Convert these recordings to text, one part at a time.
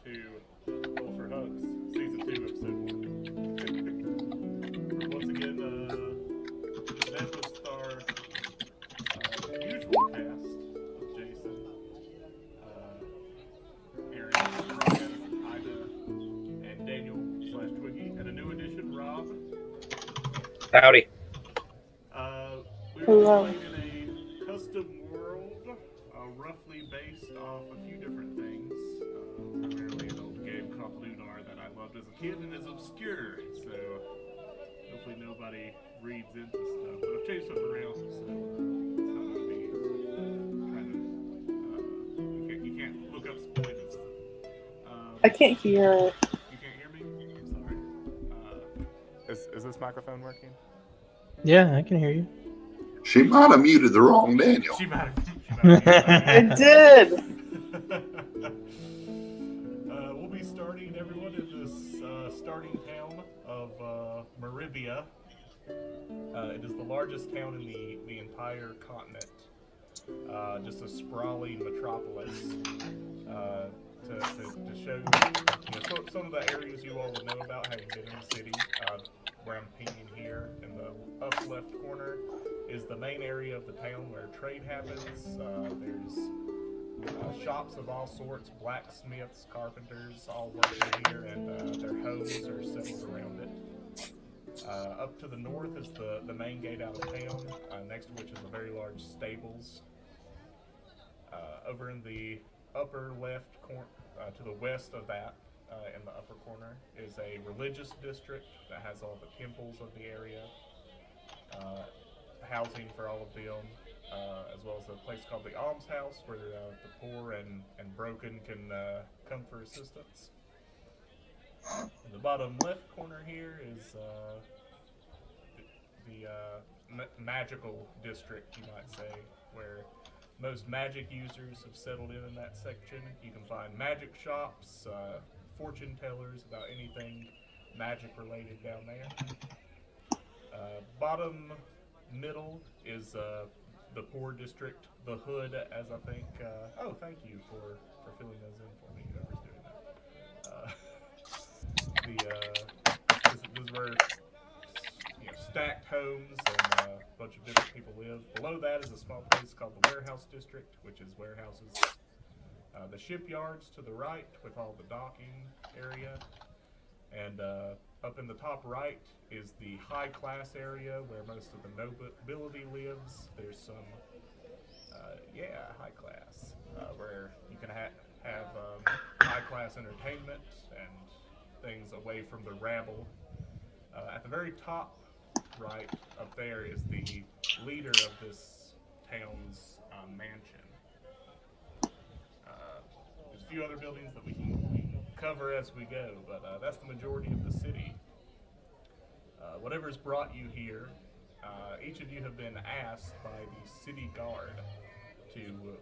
to Roll for Hugs, Season 2, Episode 1. Once again, that was our usual cast of Jason, Aaron, Ryan, Ida, and Daniel/Twiggy, and a new addition, Rob. Howdy. We were playing in a custom world, roughly based off a few different things. Primarily an old game called Lunar that I loved as a kid and is obscure, so hopefully nobody reads into stuff. But I've changed stuff around, so it's not going to be kind of. You can't look up spoilers. I can't hear. You can't hear me? I'm sorry. Is this microphone working? Yeah, I can hear you. She might have muted the wrong Daniel. She might have. It did. We'll be starting everyone in this starting town of Merivia. It is the largest town in the entire continent. Just a sprawling metropolis. To show you some of the areas you all will know about having been in the city. Where I'm painting here in the up left corner is the main area of the town where trade happens. There's shops of all sorts, blacksmiths, carpenters, all working here, and their homes are settled around it. Up to the north is the main gate out of town, next to which is a very large stables. Over in the upper left corner, to the west of that, in the upper corner, is a religious district that has all the temples of the area, housing for all of them, as well as a place called the Alms House, where the poor and broken can come for assistance. In the bottom left corner here is the magical district, you might say, where most magic users have settled in that section. You can find magic shops, fortune tellers, about anything magic related down there. Bottom middle is the poor district, the hood, as I think. Oh, thank you for filling those in for me, whoever's doing that. This is where stacked homes and a bunch of different people live. Below that is a small place called the Warehouse District, which is warehouses. The shipyards to the right with all the docking area. And up in the top right is the high class area where most of the nobility lives. There's some, high class, where you can have high class entertainment and things away from the rabble. At the very top right up there is the leader of this town's mansion. There's a few other buildings that we can cover as we go, but that's the majority of the city. Whatever's brought you here, each of you have been asked by the city guard to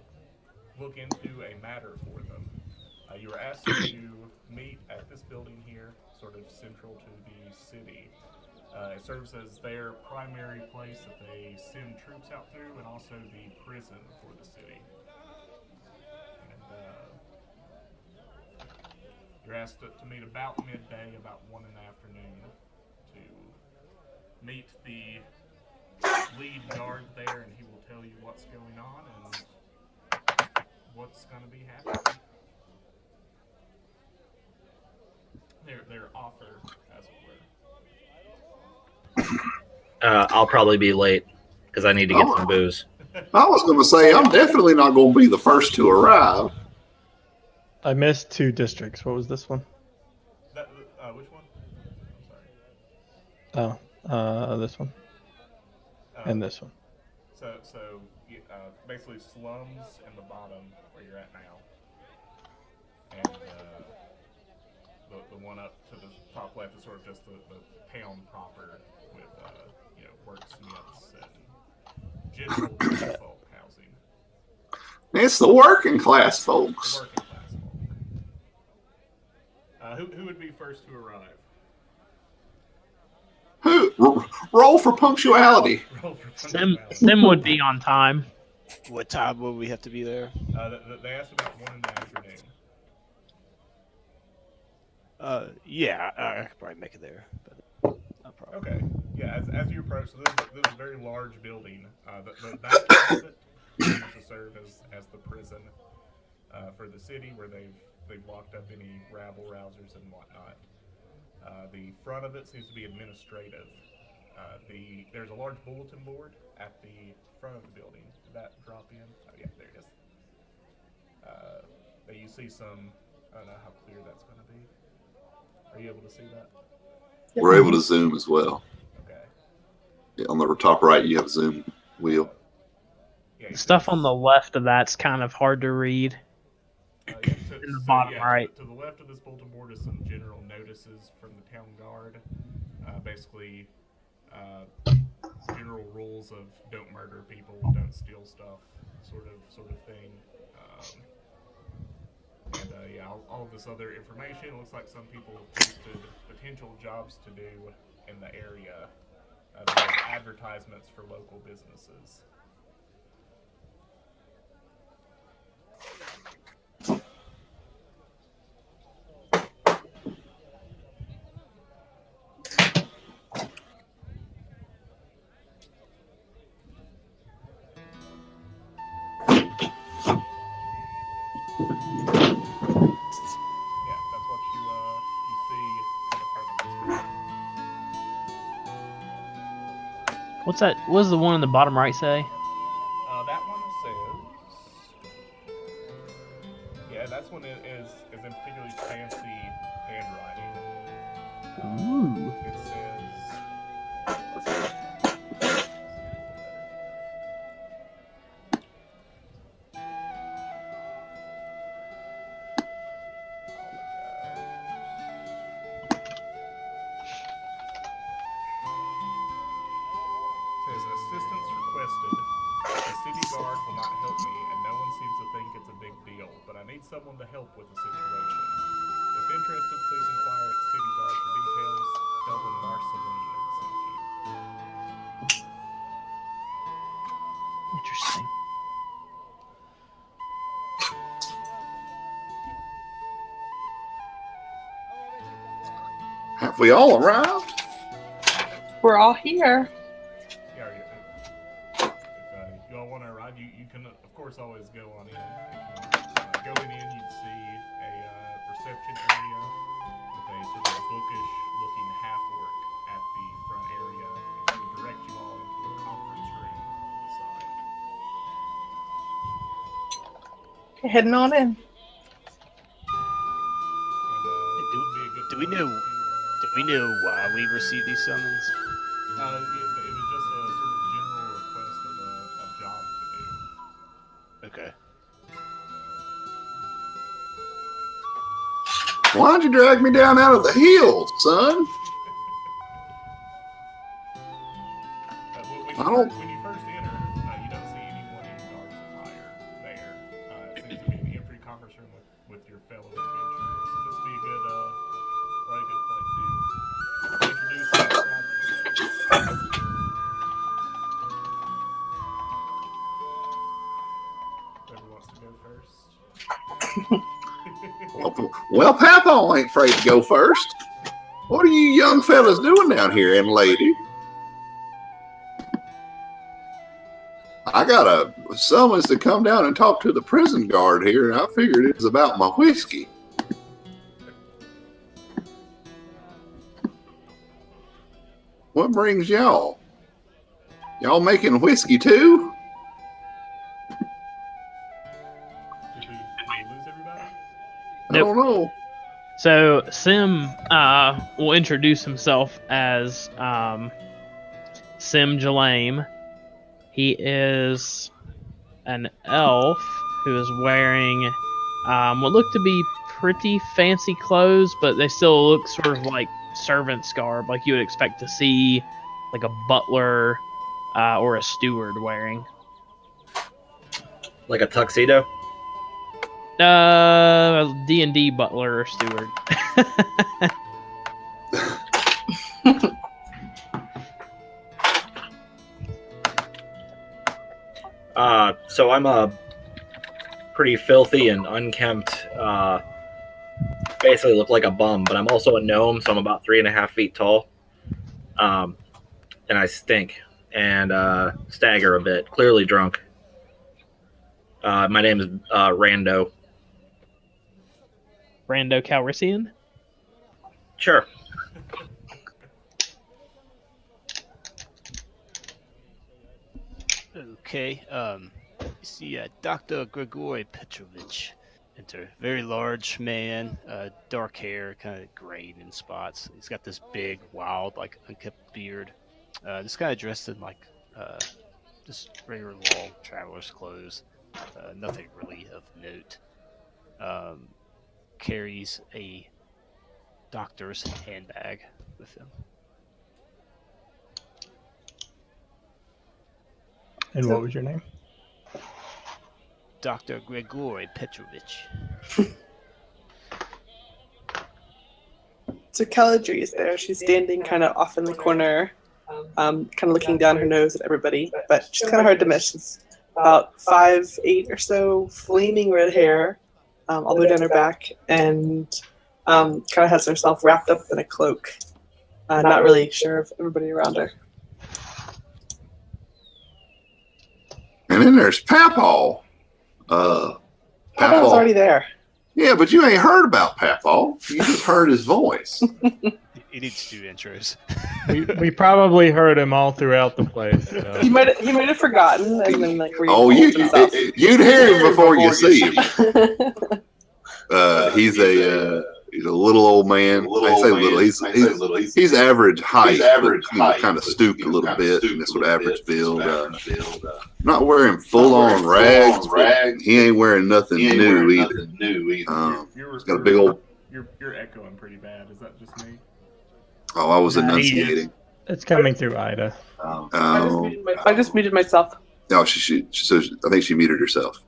look into a matter for them. You were asked to meet at this building here, sort of central to the city. It serves as their primary place that they send troops out through, and also the prison for the city. And you're asked to meet about midday, about 1 in the afternoon, to meet the lead guard there, and he will tell you what's going on and what's going to be happening. Their offer, as it were. I'll probably be late because I need to get some booze. I was going to say, I'm definitely not going to be the first to arrive. I missed 2 districts. What was this one? Which one? I'm sorry. This one. And this one. So basically slums in the bottom where you're at now. And the one up to the top left is sort of just the town proper with, worksmiths and general folk housing. It's the working class folks. The working class folk. Who would be first to arrive? Roll for punctuality. Sim would be on time. What time will we have to be there? They asked about 1 in the afternoon. Yeah, I could probably make it there. But no problem. Okay. Yeah, as you approach, so this is a very large building. The back half of it seems to serve as the prison for the city, where they've locked up any rabble rousers and whatnot. The front of it seems to be administrative. There's a large bulletin board at the front of the building. Did that drop in? Oh yeah, there it is. That you see some. I don't know how clear that's going to be. Are you able to see that? We're able to zoom as well. Okay. Yeah, on the top right, you have a zoom wheel. Yeah, The stuff on the left of that's kind of hard to read. In the bottom right. To the left of this bulletin board is some general notices from the town guard. Basically, general rules of don't murder people, don't steal stuff, sort of thing. And all of this other information. It looks like some people have posted potential jobs to do in the area. There's advertisements for local businesses. What's that? What does the one on the bottom right say? That one says, yeah, that's one is in particularly fancy handwriting. Ooh. It says, assistance requested. The city guard will not help me, and no one seems to think it's a big deal, but I need someone to help with the situation. If interested, please inquire at city guard for details. Tell them Marceline sent you. Interesting. Have we all arrived? We're all here. Yeah, if you all want to arrive, you can, of course, always go on in. Going in, you'd see a reception area with a sort of bookish-looking half-orc at the front area. It would direct you all into a conference room on the side. Okay, heading on in. Do we know why we received these summons? It was just a sort of general request of a job to do. Okay. Why'd you drag me down out of the hills, son? When you first enter, you don't see anyone in guard's attire there. It seems to be an empty conference room with your fellow adventurers. So this would be a good, probably a good point to introduce and describe whoever wants to go first. Well, Papaw ain't afraid to go first. What are you young fellas doing down here, and lady? I got a summons to come down and talk to the prison guard here, and I figured it was about my whiskey. What brings y'all? Y'all making whiskey too? Did we lose everybody? I don't know. So Sim will introduce himself as Sim Jalame. He is an elf who is wearing what look to be pretty fancy clothes, but they still look sort of like servant's garb, like you would expect to see like a butler or a steward wearing. Like a tuxedo? D&D butler or steward. So I'm a pretty filthy and unkempt basically look like a bum, but I'm also a gnome, so I'm about 3.5 feet tall. And I stink and stagger a bit, clearly drunk. My name is Rando. Rando Calrissian? Sure. Okay. You see, Dr. Grigori Petrovich enter. Very large man, dark hair, kind of grayed in spots. He's got this big, wild, like unkempt beard. Just kind of dressed in like just regular long traveler's clothes. Nothing really of note. Carries a doctor's handbag with him. And what was your name? Dr. Grigori Petrovich. So Kelladrey is there. She's standing kind of off in the corner, kind of looking down her nose at everybody, but she's kind of hard to miss. She's about 5'8" or so, flaming red hair, all the way down her back, and kind of has herself wrapped up in a cloak. Not really sure of everybody around her. And then there's Papaw. Papaw's Papaw. already there. Yeah, but you ain't heard about Papaw. You just heard his voice. He needs 2 intros. We probably heard him all throughout the place. So. He might have forgotten, and then like You'd hear him before you see him. him. He's a little old man. I say little. He's average height, kind of stooped a little bit, and this sort of average build. Not wearing full on rags, but he ain't wearing nothing new either. He's got a big old. You're echoing pretty bad. Is that just me? Oh, I was enunciating. It's coming through Ida. I just muted myself. No, she I think she muted herself.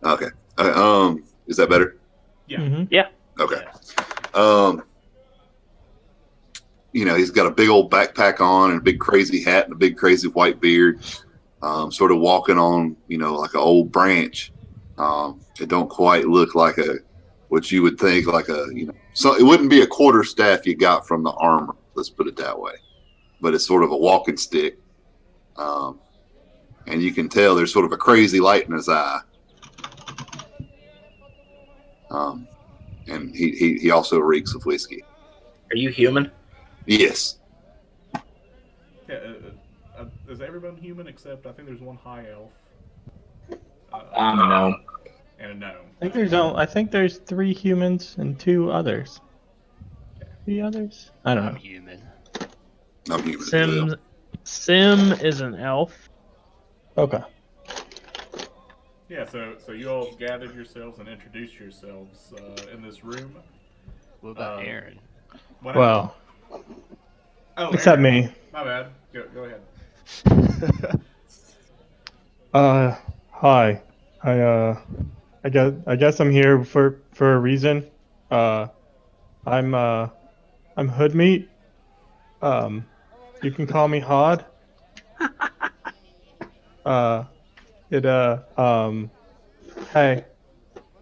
Okay. Is that better? Yeah. Mm-hmm. Yeah. Okay. He's got a big old backpack on and a big crazy hat and a big crazy white beard. Sort of walking on, like an old branch. It don't quite look like what you would think like so it wouldn't be a quarterstaff you got from the armor. Let's put it that way. But it's sort of a walking stick. And you can tell there's sort of a crazy light in his eye. And he also reeks of whiskey. Are you human? Yes. Yeah, is everyone human except I think there's one high elf. I'm a gnome. And a gnome. I think there's 3 humans and 2 others. 3 others? I don't I'm know. human. I'm human. as well. Sim is an elf. Okay. Yeah, so you all gathered yourselves and introduced yourselves in this room. What about Aaron? Well, except Aaron. me. My bad. Go ahead. Hi. I guess I'm here for a reason. I'm hood meat. You can call me Hod. Hey.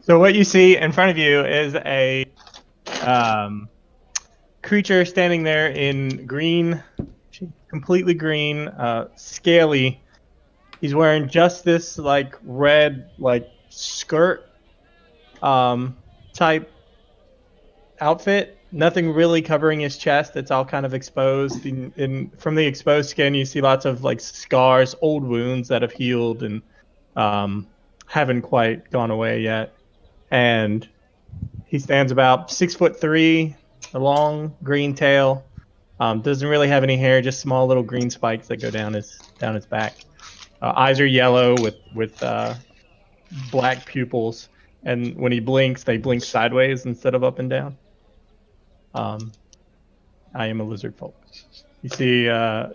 So what you see in front of you is a creature standing there in green, completely green, scaly. He's wearing just this like red like skirt type outfit. Nothing really covering his chest. It's all kind of exposed. From the exposed skin, you see lots of like scars, old wounds that have healed and haven't quite gone away yet. And he stands about 6'3", a long green tail. Doesn't really have any hair, just small little green spikes that go down his back. Eyes are yellow with black pupils, and when he blinks, they blink sideways instead of up and down. I am a lizard folk. You see you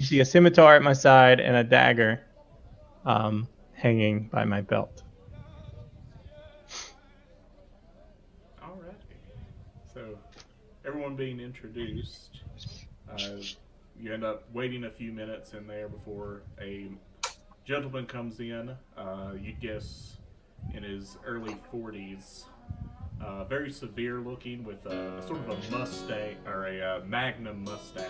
see a scimitar at my side and a dagger hanging by my belt. Alright. So, everyone being introduced, you end up waiting a few minutes in there before a gentleman comes in. You'd guess in his early 40s. very severe looking, with a sort of a mustache or a magnum mustache.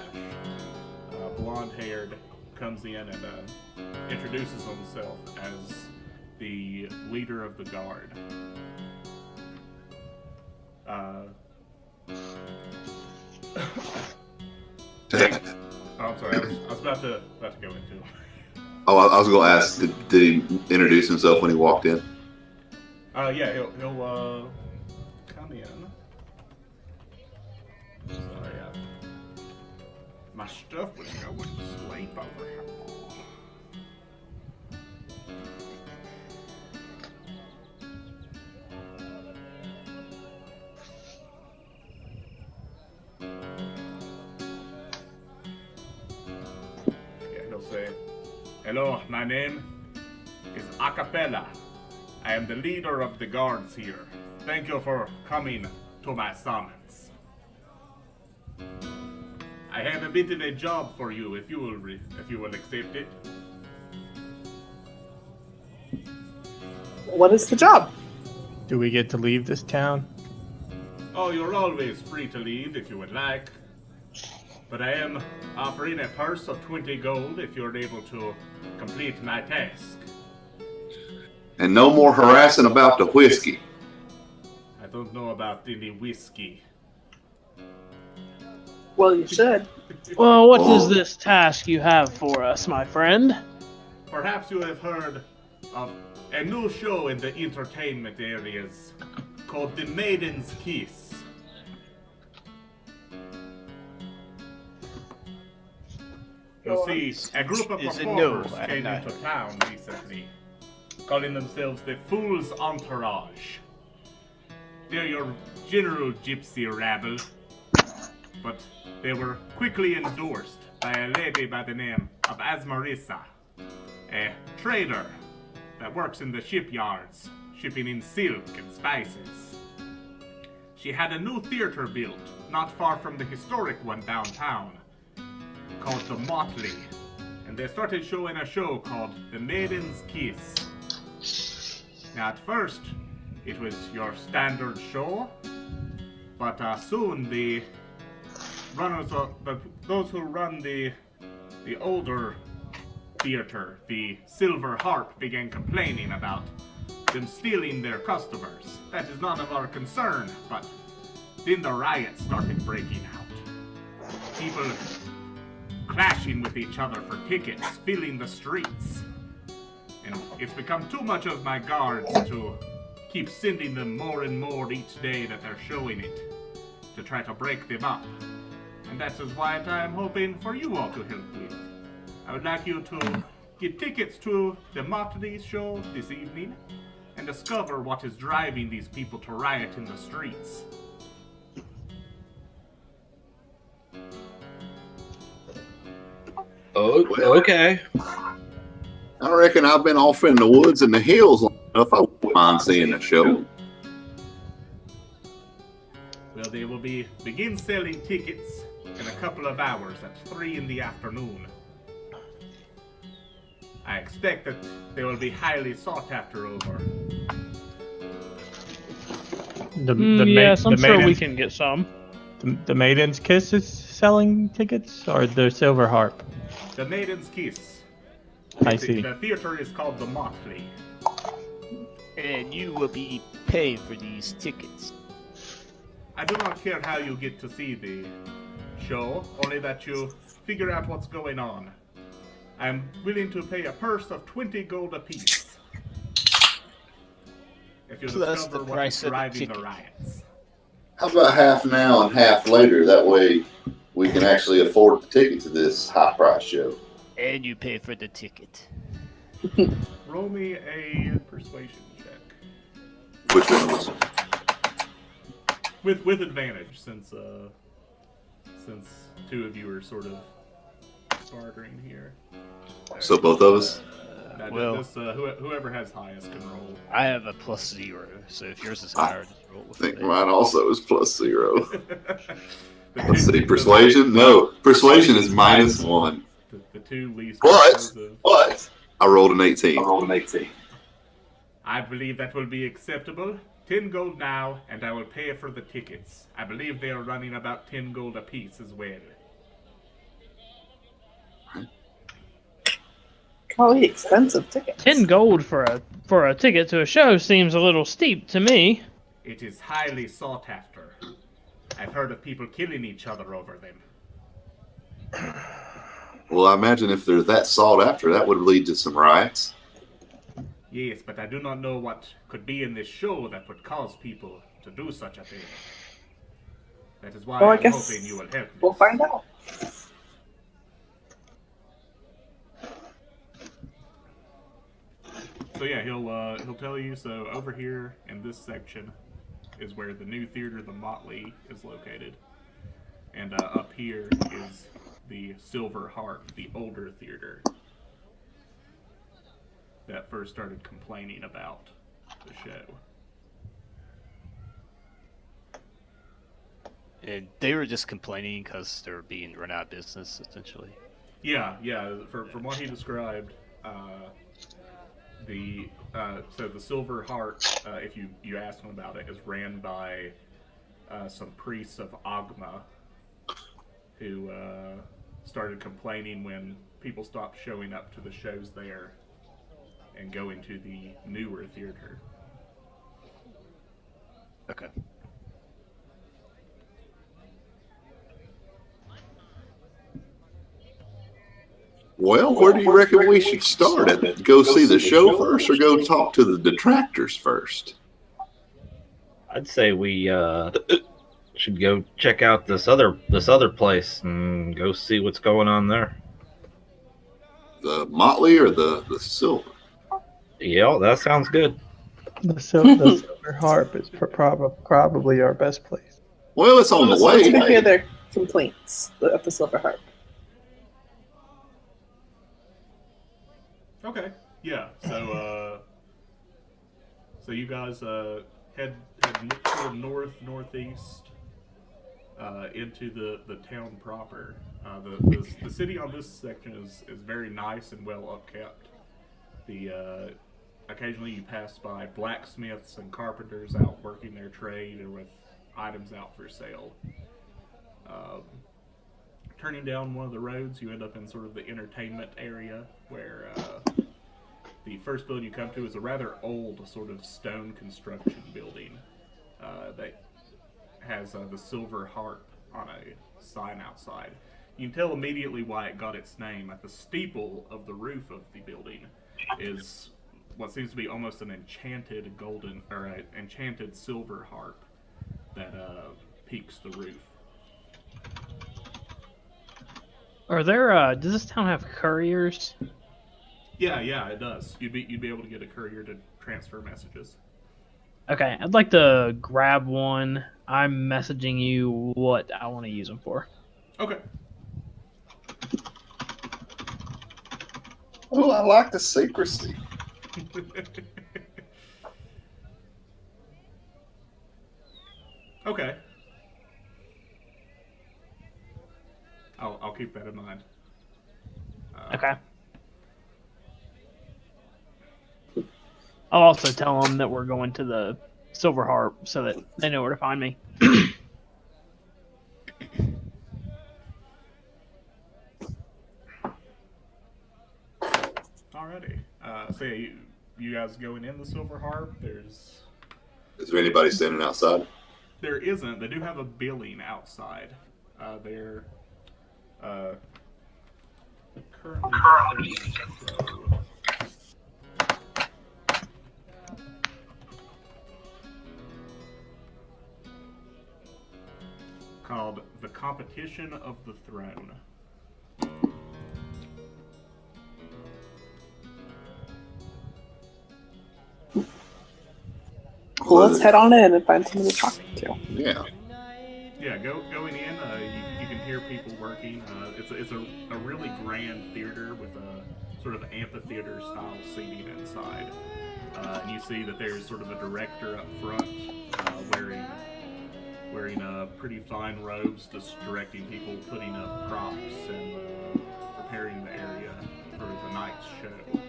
Blonde-haired, comes in and introduces himself as the leader of the guard. Oh, I'm sorry. I was about to go into it. Oh, I was going to ask, did he introduce himself when he walked in? Yeah, he'll come in. Sorry, my stuff was going to sleep over here. Yeah, he'll say, "Hello, my name is Acapella. I am the leader of the guards here. Thank you for coming to my summons. I have a bit of a job for you if you will accept it." What is the job? Do we get to leave this town? Oh, you're always free to leave if you would like. But I am offering a purse of 20 gold if you're able to complete my task. And no more harassing about the whiskey. I don't know about any whiskey. Well, you should. Well, what is this task you have for us, my friend? Perhaps you have heard of a new show in the entertainment areas called The Maiden's Kiss. You see, a group of Is it no? performers came into town recently, calling themselves the Fool's Entourage. They're your general gypsy rabble, but they were quickly endorsed by a lady by the name of Asmarissa, a trader that works in the shipyards, shipping in silk and spices. She had a new theater built, not far from the historic one downtown, called the Motley, and they started showing a show called The Maiden's Kiss. Now at first, it was your standard show, but soon the runners of those who run the older theater, the Silver Harp, began complaining about them stealing their customers. That is none of our concern, but then the riots started breaking out. People clashing with each other for tickets, filling the streets. And it's become too much of my guards to keep sending them more and more each day that they're showing it, to try to break them up. And that is why I'm hoping for you all to help with. I would like you to get tickets to the Motley show this evening and discover what is driving these people to riot in the streets. Oh, okay. I reckon I've been off in the woods and the hills long enough. I wouldn't mind seeing the show. Well, they will begin selling tickets in a couple of hours at 3 in the afternoon. I expect that they will be highly sought after over. Yes, I'm sure we can get some. The Maiden's Kiss is selling tickets, or the Silver Harp? The Maiden's Kiss. I see. The theater is called the Motley. And you will be paying for these tickets. I do not care how you get to see the show, only that you figure out what's going on. I'm willing to pay a purse of 20 gold apiece if you Plus discover the what price is of the driving the ticket. riots. How about half now and half later? That way we can actually afford the ticket to this high price show. And you pay for the ticket. Roll me a persuasion check. Which one was? With advantage, since two of you are sort of bartering here. So both of us? Well- Whoever has highest can roll. I have a +0, so if yours is higher, just roll I with think it. mine also is +0. The Let's two- see, persuasion? No, persuasion is -1. The two least. What? expensive. What? I rolled an 18. I believe that will be acceptable. 10 gold now, and I will pay for the tickets. I believe they are running about 10 gold apiece as well. Probably expensive tickets. 10 gold for a ticket to a show seems a little steep to me. It is highly sought after. I've heard of people killing each other over them. Well, I imagine if they're that sought after, that would lead to some riots. Yes, but I do not know what could be in this show that would cause people to do such a thing. That is why Well, I I'm guess hoping you will help me. we'll find out. So yeah, he'll tell you. So over here in this section is where the new theater, the Motley, is located, and up here is the Silver Harp, the older theater that first started complaining about the show. And they were just complaining because they're being run out of business, essentially. Yeah. From what he described, the Silver Heart, if you ask him about it, is ran by some priests of Agma who started complaining when people stopped showing up to the shows there and going to the newer theater. Okay. Well, where do you reckon we should start? Go see the show first, or go talk to the detractors first? I'd say we should go check out this other place and go see what's going on there. The Motley or the Silver? Yeah, that sounds good. The Silver Harp is probably our best place. Well, it's on the Let's go way. hear their complaints at the Silver Harp. Okay. Yeah. So you guys head sort of northeast into the town proper. The city on this section is very nice and well upkept. Occasionally you pass by blacksmiths and carpenters out working their trade or with items out for sale. Turning down one of the roads, you end up in sort of the entertainment area where the first building you come to is a rather old sort of stone construction building that has the Silver Harp on a sign outside. You can tell immediately why it got its name. At the steeple of the roof of the building is what seems to be almost an enchanted enchanted silver harp that peaks the roof. Are there? Does this town have couriers? Yeah, it does. You'd be able to get a courier to transfer messages. Okay, I'd like to grab one. I'm messaging you what I want to use them for. Okay. Oh, I like the secrecy. Okay. I'll keep that in mind. Okay. I'll also tell them that we're going to the Silver Harp so that they know where to find me. Alrighty. So yeah, you guys going in the Silver Harp? Is there anybody standing outside? There isn't. They do have a billing outside. They're currently called The Competition of the Throne. Well, let's head on in and find someone to talk to. Yeah. Yeah, going in, you can hear people working. It's a really grand theater with a sort of amphitheater style seating inside. And you see that there's sort of a director up front wearing pretty fine robes, just directing people, putting up props, and preparing the area for the night's show.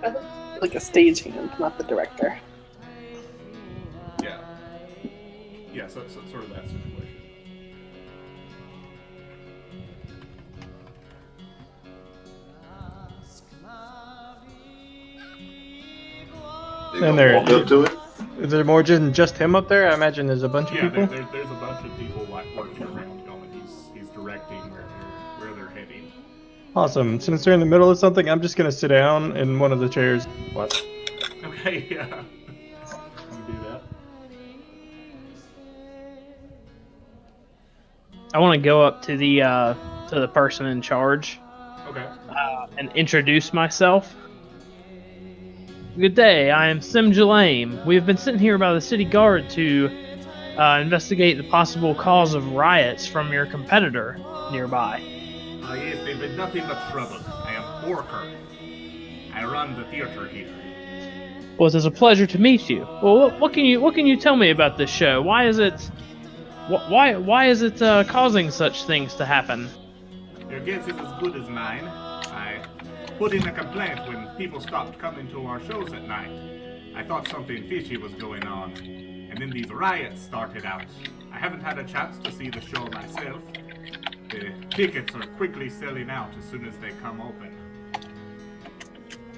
Like a stagehand, not the director. Yeah. Yeah, so sort of that situation. You And gonna walk up to it? Is there more than just him up there? I imagine there's a bunch of Yeah, people. there's a bunch of people working around him, and he's directing where they're heading. Awesome. Since they're in the middle of something, I'm just gonna sit down in one of the chairs. What? Okay, yeah. You do that. I want to go up to the person in charge Okay. and introduce myself. Good day, I am Sim Jalame. We have been sent here by the city guard to investigate the possible cause of riots from your competitor nearby. Yes, they've been nothing but trouble. I am Orker. I run the theater here. Well, it is a pleasure to meet you. Well, what can you tell me about this show? Why is it causing such things to happen? Your guess is as good as mine. I put in a complaint when people stopped coming to our shows at night. I thought something fishy was going on, and then these riots started out. I haven't had a chance to see the show myself. The tickets are quickly selling out as soon as they come open.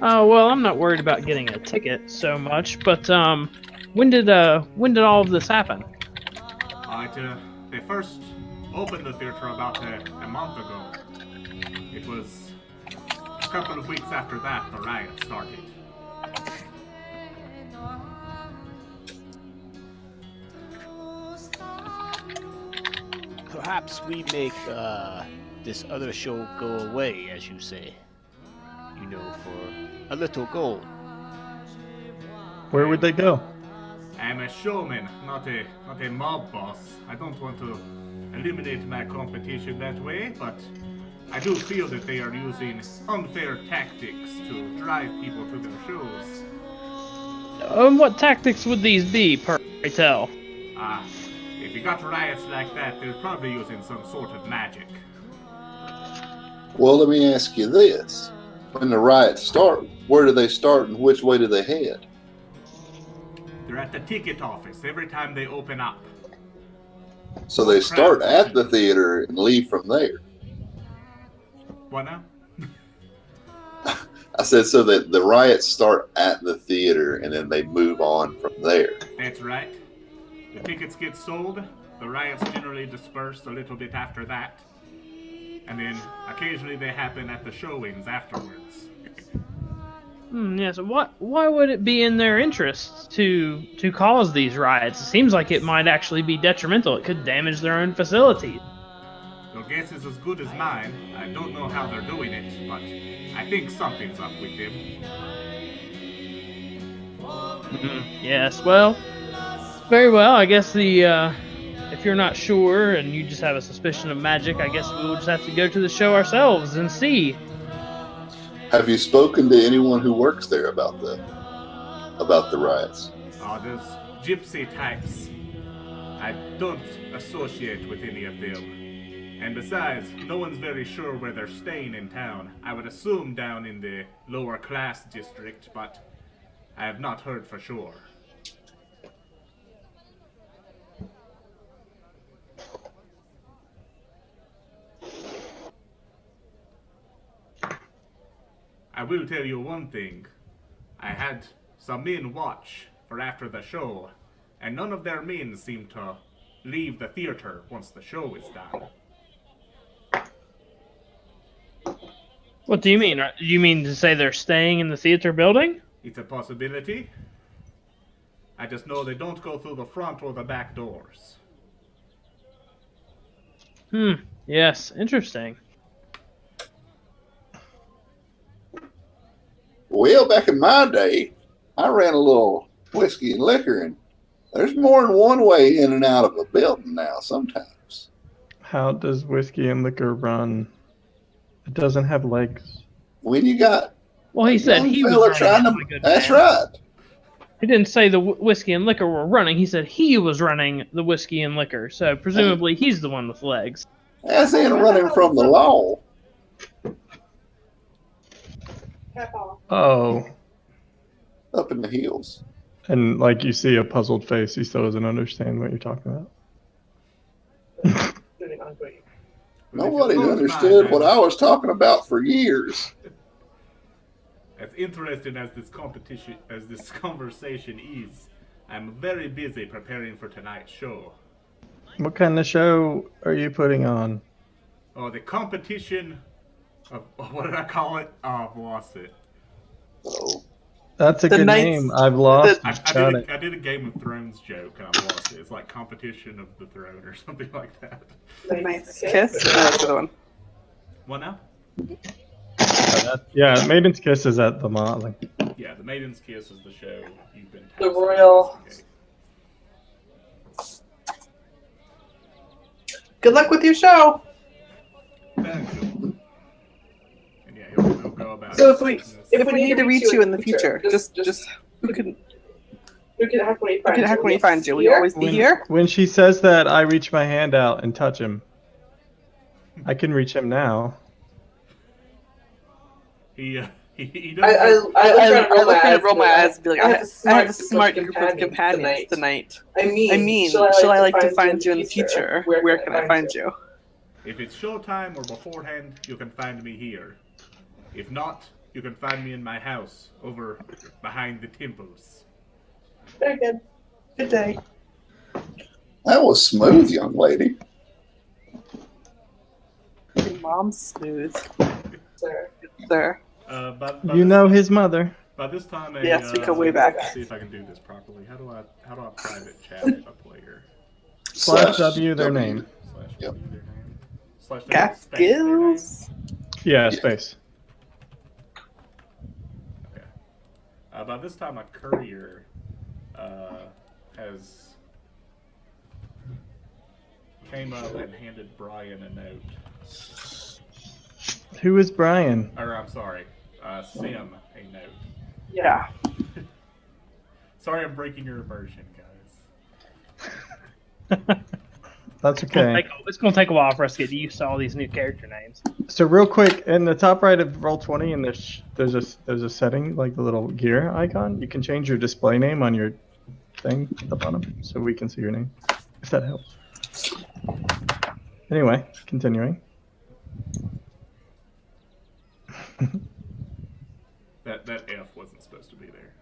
Oh, well, I'm not worried about getting a ticket so much, but when did all of this happen? They first opened the theater about a month ago. It was a couple of weeks after that the riot started. Perhaps we make this other show go away, as you say. You know, for a little gold. Where would they go? I'm a showman, not a mob boss. I don't want to eliminate my competition that way, but I do feel that they are using unfair tactics to drive people to their shows. What tactics would these be, pray tell? If you got riots like that, they're probably using some sort of magic. Well, let me ask you this. When the riots start, where do they start and which way do they head? They're at the ticket office every time they open up. So they start at the theater and leave from there. What now? I said so that the riots start at the theater and then they move on from there. That's right. The tickets get sold, the riots generally disperse a little bit after that, and then occasionally they happen at the showings afterwards. Yes. Why would it be in their interest to cause these riots? It seems like it might actually be detrimental. It could damage their own facilities. Your guess is as good as mine. I don't know how they're doing it, but I think something's up with them. Yes. Well. Very well. I guess if you're not sure and you just have a suspicion of magic, I guess we'll just have to go to the show ourselves and see. Have you spoken to anyone who works there about the riots? Oh, those gypsy types. I don't associate with any of them. And besides, no one's very sure where they're staying in town. I would assume down in the lower class district, but I have not heard for sure. I will tell you one thing. I had some men watch for after the show, and none of their men seem to leave the theater once the show is done. What do you mean? You mean to say they're staying in the theater building? It's a possibility. I just know they don't go through the front or the back doors. Yes, interesting. Well, back in my day, I ran a little whiskey and liquor, and there's more than one way in and out of a building now sometimes. How does whiskey and liquor run? It doesn't have legs. When you got Well, he said he was fella running trying it, to, my good that's man. right. He didn't say the whiskey and liquor were running. He said he was running the whiskey and liquor. So presumably he's the one with legs. As in running from the law. Oh, up in the hills. And like you see a puzzled face, he still doesn't understand what you're talking about. Nobody's understood what I was talking about for years. As interesting as this conversation is, I'm very busy preparing for tonight's show. What kind of show are you putting on? Oh, the competition of what did I call it? Oh, I've lost it. So, That's a The good Knights- name. I've lost. I did a Game of Thrones joke and I've lost it. It's like competition of the throne or something like that. Knight's Kiss? No, that's the other one. What now? Yeah, Maiden's Kiss is at the Motley. Yeah, the Maiden's Kiss is the show you've been tasked The to Royal- investigate. Good luck with your show. Thank you. And yeah, he'll go about So his business. if we need to reach you in the future, just who can heck when we find you? Will you always be here? When she says that, I reach my hand out and touch him. I can reach him now. He does. I roll my eyes and be like, I have a smart group of companions tonight. I mean, shall I like to find you in the future? Where can I find you? If it's showtime or beforehand, you can find me here. If not, you can find me in my house over behind the temples. Very good. Good day. that was smooth, young lady. Your mom's smooth. Sir. By You know his mother. By this time, Yes, we go way back. Let's see if I can do this properly. How do I private chat a player? Slash W their name. Slash Yep. W their name. Slash W Got space their name? skills. Yeah, space. Okay. By this time, a courier has came up and handed Brian a note. Who is Brian? Or I'm sorry, Sim a note. Yeah. Sorry, I'm breaking your immersion, guys. That's okay. It's gonna take a while for us to get used to all these new character names. So real quick, in the top right of Roll20, and there's a setting like the little gear icon. You can change your display name on your thing at the bottom, so we can see your name, if that helps. Anyway, continuing. That F wasn't supposed to be there.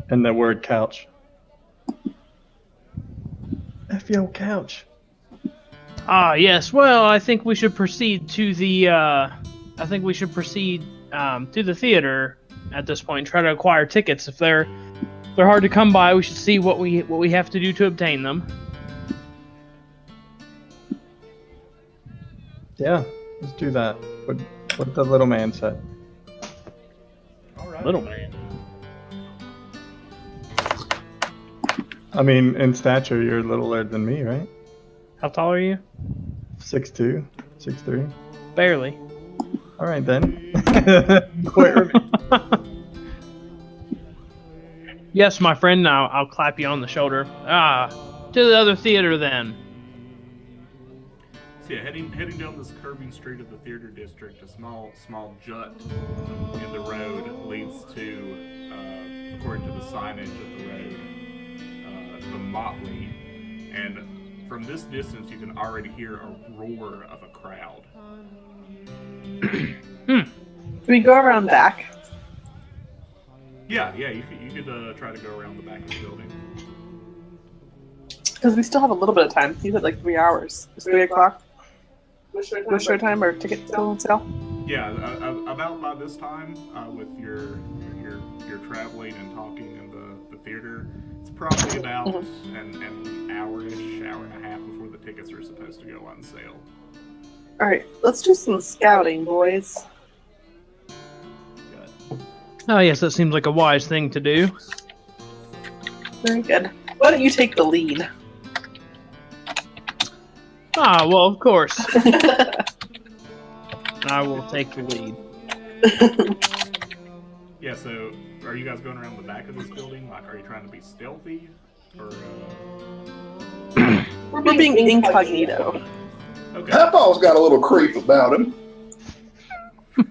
And the word couch. F your couch. Ah, yes. Well, I think we should proceed to the. To the theater at this point. And try to acquire tickets. If they're hard to come by, we should see what we have to do to obtain them. Yeah, let's do that. What the little man said. All right. Little man. I mean, in stature, you're littler than me, right? How tall are you? 6'2", 6'3". Barely. All right then. Quite Yes, my friend. Now I'll clap you on the shoulder. To the other theater then. So yeah, heading down this curving street of the theater district, a small jut in the road leads to, according to the signage of the road, the Motley. And from this distance, you can already hear a roar of a crowd. Can we go around back? Yeah, you could try to go around the back of the building. Because we still have a little bit of time. You said like 3 hours. It's 3 o'clock. What's your time or ticket still on sale? Yeah, about by this time, with your traveling and talking in the theater, it's probably about an hour-ish, hour and a half before the tickets are supposed to go on sale. Alright, let's do some scouting, boys. Good. Oh yes, that seems like a wise thing to do. Very good. Why don't you take the lead? Ah, well, of course. I will take the lead. Yeah, so are you guys going around the back of this building? Like, are you trying to be stealthy? Or, We're being incognito. Okay. Papaw's got a little creep about him.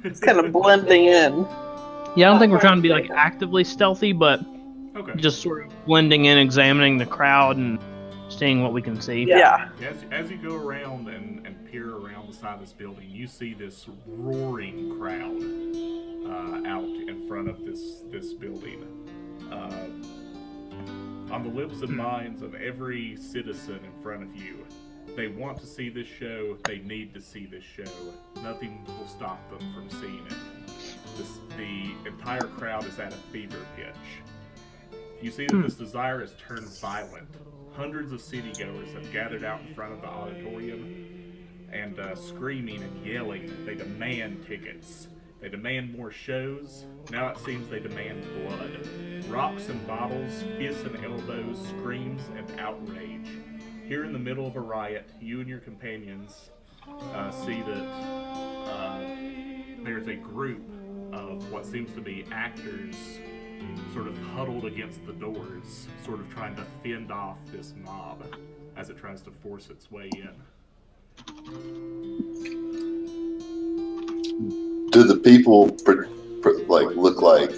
It's kind of blending in. Yeah, I don't think we're trying to be like actively stealthy, but Okay. just sort of blending in, examining the crowd, and seeing what we can see. Yeah. As you go around and peer around the side of this building, you see this roaring crowd out in front of this building. On the lips and minds of every citizen in front of you, they want to see this show. They need to see this show. Nothing will stop them from seeing it. The entire crowd is at a fever pitch. You see that this desire has turned violent. Hundreds of citygoers have gathered out in front of the auditorium and screaming and yelling. They demand tickets. They demand more shows. Now it seems they demand blood. Rocks and bottles, fists and elbows, screams and outrage. Here in the middle of a riot, you and your companions see that there's a group of what seems to be actors sort of huddled against the doors, sort of trying to fend off this mob as it tries to force its way in. Do the people look like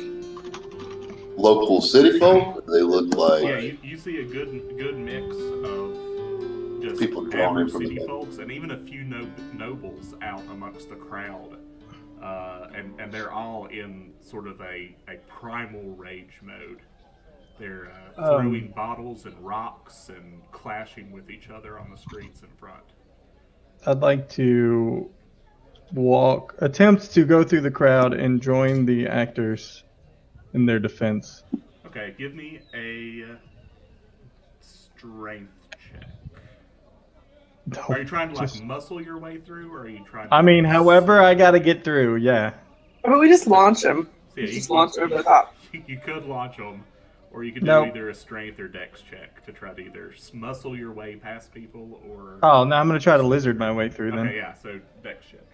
local city folk? Or do they look like Yeah, you see a good mix of just People drawn in average from the city back. folks and even a few nobles out amongst the crowd. And they're all in sort of a primal rage mode. They're throwing bottles and rocks and clashing with each other on the streets in front. I'd like to attempt to go through the crowd and join the actors in their defense. Okay, give me a strength check. Are you trying to muscle your way through, or are you trying to... I mean, however I gotta get through, yeah. But we just launch him. Yeah, Just launch over the top. You could launch them, or you could do No. either a strength or dex check to try to either muscle your way past people, or... Oh, no, I'm gonna try to lizard my way through then. Okay, yeah, so dex check.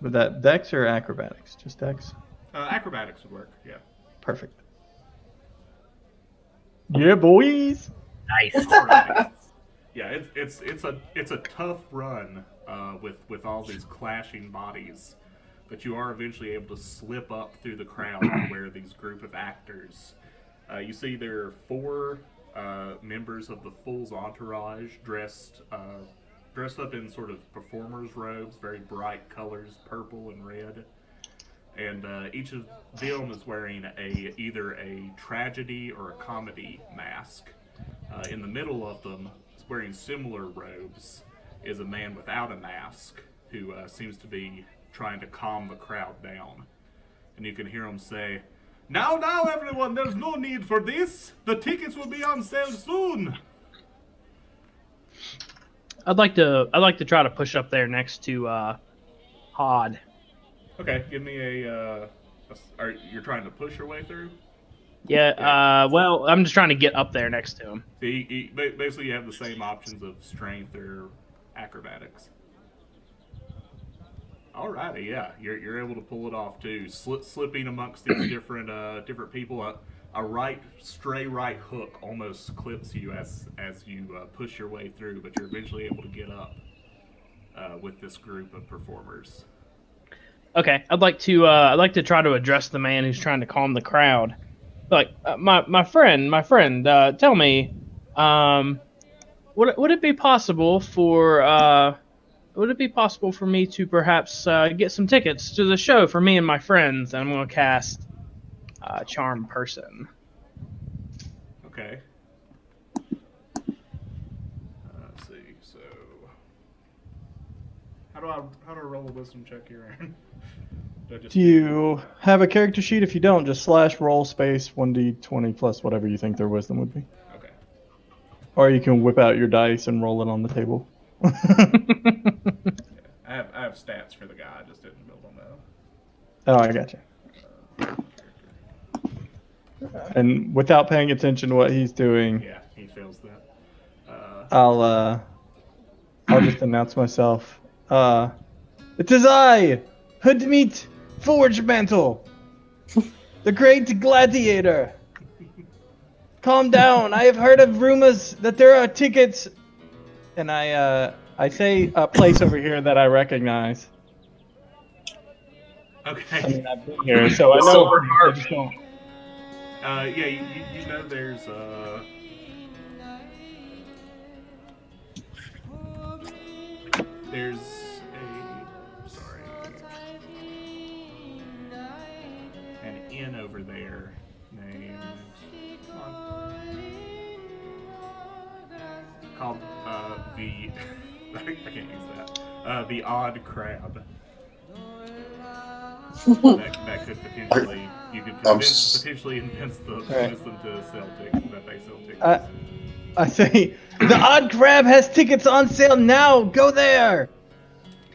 With that dex or acrobatics? Just dex? Acrobatics would work, yeah. Perfect. Yeah, boys! Nice. Alright. Yeah, it's a tough run with all these clashing bodies, but you are eventually able to slip up through the crowd to where these group of actors. You see there are 4 members of the Fool's entourage dressed up in sort of performers' robes, very bright colors, purple and red, and each of them is wearing either a tragedy or a comedy mask. In the middle of them, wearing similar robes, is a man without a mask who seems to be trying to calm the crowd down. And you can hear him say, Now, everyone, there's no need for this. The tickets will be on sale soon." I'd like to try to push up there next to Hod. Okay, give me you're trying to push your way through? Yeah, well, I'm just trying to get up there next to him. So basically, you have the same options of strength or acrobatics. Alrighty, yeah, you're able to pull it off too. Slipping amongst these different people, a stray right hook almost clips you as you push your way through, but you're eventually able to get up with this group of performers. Okay, I'd like to try to address the man who's trying to calm the crowd. Like, my friend, tell me, would it be possible for me to perhaps get some tickets to the show for me and my friends? And I'm going to cast Charm Person. Okay. Let's see. So, how do I roll a wisdom check here, Aaron? Do you have a character sheet? If you don't, just /roll space 1d20 plus whatever you think their wisdom would be. Okay. Or you can whip out your dice and roll it on the table. I have stats for the guy. I just didn't build them out. Oh, I got you. And without paying attention to what he's doing, Yeah, he fails that. I'll just announce myself. It is I, Hoodmeat Forgemantle, the great gladiator. Calm down. I have heard of rumors that there are tickets, and I say a place over here that I recognize. Okay. I mean, I've been here, so I know. Silver I harp. just don't. Yeah, you know there's an inn over there named called the I can't use that the Odd Crab. that could potentially you could potentially convince them to sell tickets that they sell tickets. I say the Odd Crab has tickets on sale now. Go there.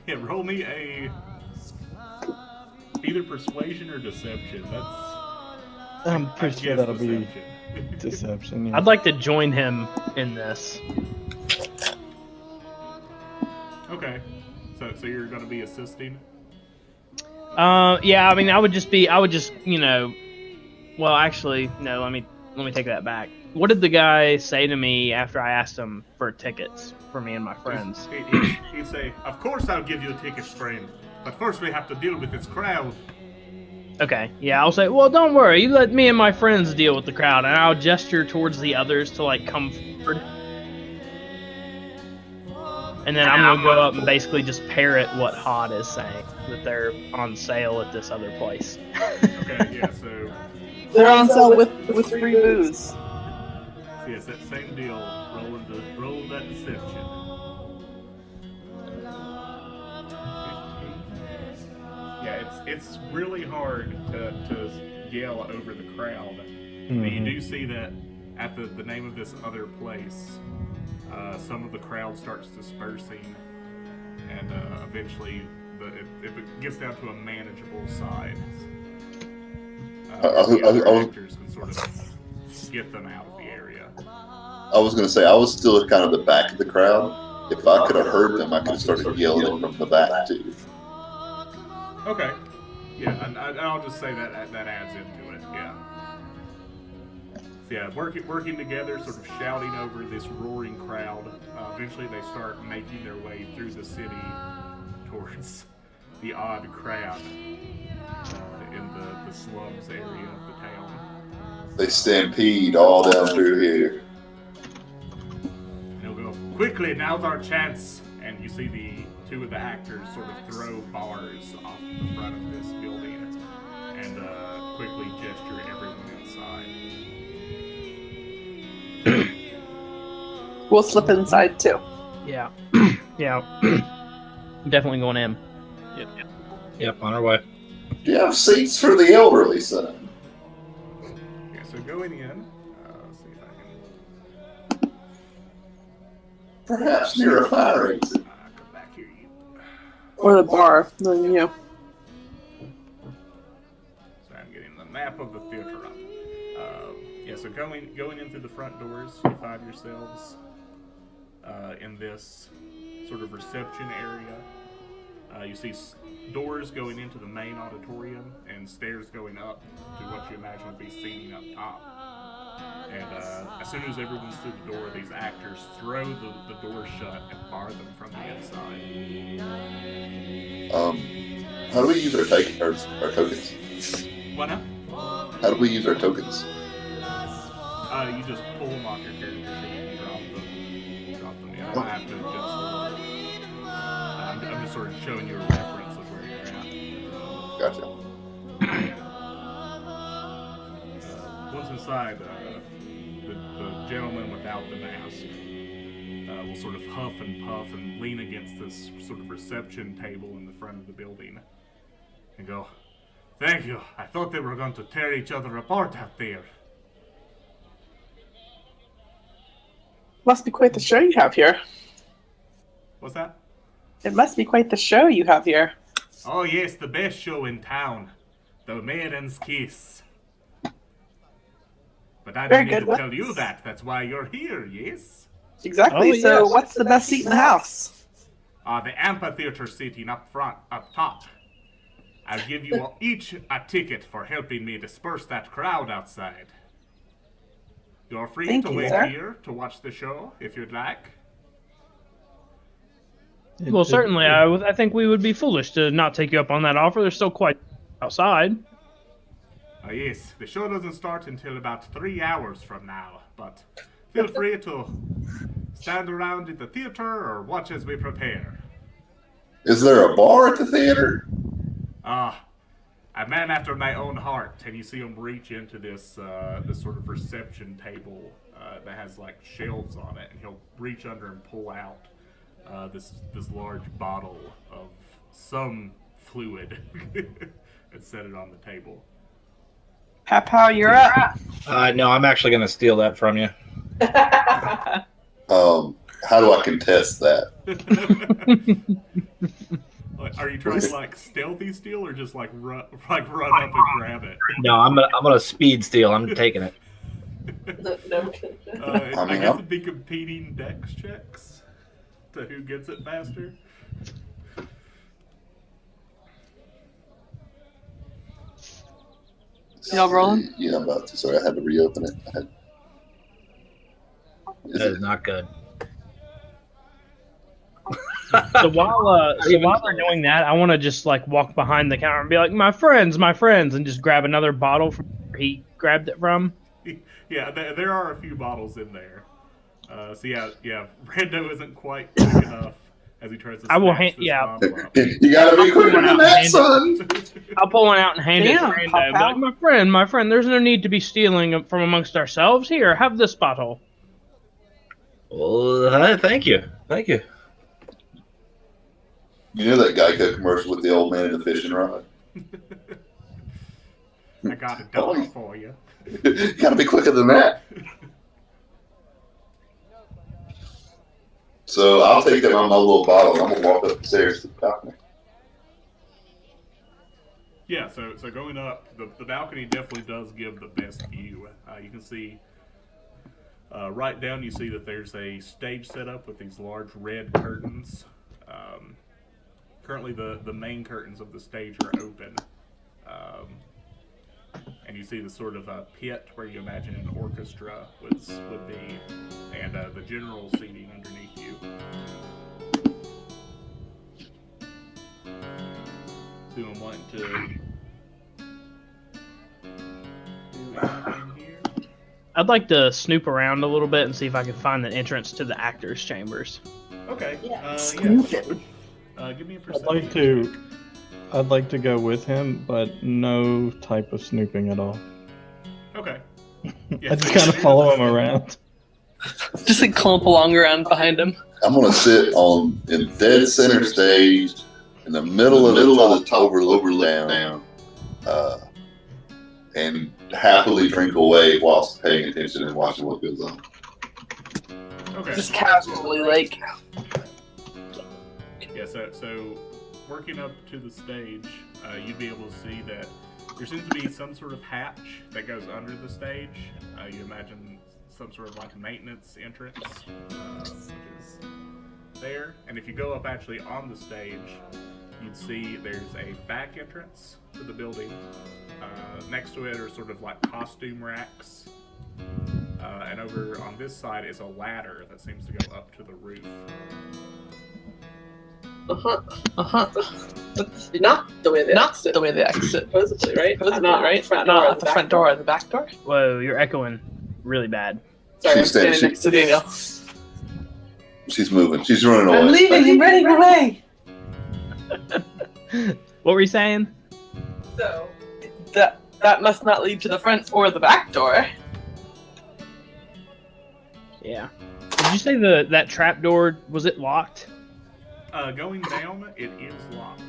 Yeah, roll me a either persuasion or deception. I'm pretty sure that'll deception. be deception. Yeah. I'd like to join him in this. Okay, so you're going to be assisting. Yeah, I mean, I would just, well, actually, no, let me take that back. What did the guy say to me after I asked him for tickets for me and my friends? He'd say, "Of course I'll give you tickets, friend, but first we have to deal with this crowd." Okay, yeah, I'll say, well, don't worry, you let me and my friends deal with the crowd, and I'll gesture towards the others to, like, come forward. And then I'm gonna go up and basically just parrot what Hod is saying, that they're on sale at this other place. Okay, yeah, so They're on sale with free booze. yes, that same deal. Rolling that deception. Yeah, it's really hard to yell over the crowd. Mm-hmm. But you do see that at the name of this other place, some of the crowd starts dispersing, and eventually it gets down to a manageable size. The actors can sort of get them out of the area. I was going to say, I was still at kind of the back of the crowd. If I could have heard them, I could have started yelling from the back, too. Okay. Yeah, and I'll just say that adds into it, yeah. So yeah, working together, sort of shouting over this roaring crowd. Eventually they start making their way through the city towards the Odd Crab in the slums area of the town. They stampede all down through here. And he'll go, "Quickly, now's our chance!" And you see the two of the actors sort of throw bars off the front of this building and quickly gesture everyone inside. We'll slip inside too. Yeah. Yeah. Definitely going in. Yep, on our way. Do you have seats for the elderly, son? Yeah, so going in, let's see if I can... Perhaps near a fire exit. come back here, you. Or the bar. Then, you know. So I'm getting the map of the theater up. Yeah, so going in through the front doors, you find yourselves in this sort of reception area. You see doors going into the main auditorium and stairs going up to what you imagine would be seating up top. And as soon as everyone's through the door, these actors throw the door shut and bar them from the inside. How do we use our tokens? What now? How do we use our tokens? You just pull them off your character sheet and drop them. You don't have to adjust them. I'm just sort of showing you a reference of where you're at. Gotcha. Once inside, the gentleman without the mask will sort of huff and puff and lean against this sort of reception table in the front of the building and go, "Thank you. I thought they were going to tear each other apart out there." Must be quite the show you have here. What's that? It must be quite the show you have here. Oh yes, the best show in town. The Maiden's Kiss. But I don't need to tell you that. That's why you're here, yes? Exactly. Oh, So yes. what's the best seat in the house? The amphitheater seating up front, up top. I'll give you all each a ticket for helping me disperse that crowd outside. You're free Thank to you, wait sir. here to watch the show if you'd like. Well, certainly, I think we would be foolish to not take you up on that offer. There's still quite Outside. Yes, the show doesn't start until about 3 hours from now, but feel free to stand around in the theater or watch as we prepare. Is there a bar at the theater? A man after my own heart, and you see him reach into this this sort of reception table that has like shelves on it, and he'll reach under and pull out this large bottle of some fluid and set it on the table. Papaw, you're up. No, I'm actually going to steal that from you. How do I contest that? Are you trying to like stealthy steal or just like run up and grab it? No, I'm gonna speed steal. I'm taking it. I guess it'd be competing dex checks to who gets it faster. Y'all rolling? Yeah, I'm about to. Sorry, I had to reopen it. That is not good. So while they're doing that, I want to just like walk behind the counter and be like, my friends, and just grab another bottle from where he grabbed it from. Yeah, there are a few bottles in there. So yeah, Rando isn't quite quick enough as he tries to. I will snatch this bottle up. You gotta be quicker than that, son. I'll pull one out and hand it to Damn, Rando. Be like, my friend, there's no need to be stealing from amongst ourselves. Here, have this bottle. Well, thank you. You know that Geico commercial with the old man in the fishing rod? I got a dollar for you. You gotta be quicker than that. So I'll take that on my little bottle. I'm gonna walk up the stairs to the balcony. Yeah, so going up, the balcony definitely does give the best view. You can see right down. You see that there's a stage set up with these large red curtains. Currently, the main curtains of the stage are open, and you see the sort of pit where you imagine an orchestra would be, and the general seating underneath you. So I'm wanting to do anything here. I'd like to snoop around a little bit and see if I can find the entrance to the actors' chambers. Okay. Snooping. Give me a perception. I'd like to go with him, but no type of snooping at all. Okay. I Yeah, just kind of follow him around. Just like clump along around behind him. I'm gonna sit in dead center stage, in the middle of the top overlook down, and happily drink away whilst paying attention and watching what goes on. Okay. Just casually, like. Yeah, so working up to the stage, you'd be able to see that there seems to be some sort of hatch that goes under the stage. You imagine some sort of like maintenance entrance, which is there. And if you go up actually on the stage, you'd see there's a back entrance to the building. Next to it are sort of like costume racks. And over on this side is a ladder that seems to go up to the roof. That's not the way they exit, supposedly, right? Not right. Not at the front door or the back door. Whoa, you're echoing really bad. Sorry, I'm She's standing next to Daniel. She's moving. She's running away. I'm leaving. I'm running away. What were you saying? So that must not lead to the front or the back door. Yeah. Did you say that trap door, was it locked? Going down, it is locked.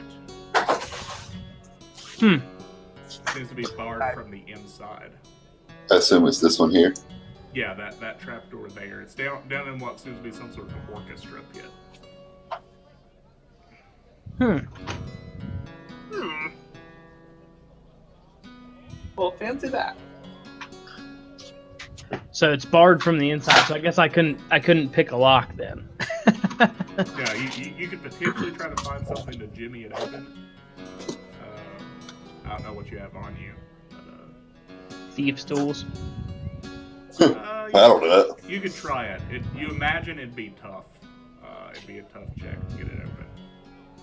Seems to be barred from the inside. I assume it's this one here. Yeah, that trapdoor there. It's down in what seems to be some sort of orchestra pit. Well, fancy that. So it's barred from the inside. So I guess I couldn't pick a lock then. Yeah, you could potentially try to find something to jimmy it open. I don't know what you have on you. But, Thieves' tools. I don't know. You could try it. You imagine it'd be tough. It'd be a tough check to get it open.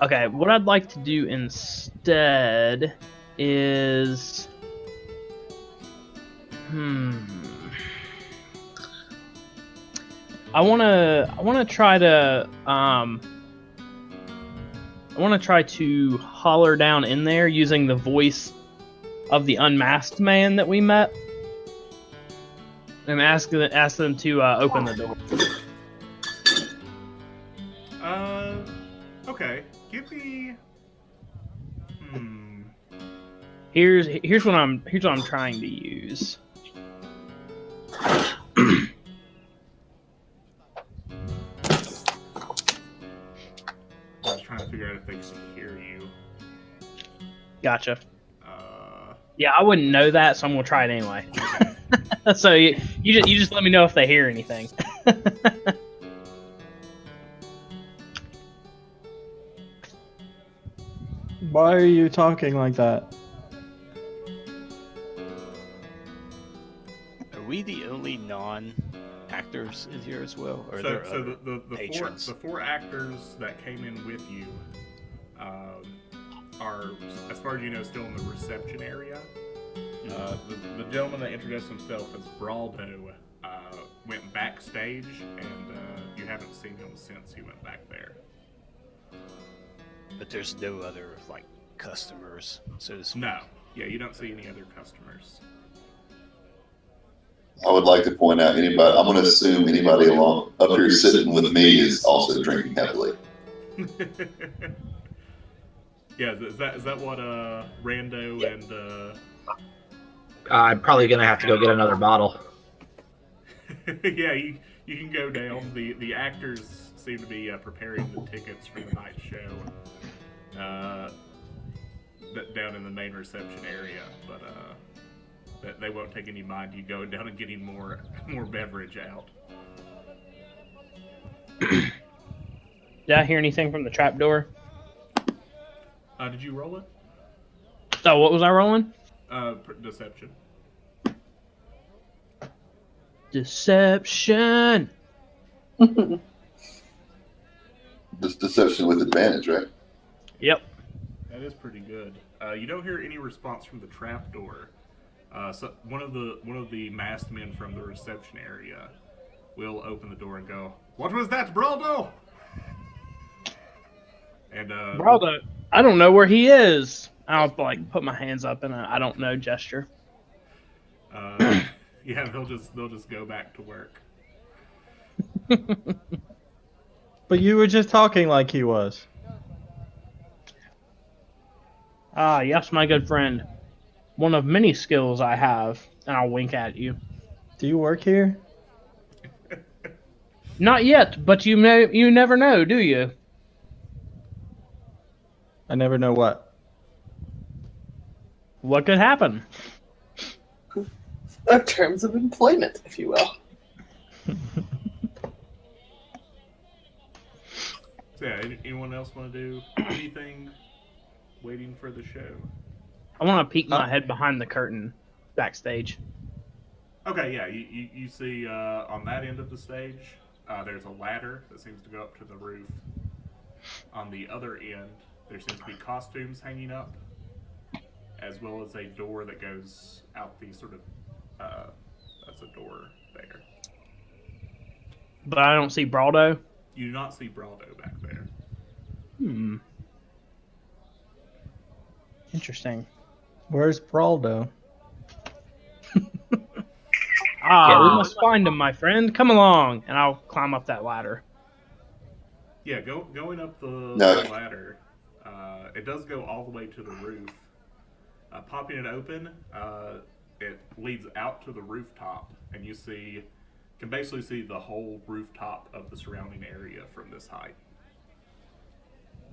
Okay, what I'd like to do instead is I want to try to holler down in there using the voice of the unmasked man that we met, and ask them to open the door. Okay. Give me. Here's what I'm trying to use. I was trying to figure out if they can hear you. Gotcha. Yeah, I wouldn't know that, so I'm gonna try it anyway. So you just let me know if they hear anything. Why are you talking like that? Are we the only non-actors in here as well? Or are So, there so other patrons? the four actors that came in with you are, as far as you know, still in the reception area. The gentleman that introduced himself as Rando went backstage, and you haven't seen him since he went back there. But there's no other like customers, so to speak. No, yeah, you don't see any other customers. I would like to point out anybody. I'm going to assume anybody along up here sitting with me is also drinking heavily. Yeah, is that what Rando and I'm probably gonna have to go get another bottle. yeah, you can go down. The actors seem to be preparing the tickets for the night show down in the main reception area, but they won't take any mind you going down and getting more beverage out. Did I hear anything from the trapdoor? Did you roll it? Oh, what was I rolling? Deception. Deception. This deception with advantage, right? Yep. That is pretty good. You don't hear any response from the trapdoor. So one of the masked men from the reception area will open the door and go, "What was that, Braldo?" And Braldo, I don't know where he is. I'll like put my hands up in a I don't know gesture. yeah, they'll just go back to work. But you were just talking like he was. Ah, yes, my good friend. One of many skills I have, and I'll wink at you. Do you work here? Not yet, but you never know, do you? I never know what. What could happen? Terms of employment, if you will. So yeah, anyone else want to do anything? Waiting for the show. I want to peek my head behind the curtain backstage. Okay, yeah, you see on that end of the stage, there's a ladder that seems to go up to the roof. On the other end, there seems to be costumes hanging up, as well as a door that goes out the sort of, that's a door there. But I don't see Braldo. You do not see Braldo back there. Interesting. Where's Braldo? We must find him, my friend. Come along, and I'll climb up that ladder. Yeah, going up the ladder, it does go all the way to the roof. Popping it open, it leads out to the rooftop, and you can basically see the whole rooftop of the surrounding area from this height.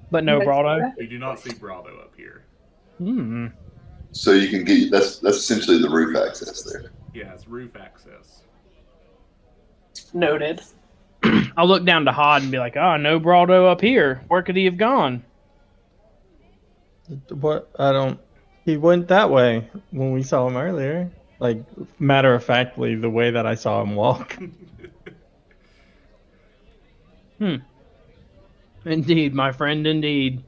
But no Braldo? You do not see Braldo up here. So you can get that's essentially the roof access there. Yeah, it's roof access. Noted. I'll look down to Hod and be like, no Braldo up here. Where could he have gone? What? He went that way when we saw him earlier. Like, matter of factly, the way that I saw him walk. Indeed, my friend, indeed.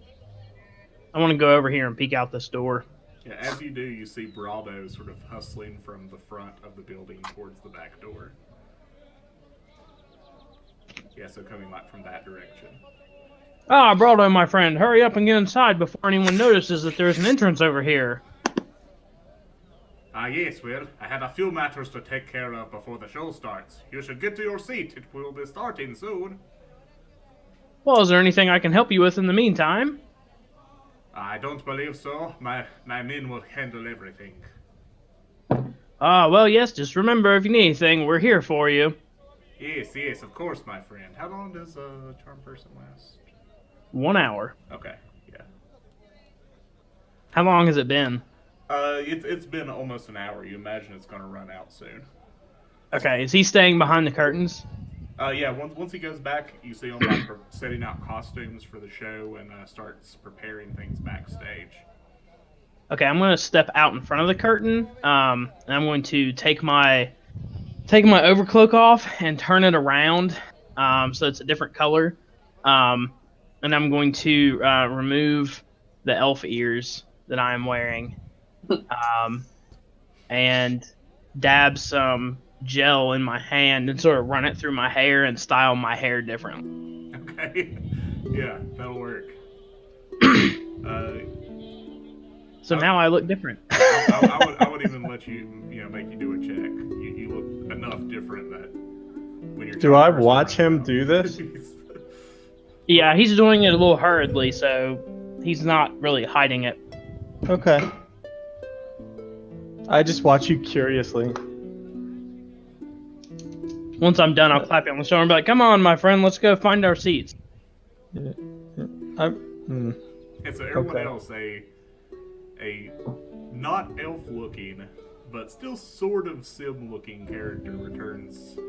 I want to go over here and peek out this door. Yeah, as you do, you see Rando sort of hustling from the front of the building towards the back door. Yeah, so coming like from that direction. Ah, Braldo, my friend, hurry up and get inside before anyone notices that there's an entrance over here. Yes, Will. I have a few matters to take care of before the show starts. You should get to your seat. It will be starting soon. Well, is there anything I can help you with in the meantime? I don't believe so. My men will handle everything. Ah, well, yes, just remember, if you need anything, we're here for you. Yes, of course, my friend. How long does a charm person last? 1 hour. Okay, yeah. How long has it been? It's been almost an hour. You imagine it's going to run out soon. Okay, is he staying behind the curtains? Yeah, once he goes back, you see him like setting out costumes for the show and starts preparing things backstage. Okay, I'm going to step out in front of the curtain, and I'm going to take my overcloak off and turn it around so it's a different color. And I'm going to remove the elf ears that I am wearing and dab some gel in my hand and sort of run it through my hair and style my hair differently. Okay. Yeah, that'll work. So now I look different. I would even let you make you do a check. You look enough different that when you're. Do I watch him do this? Yeah, he's doing it a little hurriedly, so he's not really hiding it. Okay. I just watch you curiously. Once I'm done, I'll clap you on the shoulder and be like, "Come on, my friend, let's go find our seats." Yeah. And so everyone Okay. else, a not elf-looking, but still sort of sim-looking character returns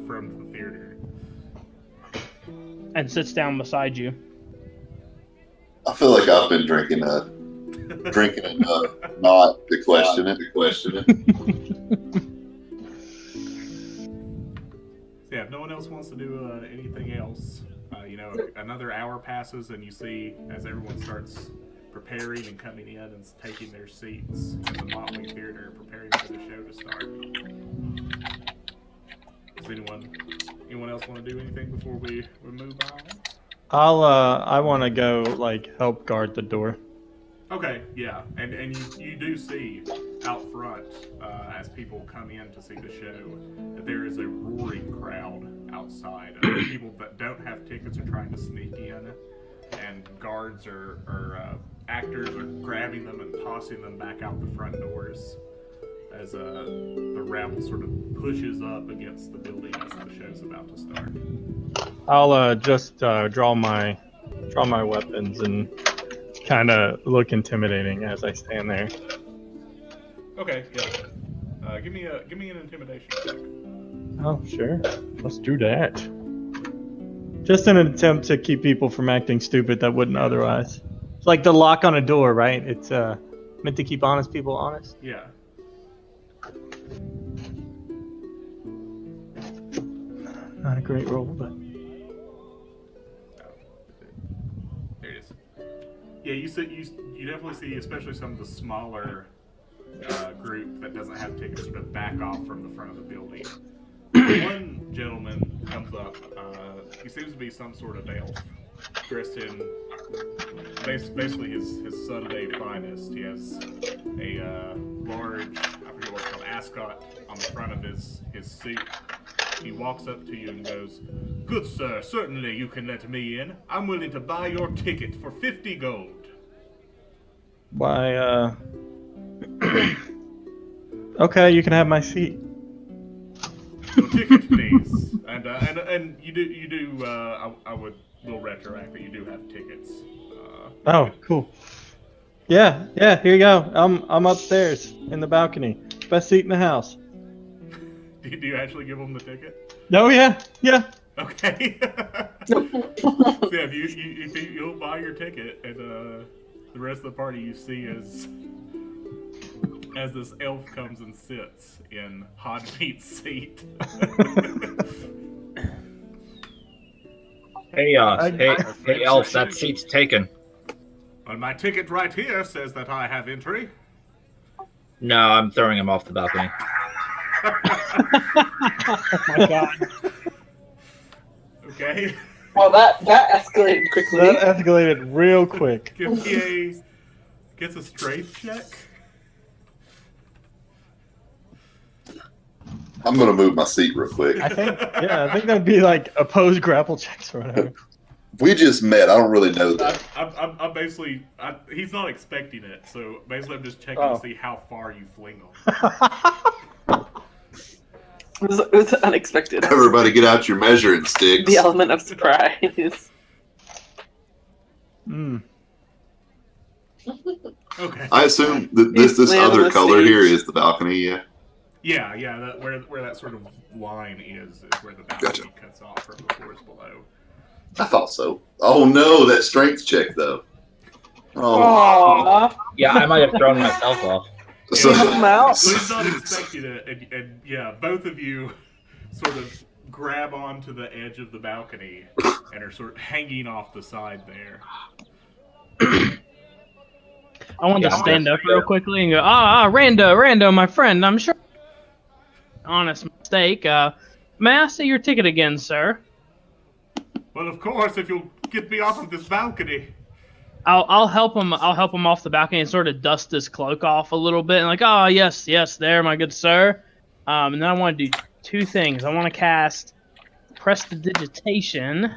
from the theater. And sits down beside you. I feel like I've been drinking enough not to question it. So yeah, if no one else wants to do anything else, another hour passes and you see as everyone starts preparing and coming in and taking their seats at the Motley Theater, preparing for the show to start. Does anyone else want to do anything before we move on? I want to go help guard the door. Okay, yeah, and you do see out front as people come in to see the show that there is a roaring crowd outside. People that don't have tickets are trying to sneak in, and guards or actors are grabbing them and tossing them back out the front doors as the rabble sort of pushes up against the building as the show's about to start. I'll just draw my weapons and kind of look intimidating as I stand there. Okay, yeah. Give me an intimidation check. Oh, sure. Let's do that. Just in an attempt to keep people from acting stupid that wouldn't otherwise. It's like the lock on a door, right? It's meant to keep honest people honest. Yeah. Not a great roll, but There it is. Yeah, you definitely see, especially some of the smaller group that doesn't have tickets, sort of back off from the front of the building. One gentleman comes up. He seems to be some sort of elf, dressed in basically his Sunday finest. He has a large, I forget what it's called, ascot on the front of his suit. He walks up to you and goes, "Good sir, certainly you can let me in. I'm willing to buy your ticket for 50 gold. why, okay, you can have my seat. Your ticket, please." And you do. I will retroact that you do have tickets. Oh, cool. Yeah, here you go. I'm upstairs in the balcony. Best seat in the house. Do you actually give him the ticket? Oh, yeah. Okay. So yeah, you'll buy your ticket, and the rest of the party you see as this elf comes and sits in Hodmeat's seat. Hey, elf, that seat's taken. Well, my ticket right here says that I have entry. No, I'm throwing him off the balcony. Oh my god. Okay. Well, that escalated quickly. That escalated real quick. Give me gets a strength check. I'm going to move my seat real quick. I think that'd be like opposed grapple checks or whatever. We just met. I don't really know that. I'm basically he's not expecting it, so basically I'm just checking Oh. to see how far you fling him. It was unexpected. Everybody get out your measuring sticks. The element of surprise. Hmm. Okay. I assume that this Land on other the color stage. here is the balcony, yeah? Yeah. That, where that sort of line is where the balcony Gotcha. cuts off from the forest below. I thought so. Oh no, that strength check though. Oh, Aww. Yeah, I might have thrown myself off. so, Put 'em out. So he's not expecting it, and yeah, both of you sort of grab onto the edge of the balcony and are sort of hanging off the side there. I wanted to Yeah, stand I'm up real quickly and go, Rando, my friend, I'm sure honest mistake. May I see your ticket again, sir? Well, of course, if you'll get me off of this balcony. I'll help him. I'll help him off the balcony and sort of dust his cloak off a little bit, and like, oh yes, there, my good sir. And then I want to do two things. I want to cast Prestidigitation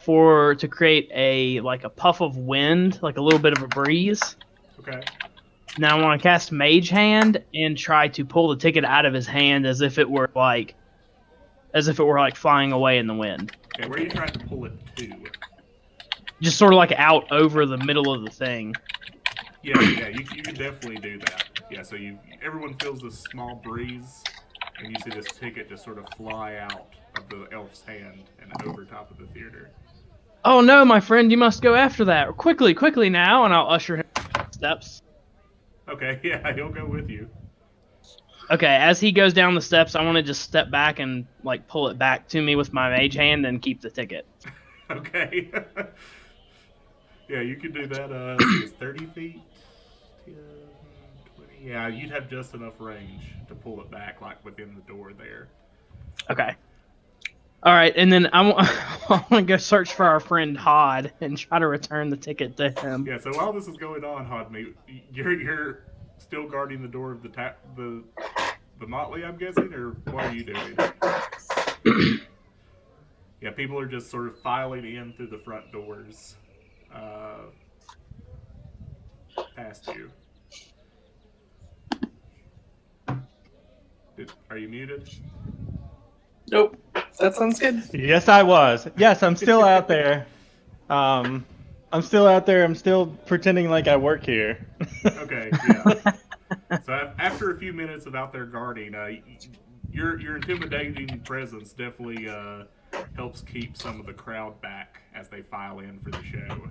to create a puff of wind, like a little bit of a breeze. Okay. Now I want to cast Mage Hand and try to pull the ticket out of his hand as if it were like flying away in the wind. Okay, where are you trying to pull it to? Just sort of like out over the middle of the thing. Yeah, you can definitely do that. Yeah, so everyone feels this small breeze, and you see this ticket just sort of fly out of the elf's hand and over top of the theater. Oh no, my friend, you must go after that. Quickly now, and I'll usher him down the steps. Okay, yeah, he'll go with you. Okay, as he goes down the steps, I want to just step back and pull it back to me with my mage hand and keep the ticket. Okay. Yeah, you can do that. It's 30 feet, 10, 20. Yeah, you'd have just enough range to pull it back, within the door there. Okay. All right, and then I want to go search for our friend Hod and try to return the ticket to him. Yeah. So while this is going on, Hodme, you're still guarding the door of the Motley, I'm guessing, or what are you doing? Yeah, people are just sort of filing in through the front doors. Past you. Are you muted? Nope. That sounds good. Yes, I was. Yes, I'm still out there. I'm still out there. I'm still pretending like I work here. Okay, yeah. So after a few minutes of out there guarding, your intimidating presence definitely helps keep some of the crowd back as they file in for the show.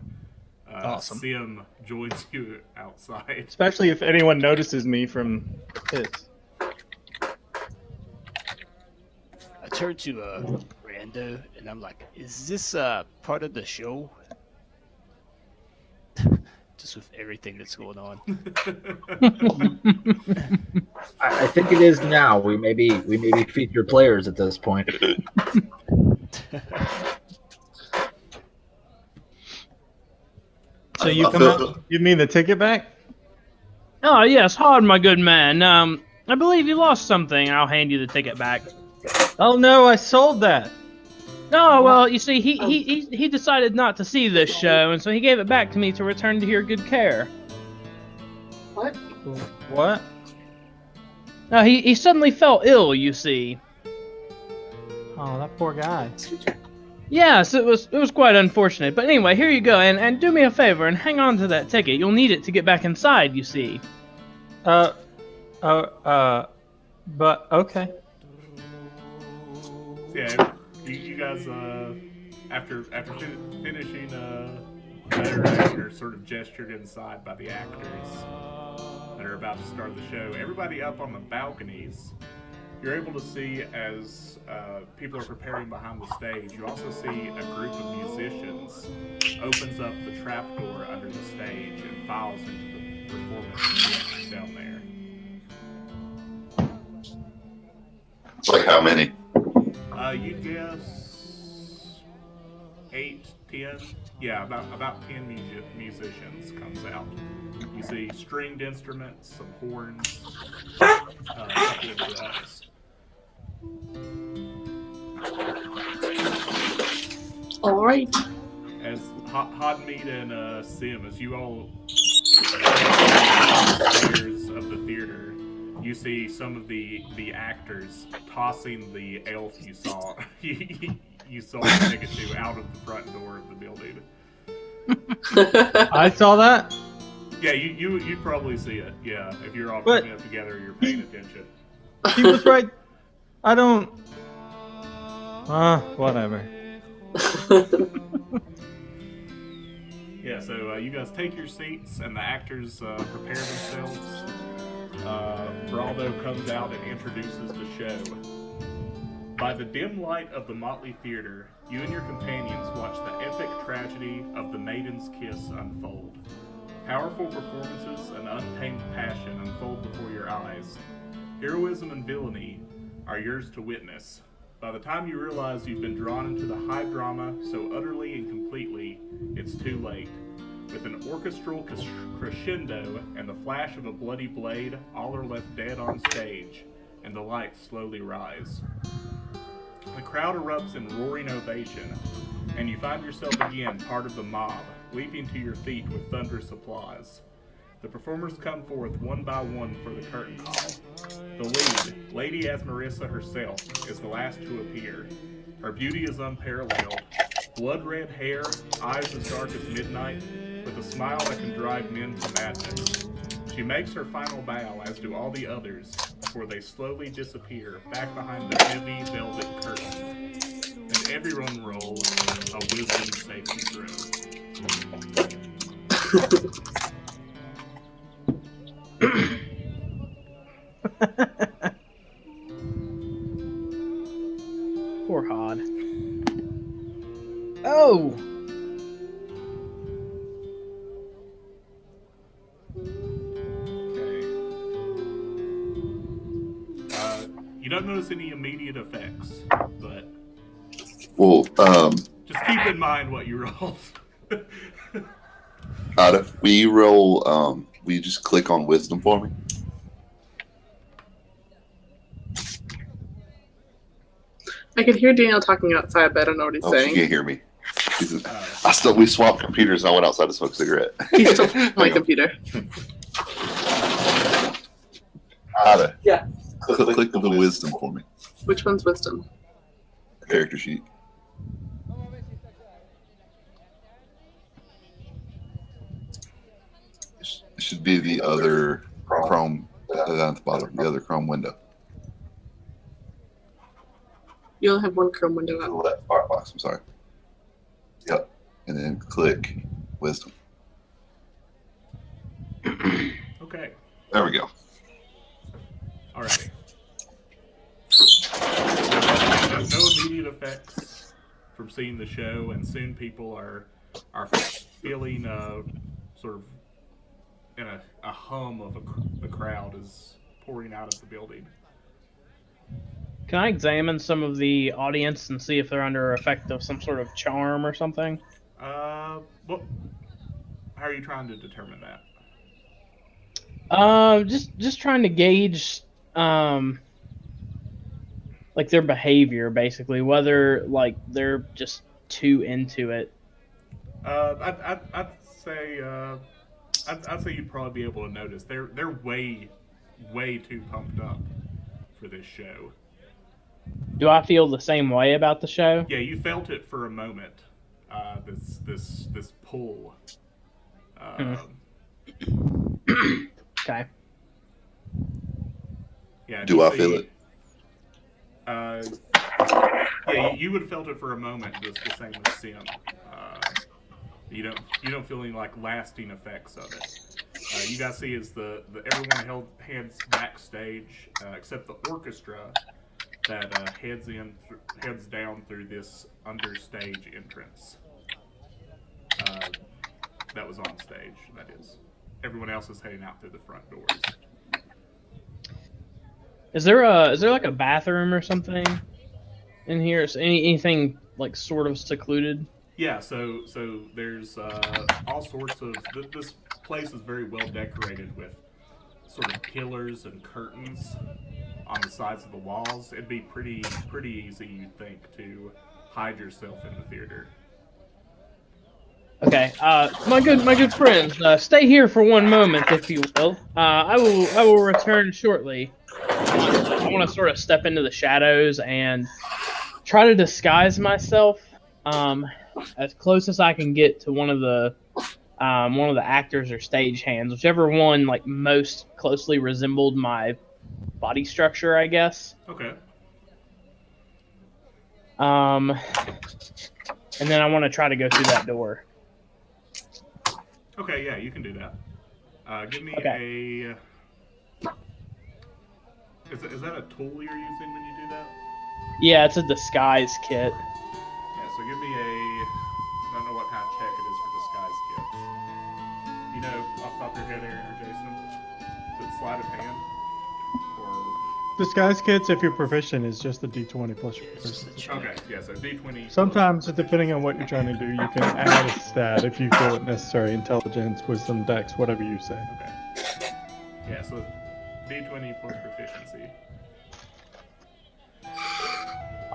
Awesome. Sim joins you outside. Especially if anyone notices me from this. I turn to Rando and I'm like, "Is this part of the show?" Just with everything that's going on. I think it is now. We may be featured players at this point. So you come out, give me the ticket back? Oh yes, Hod, my good man. I believe you lost something. I'll hand you the ticket back. Oh no, I sold that. No, well, you see, he decided not to see this show, and so he gave it back to me to return to your good care. What? What? No, he suddenly fell ill, you see. Oh, that poor guy. Yes, it was quite unfortunate. But anyway, here you go, and do me a favor and hang on to that ticket. You'll need it to get back inside, you see. But okay. Yeah, you guys, after finishing Riot Act, are sort of gestured inside by the actors that are about to start the show. Everybody up on the balconies you're able to see as people are preparing behind the stage. You also see a group of musicians opens up the trapdoor under the stage and files into the performance down there. It's like how many? You guess 8, 10. Yeah, about 10 musicians comes out. You see stringed instruments, some horns, a couple of drums. All right. As Hodmead and Sim, as you all stairs of the theater, you see some of the actors tossing the elf you saw you saw Pikachu out of the front door of the building. I saw that. Yeah, you'd probably see it. Yeah, if you're all coming up together, you're paying attention. He was right. I don't. Whatever. Yeah, so you guys take your seats, and the actors prepare themselves. Rando comes out and introduces the show. By the dim light of the Motley Theater, you and your companions watch the epic tragedy of the Maiden's Kiss unfold. Powerful performances and untamed passion unfold before your eyes. Heroism and villainy are yours to witness. By the time you realize you've been drawn into the high drama so utterly and completely, it's too late. With an orchestral crescendo and the flash of a bloody blade, all are left dead on stage, and the lights slowly rise. The crowd erupts in roaring ovation, and you find yourself again part of the mob, leaping to your feet with thunderous applause. The performers come forth one by one for the curtain call. The lead, Lady Asmarissa herself, is the last to appear. Her beauty is unparalleled. Blood-red hair, eyes as dark as midnight, with a smile that can drive men to madness. She makes her final bow, as do all the others, before they slowly disappear back behind the heavy velvet curtain. And everyone roll a wisdom saving throw. Poor Hod. Oh! Okay. You don't notice any immediate effects, but Well, just keep in mind what you rolled. we roll. Will you just click on wisdom for me? I can hear Daniel talking outside, but I don't know what he's Oh, saying. she can't hear me. We swapped computers. And I went outside to smoke a cigarette. He's still on my computer. Ada, Yeah. click the wisdom for me. Which one's wisdom? Character sheet. It should be the other Chrome down at the bottom. The other Chrome window. You only have one Chrome window up. Left Firefox. I'm sorry. Yep. And then click wisdom. Okay. There we go. Alright. No immediate effects from seeing the show, and soon people are feeling sort of in a hum of the crowd is pouring out of the building. Can I examine some of the audience and see if they're under effect of some sort of charm or something? Well, how are you trying to determine that? Just trying to gauge, like their behavior, basically, whether like they're just too into it. I'd say you'd probably be able to notice they're way too pumped up for this show. Do I feel the same way about the show? Yeah, you felt it for a moment. This pull. Okay. Yeah. Do I feel it? Yeah, you would have felt it for a moment. Just the same with Sim. You don't feel any like lasting effects of it. you guys see is everyone heads backstage except the orchestra that heads down through this understage entrance. That was on stage. That is. Everyone else is heading out through the front doors. Is there like a bathroom or something in here? Is anything like sort of secluded? Yeah, so there's all sorts of. This place is very well decorated with sort of pillars and curtains on the sides of the walls. It'd be pretty easy, you'd think, to hide yourself in the theater. Okay, my good friends, stay here for one moment, if you will. I will return shortly. I want to sort of step into the shadows and try to disguise myself as close as I can get to one of the actors or stagehands, whichever one like most closely resembled my body structure, I guess. Okay. And then I want to try to go through that door. Okay, yeah, you can do that. Give me Okay. Is that a tool you're using when you do that? Yeah, it's a disguise kit. Yeah, so give me I don't know what kind of check it is for disguise kit. You know, off the top of your head, Aaron or Jason? Is it sleight of hand? Or... Disguise kits, if you're proficient, is just a d20 plus your proficiency. Okay, yeah, so D20. Sometimes, depending on what you're trying to do, you can add a stat if you feel it necessary. Intelligence, wisdom, dex, whatever you say. Okay. Yeah, so D20 plus proficiency.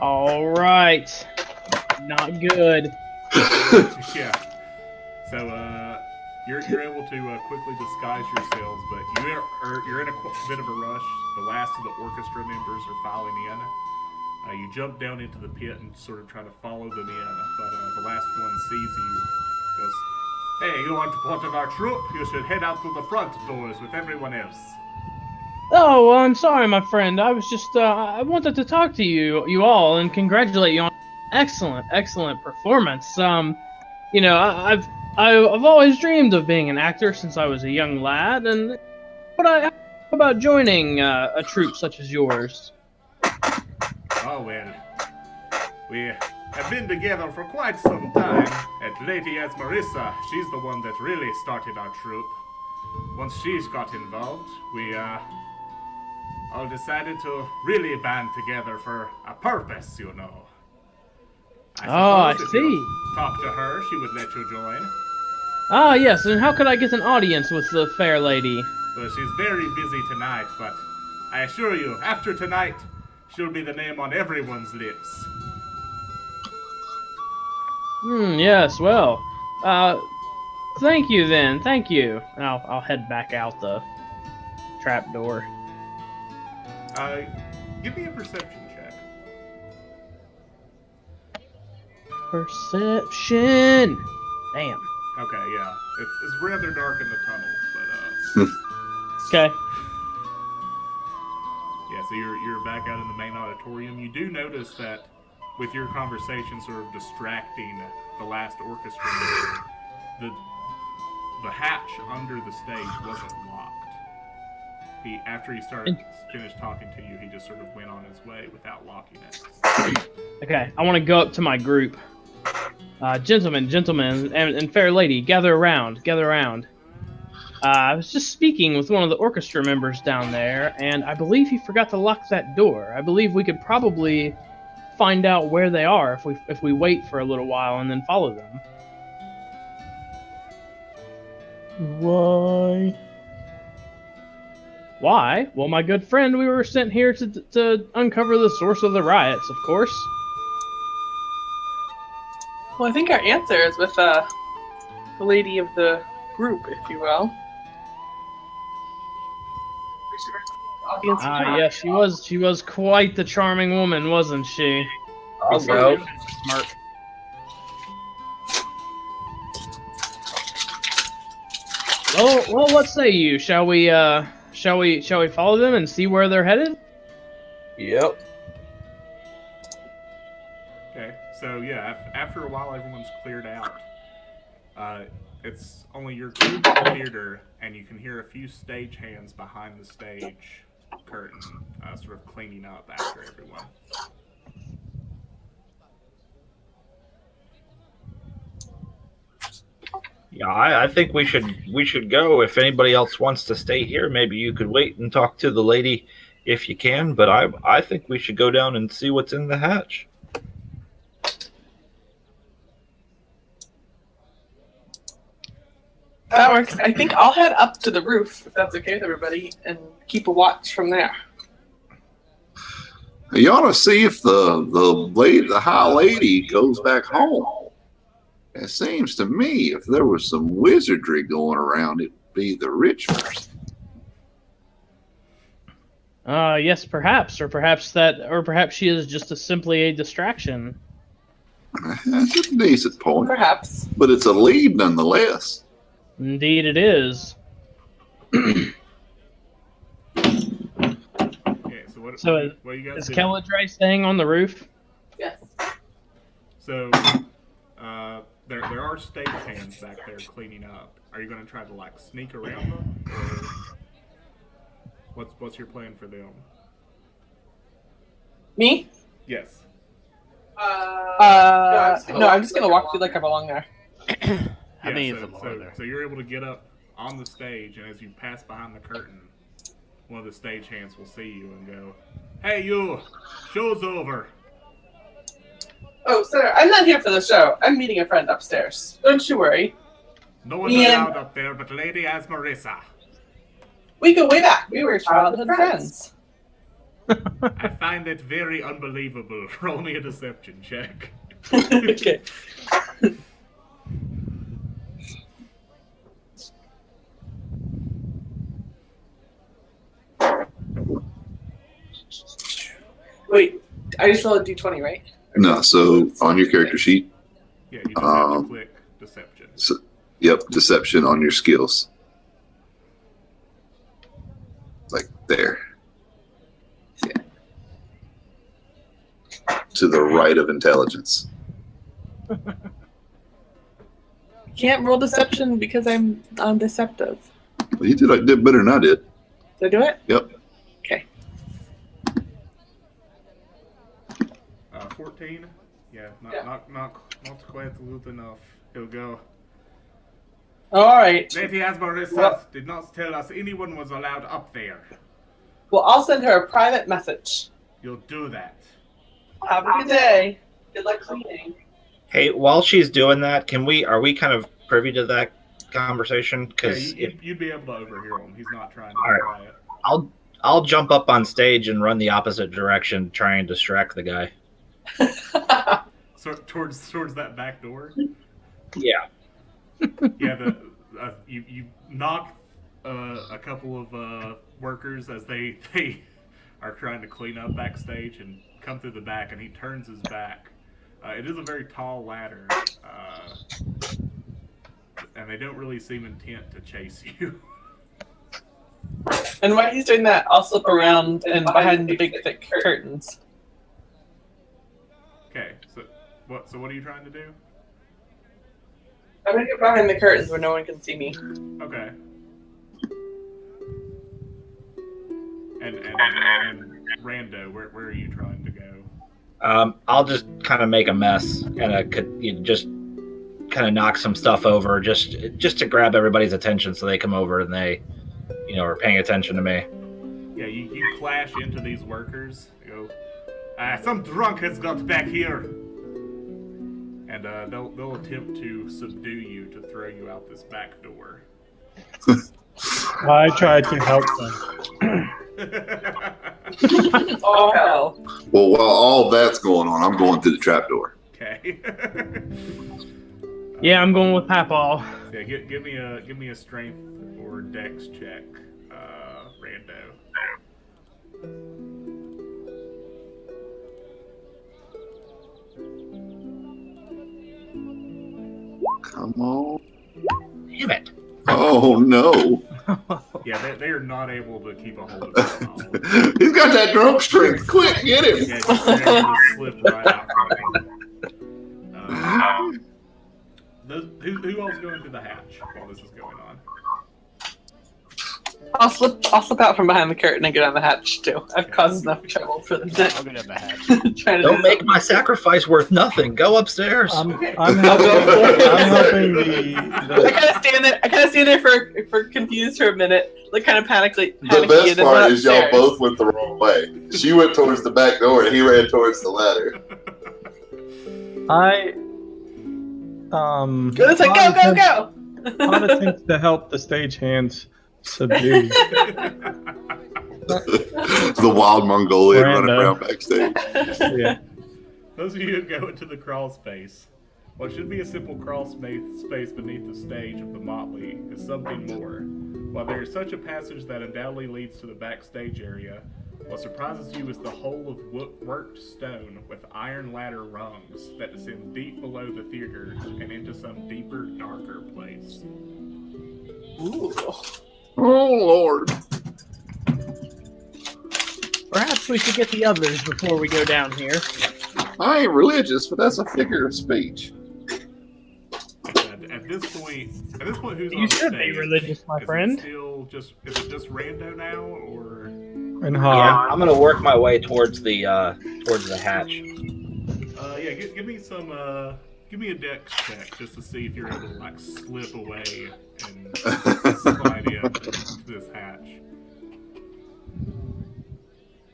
All right. Not good. Yeah. So you're able to quickly disguise yourselves, but you're in a bit of a rush. The last of the orchestra members are filing in. You jump down into the pit and sort of try to follow them in, but the last one sees you. Goes, "Hey, you aren't part of our troupe. You should head out to the front doors with everyone else." Oh, well, I'm sorry, my friend. I was just I wanted to talk to you all and congratulate you on excellent performance. You know, I've always dreamed of being an actor since I was a young lad, and how about joining a troupe such as yours? Oh, well, we have been together for quite some time. And Lady as Marissa, she's the one that really started our troupe. Once she's got involved, we all decided to really band together for a purpose, you know. I suppose if see. you talk to her, she would let you join. Ah, yes, and how could I get an audience with the fair lady? Well, she's very busy tonight, but I assure you, after tonight, she'll be the name on everyone's lips. Yes, well, thank you then, thank you. And I'll head back out the trap door. Give me a perception check. Perception! Damn. Okay, yeah. It's rather dark in the tunnel, but Okay. yeah, so you're back out in the main auditorium. You do notice that with your conversation sort of distracting the last orchestra member, the hatch under the stage wasn't locked. After he finished talking to you, he just sort of went on his way without locking it. Okay, I want to go up to my group. Gentlemen, and fair lady, gather around. I was just speaking with one of the orchestra members down there, and I believe he forgot to lock that door. I believe we could probably find out where they are if we wait for a little while and then follow them. Why? Why? Well, my good friend, we were sent here to uncover the source of the riots, of course. Well, I think our answer is with the lady of the group, if you will. Yes, she was quite the charming woman, wasn't she? Also, Smart. Well, what say you? Shall we follow them and see where they're headed? Yep. Okay, so yeah, after a while, everyone's cleared out. it's only your theater, and you can hear a few stage hands behind the stage curtain, sort of cleaning up after everyone. Yeah, I think we should go. If anybody else wants to stay here, maybe you could wait and talk to the lady if you can. But I think we should go down and see what's in the hatch. That works. I think I'll head up to the roof, if that's okay with everybody, and keep a watch from there. You ought to see if the high lady goes back home. It seems to me if there was some wizardry going around, it'd be the rich person. Yes, perhaps, or perhaps she is just simply a distraction. That's a decent point. Perhaps. But it's a lead nonetheless. Indeed, it is. Okay, so what are you guys is doing? Kelladrey staying on the roof? Yes. So, there are stage hands back there cleaning up. Are you going to try to like sneak around them, or what's your plan for them? Me? Yes. No, I'm just gonna walk through like I belong there. How many of them are there? So you're able to get up on the stage, and as you pass behind the curtain, one of the stage hands will see you and go, "Hey, you! Show's over." Oh, sir, I'm not here for the show. I'm meeting a friend upstairs. Don't you worry. No one's Ian. allowed up there but Lady Asmarissa. We go way back. We were childhood friends. I find it very unbelievable. Roll me a deception check. Okay. Wait, I just rolled a d20, right? No, so on your character sheet, Yeah, you just have to click deception. yep, deception on your skills. Like there. Yeah. To the right of intelligence. Can't roll deception because I'm deceptive. Well, you did better than I did. Did I do it? Yep. Okay. 14? Yeah, not quite good enough. He'll go. All right. Lady Asmarissa did not tell us anyone was allowed up there. Well, I'll send her a private message. You'll do that. Have a good day. Good luck cleaning. Hey, while she's doing that, are we kind of privy to that conversation? Because Yeah, you'd be able to overhear him. He's not trying to All right. be quiet. I'll jump up on stage and run the opposite direction, try and distract the guy. So towards that back door. Yeah. Yeah, you knock a couple of workers as they are trying to clean up backstage and come through the back, and he turns his back. It is a very tall ladder, and they don't really seem intent to chase you. And while he's doing that, I'll slip around and behind the big thick curtains. Okay, so what are you trying to do? I'm gonna get behind the curtains where no one can see me. Okay. And Rando, where are you trying to go? I'll just kind of make a mess and just kind of knock some stuff over just to grab everybody's attention so they come over and they, are paying attention to me. Yeah, you clash into these workers. You go, some drunk has got back here. And they'll attempt to subdue you to throw you out this back door. I tried to help them. Oh hell! Well, while all that's going on, I'm going through the trapdoor. Okay. Yeah, I'm going with Papaw. Yeah, give me a strength or dex check, Rando. Come on. Damn it. Oh, no. Yeah, they are not able to keep a hold of him. He's got that drunk strength. Quick, get him. Yeah, they're able to slip right out from him. who all's going through the hatch while this is going on? I'll slip out from behind the curtain and get on the hatch too. I've caused enough trouble for them to I'll go down the hatch. try to Don't make my sacrifice worth nothing. Go upstairs. I'm helping the I kind of stand there for confused for a minute, like kind of panicky. The best and then part run is y'all upstairs. both went the wrong way. She went towards the back door and he ran towards the ladder. It's like go. Pod attempts to help the stagehands subdue. The wild Mongolian Rando. running around backstage. Yeah. Those of you who go into the crawl space, what should be a simple crawl space beneath the stage of the Motley is something more. While there is such a passage that undoubtedly leads to the backstage area, what surprises you is the hole of worked stone with iron ladder rungs that descend deep below the theater and into some deeper, darker place. Ooh. Oh, Lord. Perhaps we should get the others before we go down here. I ain't religious, but that's a figure of speech. At this point, who's You on should stage? be religious, my friend. Is it just Rando now, or? And Yeah, Hog. I'm gonna work my way towards the hatch. Yeah, give me some. Give me a dex check just to see if you're able to like slip away and slide into this hatch.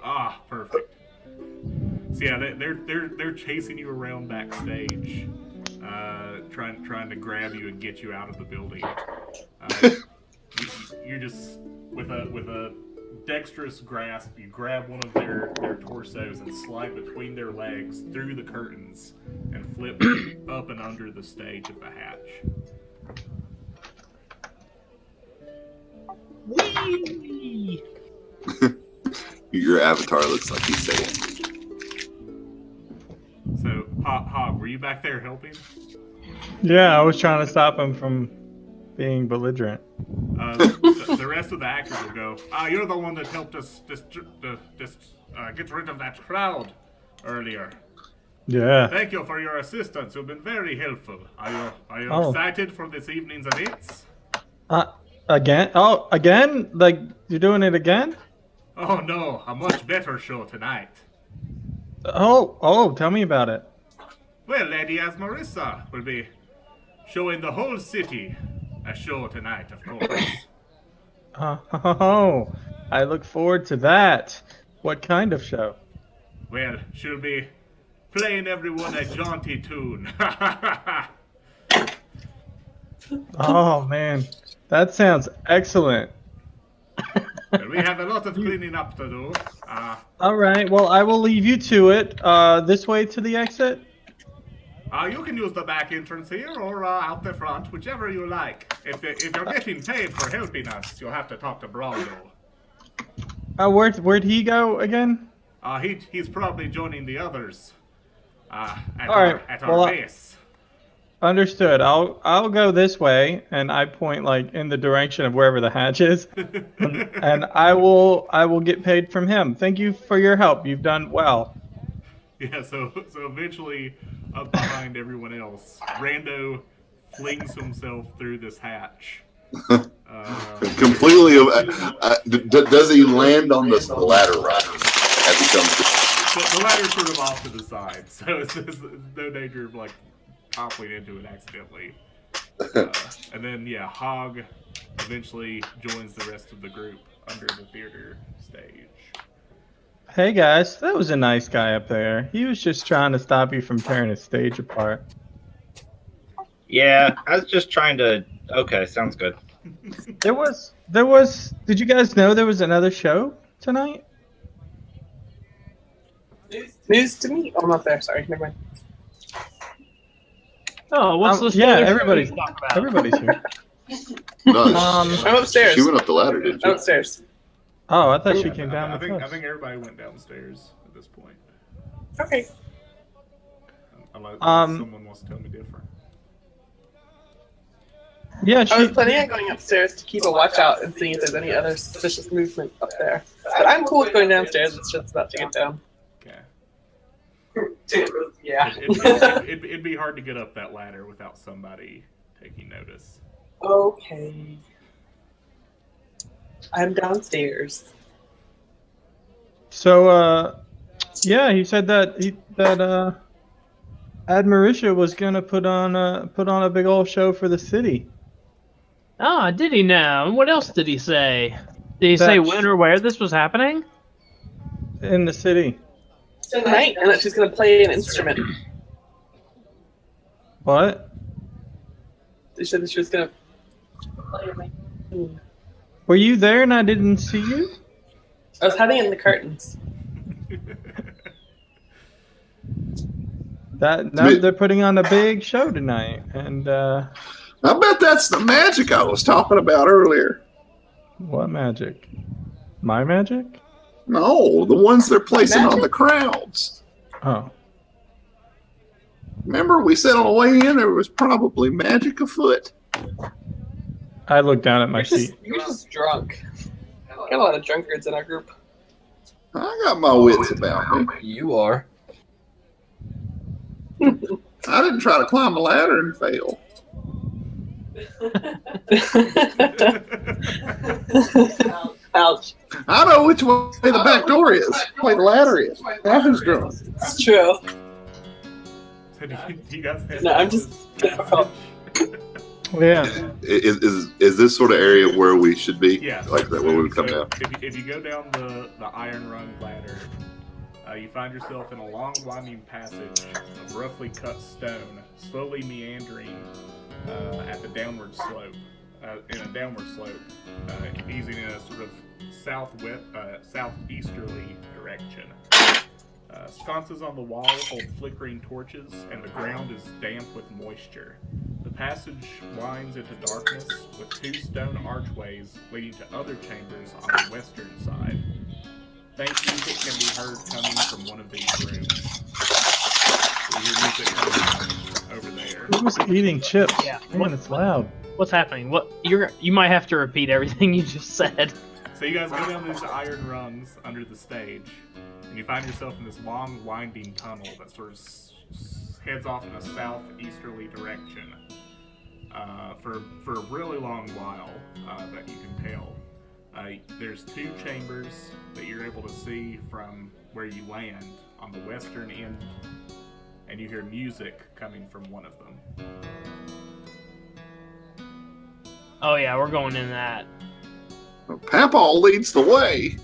Ah, perfect. So yeah, they're chasing you around backstage, trying to grab you and get you out of the building. You're just with a dexterous grasp, you grab one of their torsos and slide between their legs through the curtains and flip up and under the stage of the hatch. Whee! Your avatar looks like he's saying. So, Hog, were you back there helping? Yeah, I was trying to stop him from being belligerent. The rest of the actors will go, you're the one that helped us get rid of that crowd earlier. Yeah. Thank you for your assistance. You've been very helpful. Are you Oh. excited for this evening's events? Again? Oh, again? Like, you're doing it again? Oh no, a much better show tonight. Oh, tell me about it. Well, Lady Asmarissa will be showing the whole city a show tonight, of course. Oh, I look forward to that. What kind of show? Well, she'll be playing everyone a jaunty tune. Oh, man. That sounds excellent. Well, we have a lot of cleaning up to do. All right, well, I will leave you to it. This way to the exit? You can use the back entrance here or out the front, whichever you like. If you're getting paid for helping us, you'll have to talk to Rando. Where'd he go again? He's probably joining the others at Alright, our base. Understood. I'll go this way, and I point like in the direction of wherever the hatch is, and I will get paid from him. Thank you for your help. You've done well. Yeah, so eventually, up behind everyone else, Rando flings himself through this hatch. Completely. Does he land on the ladder rung as he comes to? The ladder's sort of off to the side, so it's no danger of like toppling into it accidentally. And then Hog eventually joins the rest of the group under the theater stage. Hey guys, that was a nice guy up there. He was just trying to stop you from tearing his stage apart. Yeah, I was just trying to. Okay, sounds good. There was. Did you guys know there was another show tonight? News to me. Oh, I'm not there. Sorry, never mind. Oh, what's the yeah, other show everybody's you talk about? everybody's here. No, I'm upstairs. she went up the ladder, didn't I'm she? upstairs. Oh, I thought she came down I with think us. everybody went downstairs at this point. Okay. Unless Um, someone wants to tell me different. Yeah, I was she. planning on going upstairs to keep a watch out and seeing if there's any other suspicious movement up there. But I'm cool with going downstairs. It's just about to get down. Okay. Yeah. It'd be hard to get up that ladder without somebody taking notice. Okay. I'm downstairs. So, yeah, he said that Admarisha was gonna put on a big old show for the city. Oh, did he now? And what else did he say? Did he say when or where this was happening? In the city. Tonight, and that she's gonna play an instrument. What? They said that she was gonna. Were you there and I didn't see you? I was hiding in the curtains. They're putting on a big show tonight, and I bet that's the magic I was talking about earlier. what magic? My magic? No, the ones they're placing on the crowds. Oh, Remember, we said on the way in there was probably magic afoot. I looked down at my seat. You're just drunk. Got a lot of drunkards in our group. I got my wits about me. You are. I didn't try to climb a ladder and fail. Ouch. I know which way the back door is, which way the ladder is. That's who's drunk. It's true. So do you guys have No, I'm just difficult. Yeah. Is this sort of area where we should be? Yeah. Like that, where we would come So down? if you go down the iron rung ladder, you find yourself in a long winding passage of roughly cut stone, slowly meandering at the downward slope, in a downward slope, easing in a sort of southeasterly direction. Sconces on the wall hold flickering torches, and the ground is damp with moisture. The passage winds into darkness, with two stone archways leading to other chambers on the western side. Faint music can be heard coming from one of these rooms. You hear music coming from over there. Who was eating chips? Yeah. Man, it's loud. What's happening? You might have to repeat everything you just said. So you guys go down these iron rungs under the stage, and you find yourself in this long, winding tunnel that sort of heads off in a southeasterly direction for a really long while that you can tell. There's two chambers that you're able to see from where you land on the western end, and you hear music coming from one of them. Oh yeah, we're going in that. Papaw leads the way.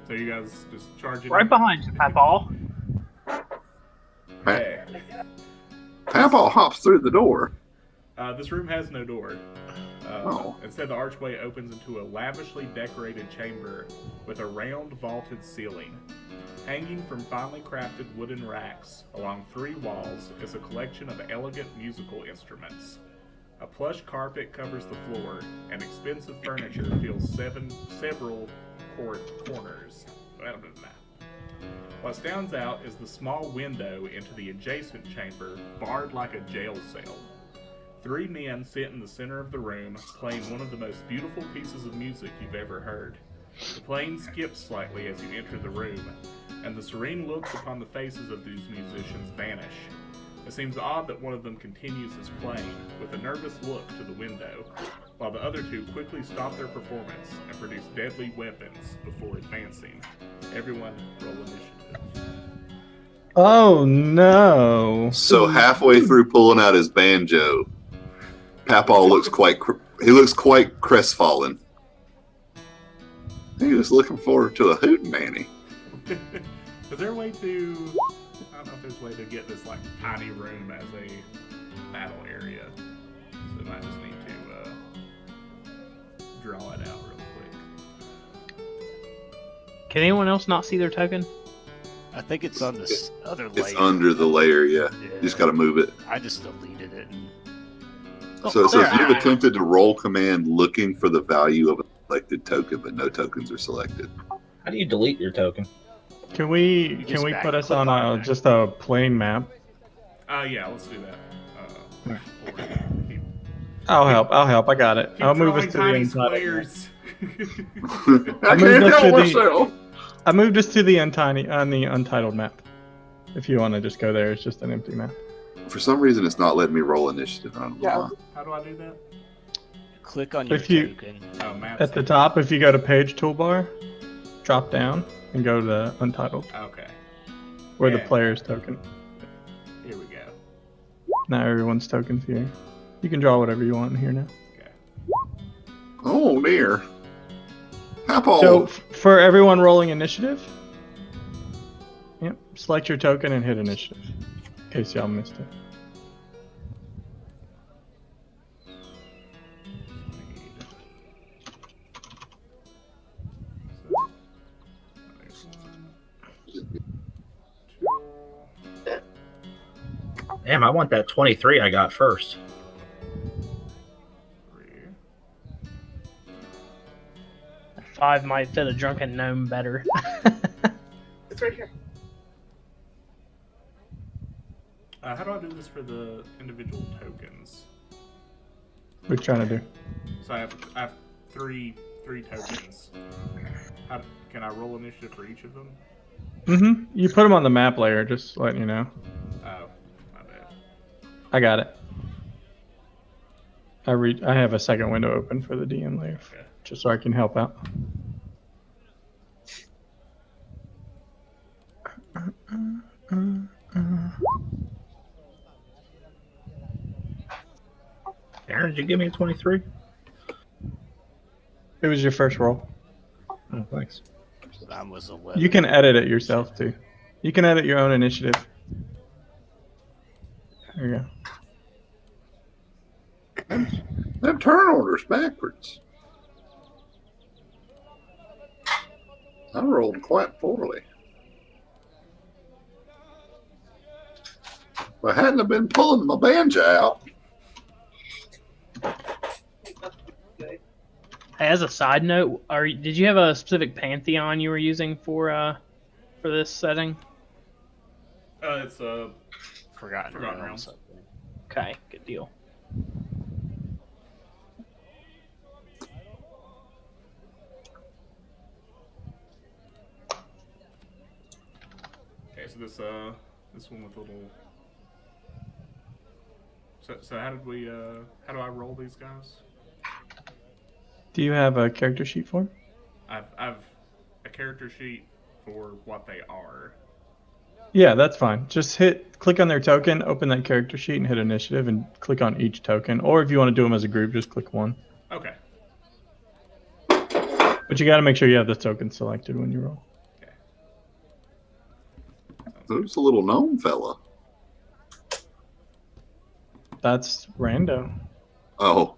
So you guys just charge it. Right behind you, Papaw. Okay. Papaw hops through the door. This room has no door. Oh. Instead, the archway opens into a lavishly decorated chamber with a round vaulted ceiling. Hanging from finely crafted wooden racks along three walls is a collection of elegant musical instruments. A plush carpet covers the floor, and expensive furniture fills several corners. What stands out is the small window into the adjacent chamber, barred like a jail cell. Three men sit in the center of the room, playing one of the most beautiful pieces of music you've ever heard. The playing skips slightly as you enter the room, and the serene looks upon the faces of these musicians vanish. It seems odd that one of them continues his playing, with a nervous look to the window, while the other two quickly stop their performance and produce deadly weapons before advancing. Everyone roll initiative. Oh no! So halfway through pulling out his banjo, Papaw looks quite crestfallen. He was looking forward to a hootenanny. Is there a way to... I don't know if there's a way to get this like tiny room as a battle area. So I might just need to draw it out real quick. Can anyone else not see their token? I think it's on this other layer. It's under the layer, yeah. You just got to move it. I just deleted it. And... So it says there. you've attempted to roll command looking for the value of a selected token, but no tokens are selected. How do you delete your token? Can we just put us click on on that. just a plain map? Yeah, let's do that. I'll help. I got it. Keep I'll move us drawing to the tiny untitled. squares. I can't help myself. I moved us to the untitled map. if you want to just go there. It's just an empty map. For some reason, it's not letting me roll initiative. I don't know Yeah. why. How do I do that? Click on your If you- token. Oh, maps. At the top, if you go to page toolbar, drop down and go to Untitled, Okay. where the Yeah. player's token. Here we go. Now everyone's token's here. You can draw whatever you want in here now. Okay. Oh dear. Papaw. So for everyone rolling initiative, yep, select your token and hit initiative. In case y'all missed it. Damn, I want that 23 I got first. 5 might fit a drunken gnome better. It's right here. How do I do this for the individual tokens? What you trying to do? So I have three tokens. Can I roll initiative for each of them? Mm-hmm. You put them on the map layer, just letting you know. Oh, my bad. I got it. I have a second window open for the DM layer, Okay. just so I can help out. Aaron, did you give me a 23? It was your first roll. Oh, thanks. Mine was 11. You can edit it yourself too. You can edit your own initiative. There you go. That turn order's backwards. I rolled quite poorly. If I hadn't have been pulling my banjo out. Hey, as a side note, did you have a specific pantheon you were using for this setting? It's Forgotten Forgotten Realms. Realms. Okay, good deal. okay. So this one with little. So how do I roll these guys? Do you have a character sheet for 'em? I've a character sheet for what they are. Yeah, that's fine. Just click on their token, open that character sheet, and hit initiative, and click on each token. Or if you want to do them as a group, just click one. Okay. But you got to make sure you have the token selected when you roll. Okay. There's a little gnome fella. That's Rando. Oh.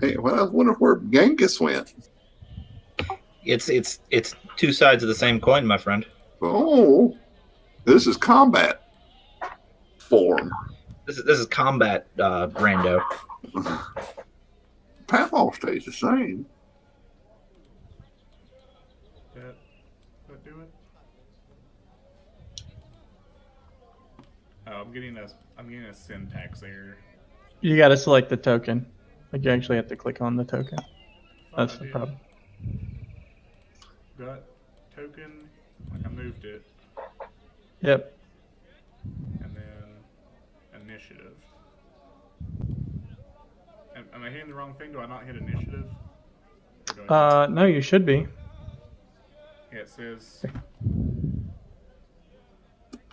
Hey, well, I wonder where Genghis went. It's two sides of the same coin, my friend. Oh. This is combat form. This is combat, Rando. Papaw stays the same. That do it? Oh, I'm getting a syntax error. You got to select the token. Like you actually have to click on the token. That's the idea. problem. Got token. Like I moved it, Yep. and then initiative. Am I hitting the wrong thing? Do I not hit initiative? Or do I No, you should be. yeah, it says.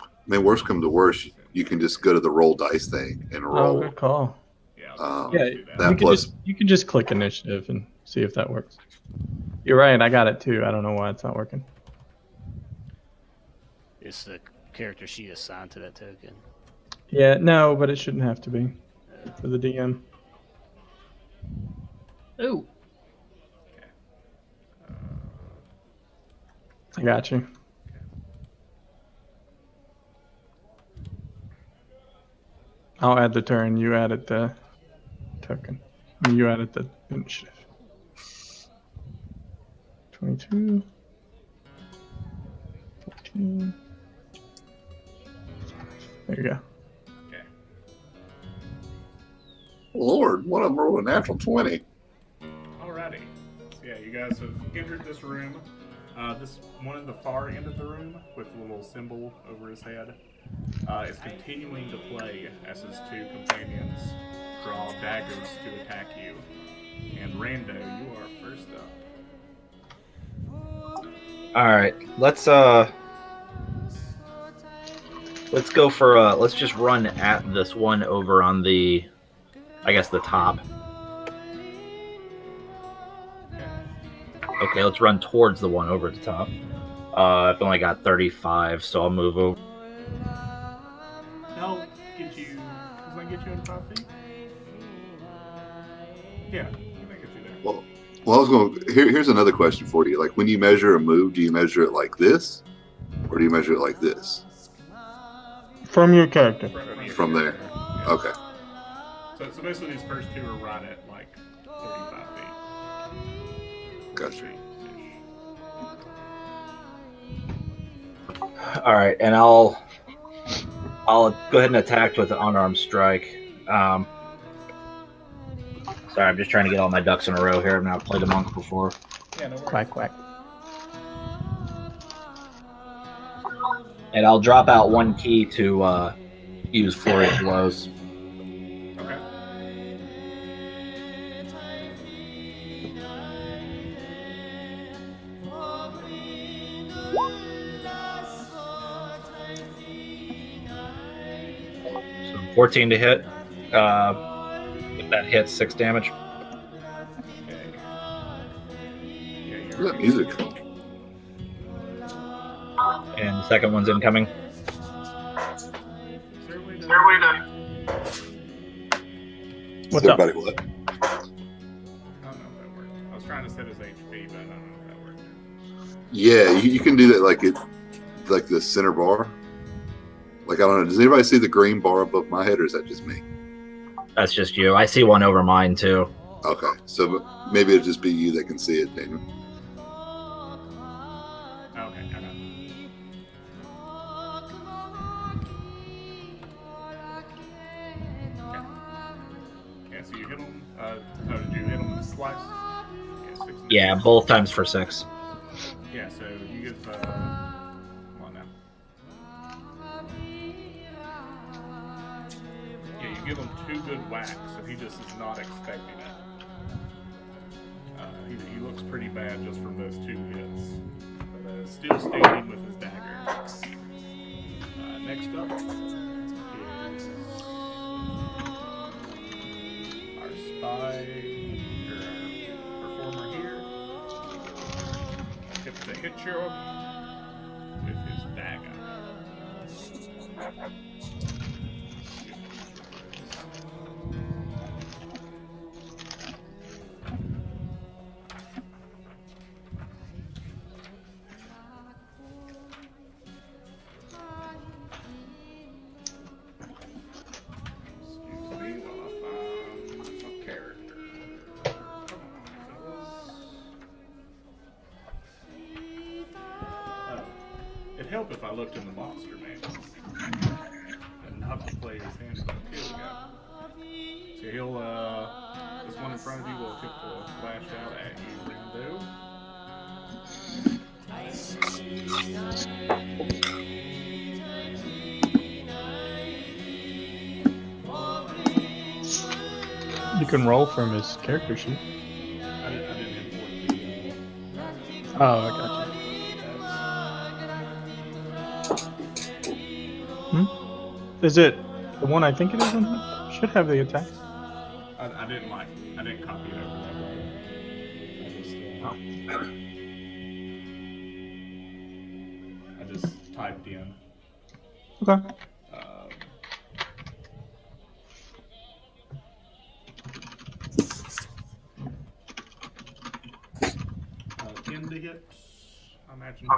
I mean, worst come to worst, you can just go to the roll dice thing and Oh, roll. good call. Yeah. Yeah, let's do that You can just click initiative and see if that works. You're right. I got it too. I don't know why it's not working. It's the character sheet assigned to that token. Yeah, no, but it shouldn't have to be for the DM. Ooh, I got you. I'll add the turn. You added the token. I mean, you added the initiative. 22. 14. There you go. Okay. Lord, one of them rolled a natural 20. Alrighty. So yeah, you guys have entered this room. This one in the far end of the room with a little symbol over his head is continuing to play as his two companions draw daggers to attack you. And Rando, you are first up. All right, let's go for let's just run at this one over on the, I guess, the top. Okay, let's run towards the one over the top. I've only got 35, so I'll move over. That'll get you. Does that get you in 5 feet? Yeah, I think get you there. Well, I was going. Here's another question for you. Like, when you measure a move, do you measure it like this, or do you measure it like this? From your character. From there. Yeah. Okay. So basically, these first two are right at like 35 feet. Gotcha. All right, and I'll go ahead and attack with an unarmed strike. Sorry, I'm just trying to get all my ducks in a row here. I've not played a monk before. Yeah, no worries. Quack, quack. And I'll drop out one key to use flurry of blows. Okay. So 14 to hit. If that hits, 6 damage. Okay. Yeah, Is that music? And the second one's incoming. Is there a way to... What's up? Everybody, what? I don't know if that worked. I was trying to set his HP, but I don't know if that worked. Yeah, you can do that like the center bar. Like, I don't know. Does anybody see the green bar above my head, or is that just me? That's just you. I see one over mine too. Okay, so maybe it'll just be you that can see it, Daniel. Okay, I got it. Okay. Yeah, so you hit him. Did you hit him with a slice? Yeah, 6 and Yeah, both times for 6. Yeah, so you give. Come on now. Yeah, you give him 2 good whacks, and he just is not expecting it. He looks pretty bad just from those 2 hits. But still standing with his dagger. Next up is our spy, or our performer here. Attempts to hit you with his dagger. Excuse me while I find a character. It'd help if I looked in the monster manual and not the player's handbook. Here we go. So he'll, this one in front of you will attempt to flash out at you, Rando. You can roll from his character sheet. I didn't import the, Oh, I got you. Is it the one I think it is? Should have the attack. I didn't copy it over that way. I just typed in. Okay. 10 to hit. I imagine.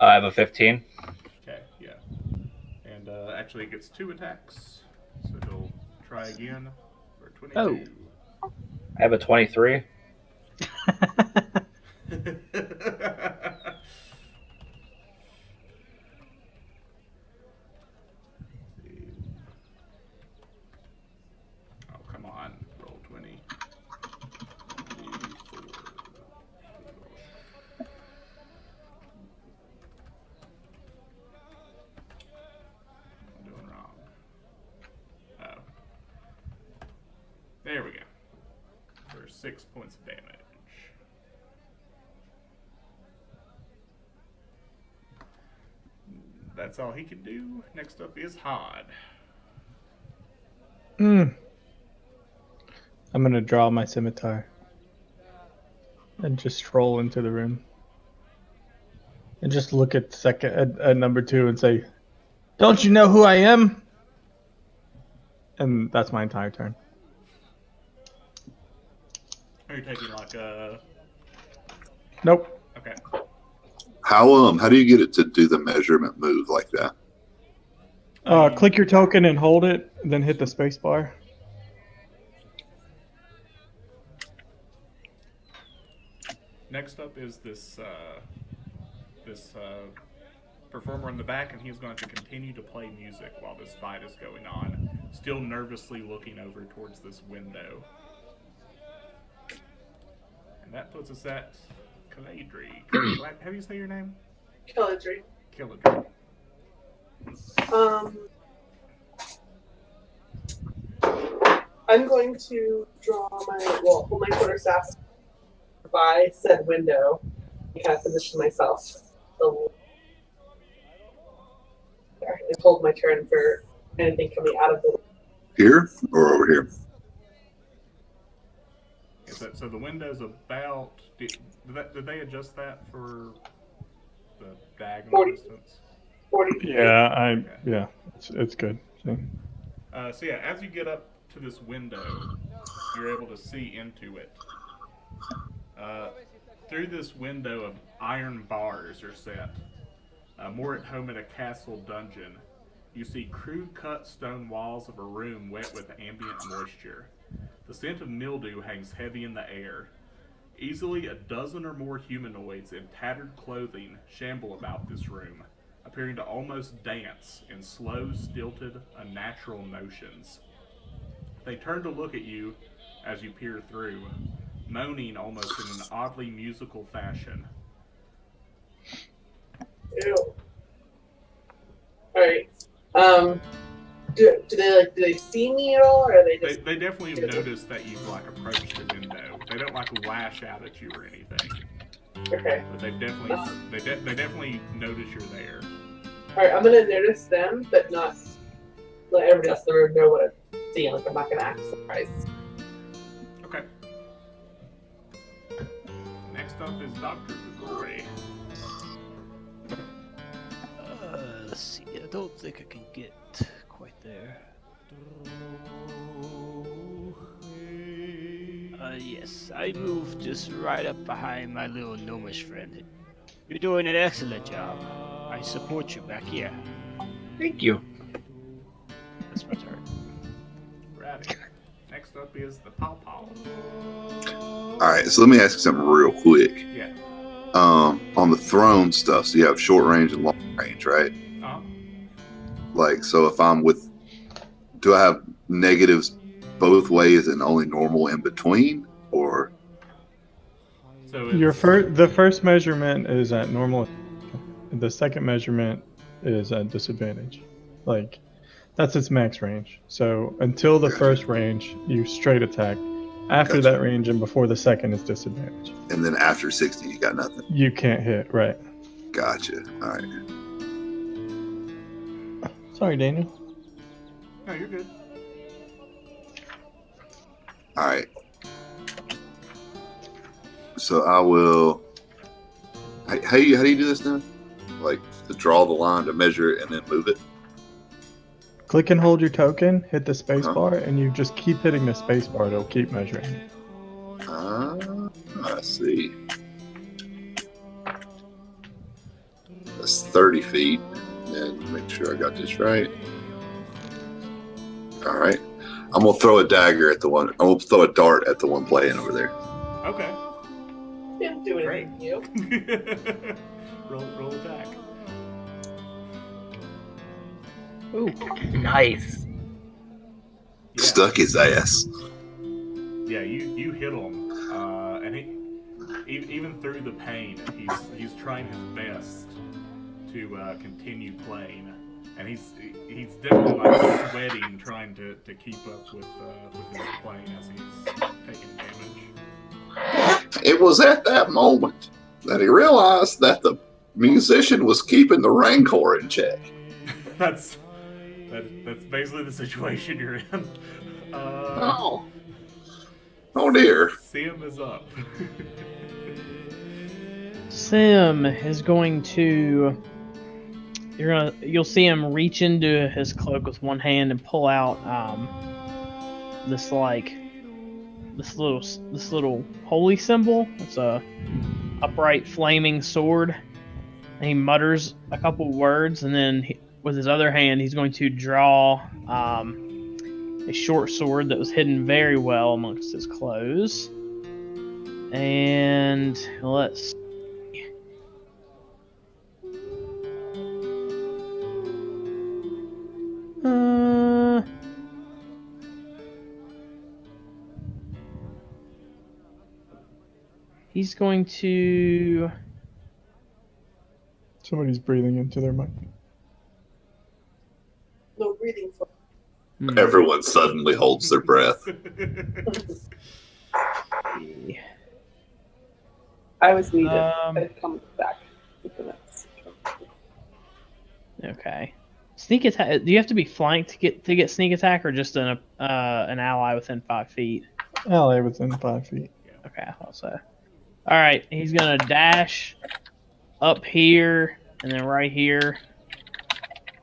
I have a 15. Okay, yeah. And actually it gets 2 attacks. So he'll try again for 22. Oh. I have a 23. Oh, come on. Roll 20. 3, 4. 6 points of damage. That's all he can do. Next up is Hod. I'm gonna draw my scimitar and just stroll into the room and just look at at number 2 and say, "Don't you know who I am?" And that's my entire turn. Are you taking like a? Nope. Okay. How do you get it to do the measurement move like that? Click your token and hold it, then hit the space bar. Next up is this performer in the back, and he's going to continue to play music while this fight is going on, still nervously looking over towards this window. And that puts us at Kelladrey. How do you say your name? Kelladrey. Kelladrey. I'm going to draw hold my quarterstaff by said window and kind of position myself there and hold my turn for anything coming out of the Here or over here? So the window's about. Did they adjust that for the diagonal 40. distance? 40. Yeah, it's good. See? So yeah, as you get up to this window, you're able to see into it. Through this window, of iron bars are set. More at home in a castle dungeon, you see crude cut stone walls of a room wet with ambient moisture. The scent of mildew hangs heavy in the air. Easily a dozen or more humanoids in tattered clothing shamble about this room, appearing to almost dance in slow, stilted, unnatural motions. They turn to look at you as you peer through, moaning almost in an oddly musical fashion. Ew. Alright. Do they see me at all, or are they just... They definitely have noticed that you've approached the window. They don't lash out at you or anything. Okay. But they definitely notice you're there. Alright, I'm gonna notice them, but not let everybody else in the room know what I'm seeing. I'm not gonna act surprised. Okay. Next up is Dr. Grigori. Let's see. I don't think I can get quite there. Yes, I moved just right up behind my little gnomish friend. You're doing an excellent job. I support you back here. Thank you. That's my turn. Ratty. Next up is the Papaw. All right, so let me ask you something real quick. Yeah. On the throne stuff, so you have short range and long range, right? So if I'm with, do I have negatives both ways and only normal in between, or? So the first measurement is at normal. The second measurement is at disadvantage. That's its max range. So until the first range, you straight attack. After that range and before the second is disadvantage. And then after 60, you got nothing. You can't hit, right? Gotcha. All right. Sorry, Daniel. No, you're good. All right. So I will. How do you do this now? To draw the line to measure it and then move it. Click and hold your token, hit the space bar, and you just keep hitting the space bar. It'll keep measuring. I see. That's 30 feet. And make sure I got this right. All right. I'm gonna throw a dagger at the one. I'm gonna throw a dart at the one playing over there. Okay. Didn't do anything to you. roll attack. Ooh, nice. Yeah. Stuck his ass. Yeah, you hit him, and even through the pain, he's trying his best to continue playing, and he's definitely sweating, trying to keep up with his playing as he's taking damage. It was at that moment that he realized that the musician was keeping the Rancor in check. That's basically the situation you're in. Oh dear. Sim is up. Sim is going to. You'll see him reach into his cloak with one hand and pull out this little holy symbol. It's a upright flaming sword. And he mutters a couple words, and then with his other hand, he's going to draw a short sword that was hidden very well amongst his clothes. And let's. He's going to. Somebody's breathing into their mic. No breathing for. Everyone suddenly holds their breath. I was muted. I'd come back with the next. Okay. Sneak attack. Do you have to be flanked to get sneak attack, or just an ally within 5 feet? Ally within 5 feet. Okay, I thought so. All right, he's gonna dash up here and then right here.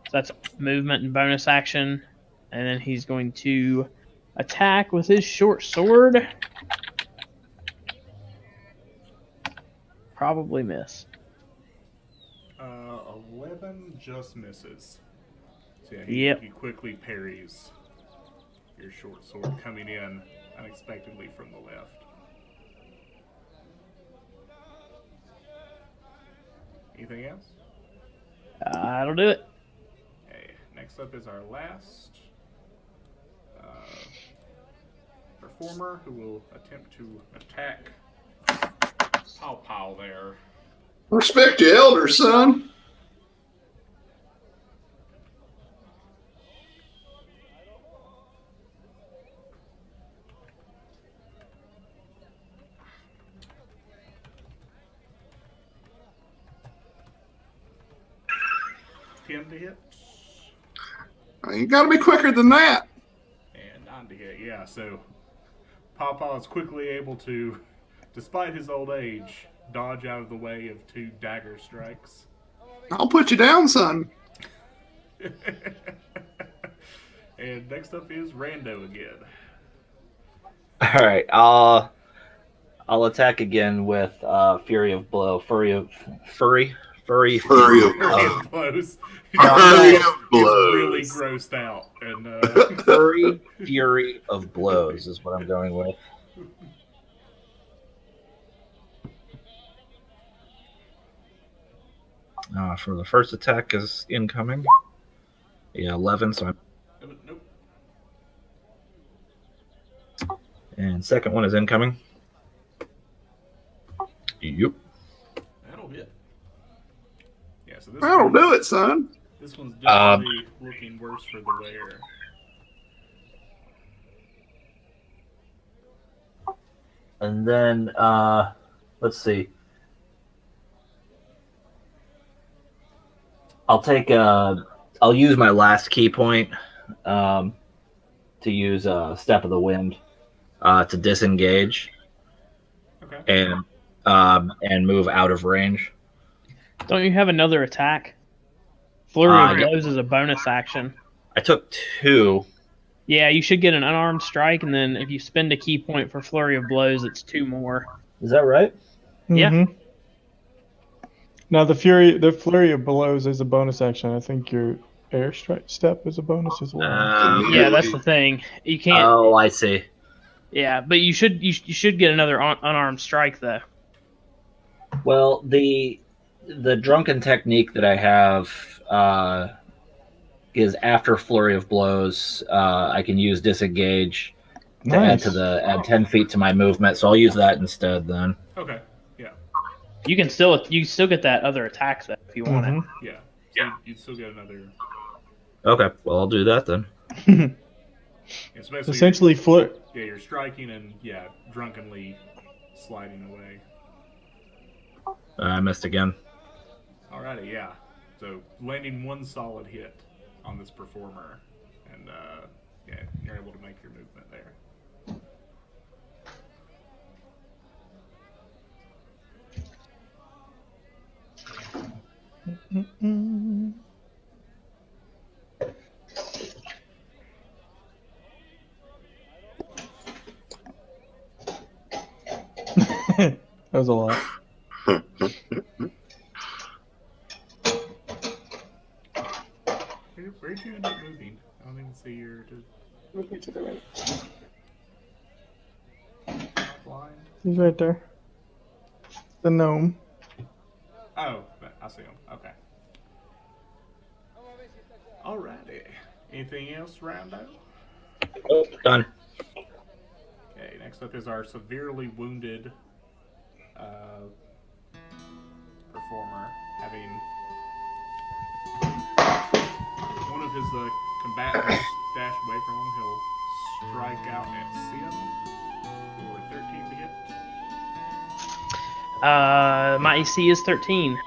So that's movement and bonus action, and then he's going to attack with his short sword. Probably miss. 11 just misses. So yeah, Yep. he quickly parries your short sword coming in unexpectedly from the left. Anything else? That'll do it. Okay, next up is our last performer who will attempt to attack Papaw there. Respect your elders, son. Ten to hit. You gotta be quicker than that. And 9 to hit, yeah. So Papaw is quickly able to, despite his old age, dodge out of the way of 2 dagger strikes. I'll put you down, son. And next up is Rando again. All right, I'll attack again with Fury of Blow. Furry of blows. Fury of Blows. Fury of He's blows. really grossed out. And Fury of Blows is what I'm going with. For the first attack is incoming. Yeah, 11. So I'm... nope. And second one is incoming. Yep. That'll hit. Yeah, so this That'll one's- do it, son. This one's definitely looking worse for the wearer. And then let's see. I'll use my last key point to use Step of the Wind to disengage Okay. and move out of range. Don't you have another attack? Flurry of Yeah. blows is a bonus action. I took 2. Yeah, you should get an unarmed strike, and then if you spend a key point for flurry of blows, it's 2 more. Is that right? Yeah. Mhm. Now the flurry of blows is a bonus action. I think your air strike step is a bonus as well. Yeah, that's the thing. You can't. Oh, I see. Yeah, but you should get another unarmed strike though. Well, the drunken technique that I have is after flurry of blows. I can use disengage to add 10 feet to my movement, so I'll use that instead then. Okay. Yeah. You can still get that other attack though if you want it. Yeah. So you'd still get another. Okay, well I'll do that then. Yeah, so basically Essentially, you're striking and drunkenly sliding away. I missed again. Alrighty, yeah. So landing one solid hit on this performer, and yeah, you're able to make your movement there. That was a lot. Where'd you end up moving? I don't even see your. Moving to the right. Blind. He's right there. The gnome. Oh, I see him. Okay. Alrighty. Anything else, Rando? Oh, done. Okay, next up is our severely wounded performer, having one of his combatants dash away from him. He'll strike out at Sim for 13 to hit. My AC is 13.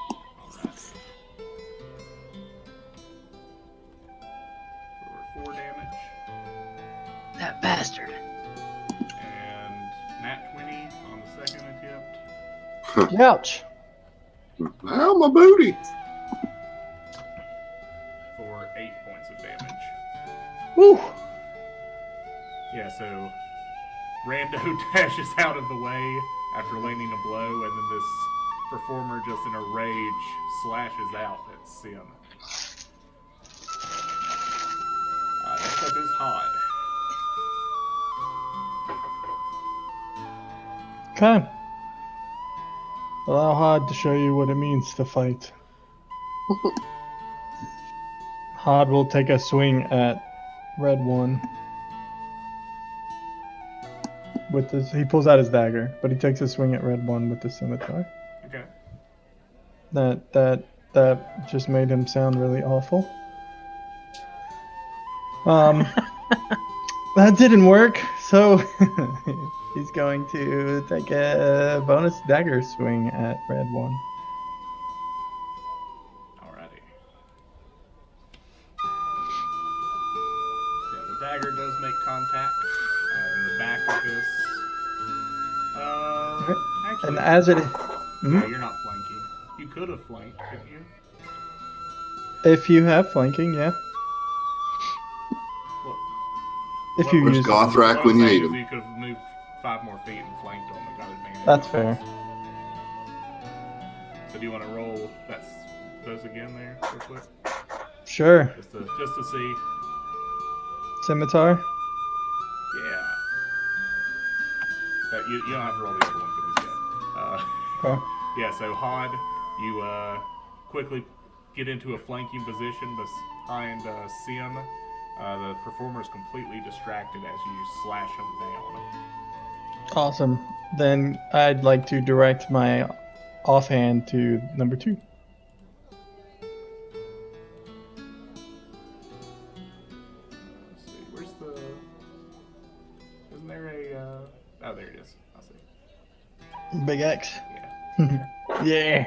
For 4 damage. That bastard. And nat 20 on the second attempt. Ouch. Ow, my booty. For 8 points of damage. Woo. Yeah, so Rando dashes out of the way after landing a blow, and then this performer, just in a rage, slashes out at Sim. Next up is Hod. Okay. Allow Hod to show you what it means to fight. Hod will take a swing at red one. With this, he pulls out his dagger, but he takes a swing at red one with the scimitar. Okay. That just made him sound really awful. That didn't work, so he's going to take a bonus dagger swing at red one. Alrighty. Yeah, the dagger does make contact in the back of his. Actually, And as it, yeah, you're not flanking. You could have flanked, couldn't you? if you have flanking, yeah. Well, If you Where's use, Gothrak what when I'm you saying need is him? you could have moved 5 more feet and flanked him and got advantage. that's fair. So do you want to roll those again there, real quick, Sure. just to see? Scimitar. Yeah. You don't have to roll the other one for this yet. Okay. Yeah. So Hod, you quickly get into a flanking position behind Sim. The performer is completely distracted as you slash him down. Awesome. Then I'd like to direct my offhand to number 2. Let's see. Where's the? Isn't there a? Oh, there it is. I see. Big X. Yeah. Yeah.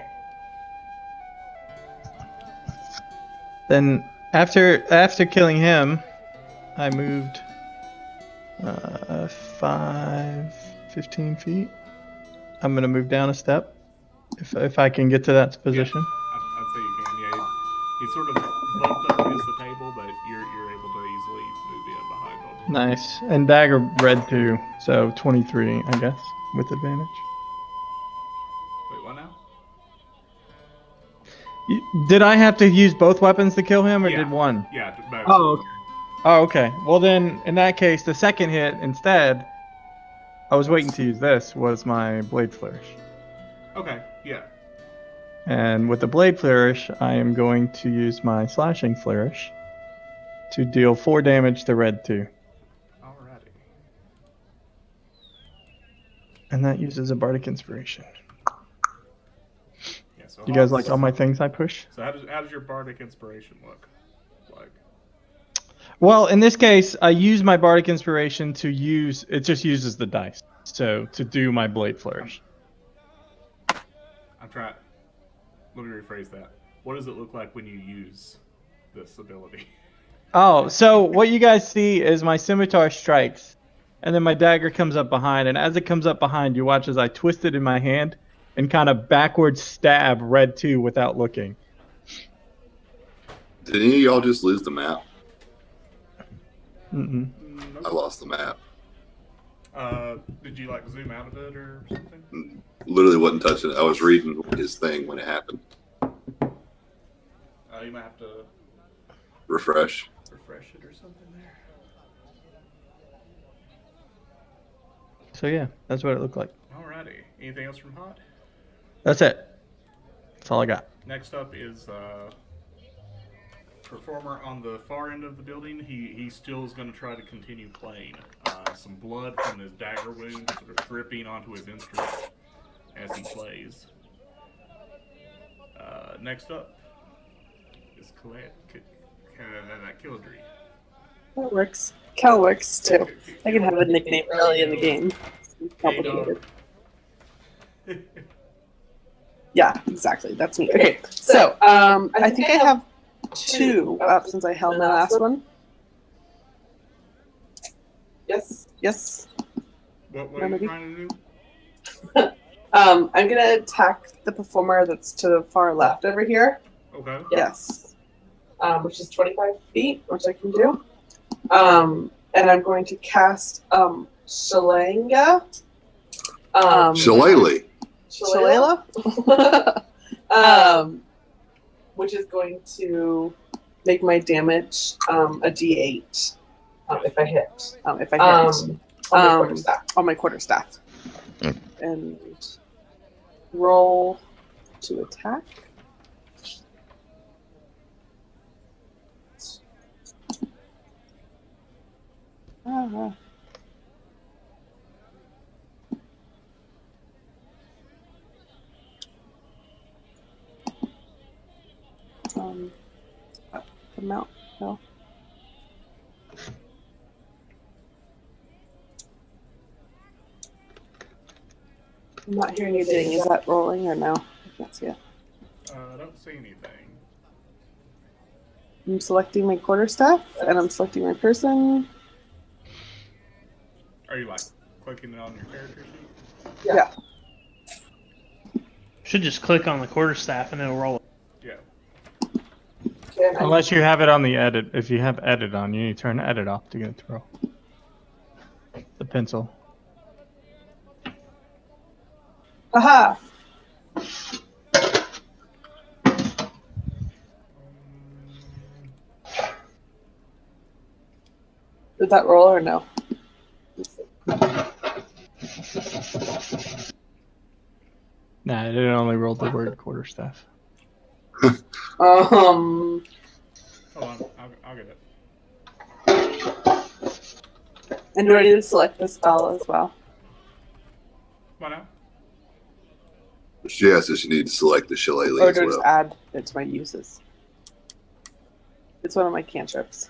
Then after killing him, I moved 15 feet. I'm gonna move down a step if I can get to that position. I'd say you can. Yeah. He sort of bumped up against the table, but you're able to easily move in behind him. Nice. And dagger red too, so 23, I guess, with advantage. Wait, what now? Did I have to use both weapons to kill him, or Yeah. did one? Yeah. Both. Oh, okay. Oh, okay. Well, then, in that case, the second hit instead, I was waiting to use this, was my Blade Flourish. Okay. Yeah. And with the Blade Flourish, I am going to use my Slashing Flourish to deal 4 damage to red 2. Alrighty. And that uses a Bardic Inspiration. Yeah. So You guys Hod's- like all my things I push? So how does your bardic inspiration look like? Well, in this case, I use my bardic inspiration to use. It just uses the dice, so to do my blade flourish. I'm trying. Let me rephrase that. What does it look like when you use this ability? Oh, so what you guys see is my scimitar strikes, and then my dagger comes up behind, and as it comes up behind, you watch as I twist it in my hand and kind of backwards stab Red 2 without looking. Did any of y'all just lose the map? Mm-mm. I lost the map. Did you like zoom out of it or something? Literally wasn't touching it. I was reading his thing when it happened. You might have to Refresh. refresh it or something there. So yeah, that's what it looked like. Alrighty. Anything else from Hot? That's it. That's all I got. Next up is performer on the far end of the building. He still is going to try to continue playing. Some blood from his dagger wound sort of dripping onto his instrument as he plays. Next up is Kelladrey. That works. Cal works too. I can have a nickname early in the game. Complicated. Yeah, exactly. That's me. Okay, so I think I have 2 up since I held my last one. Yes. Yes. What are you trying to do? I'm gonna attack the performer that's to the far left over here. Okay. Yes. Which is 25 feet, which I can do. And I'm going to cast Shalanga. Shillelagh. Shillelagh? Which is going to make my damage a D8 if I hit. If I hit on my quarterstaff. And roll to attack. Come out. No. I'm not hearing anything. Is that rolling or no? I can't see it. I don't see anything. I'm selecting my quarterstaff and I'm selecting my person. Are you like clicking it on your character sheet? Yeah. Should just click on the quarterstaff and it'll roll it. Yeah. Unless you have it on the edit. If you have edit on, you need to turn edit off to get it to roll. The pencil. Aha! Did that roll or no? Nah, it only rolled the word quarterstaff. Hold on, I'll get it. And do I need to select the spell as well? Come on now. Yes, you need to select the Shillelagh Or as do I just well. add it to my uses? It's one of my cantrips.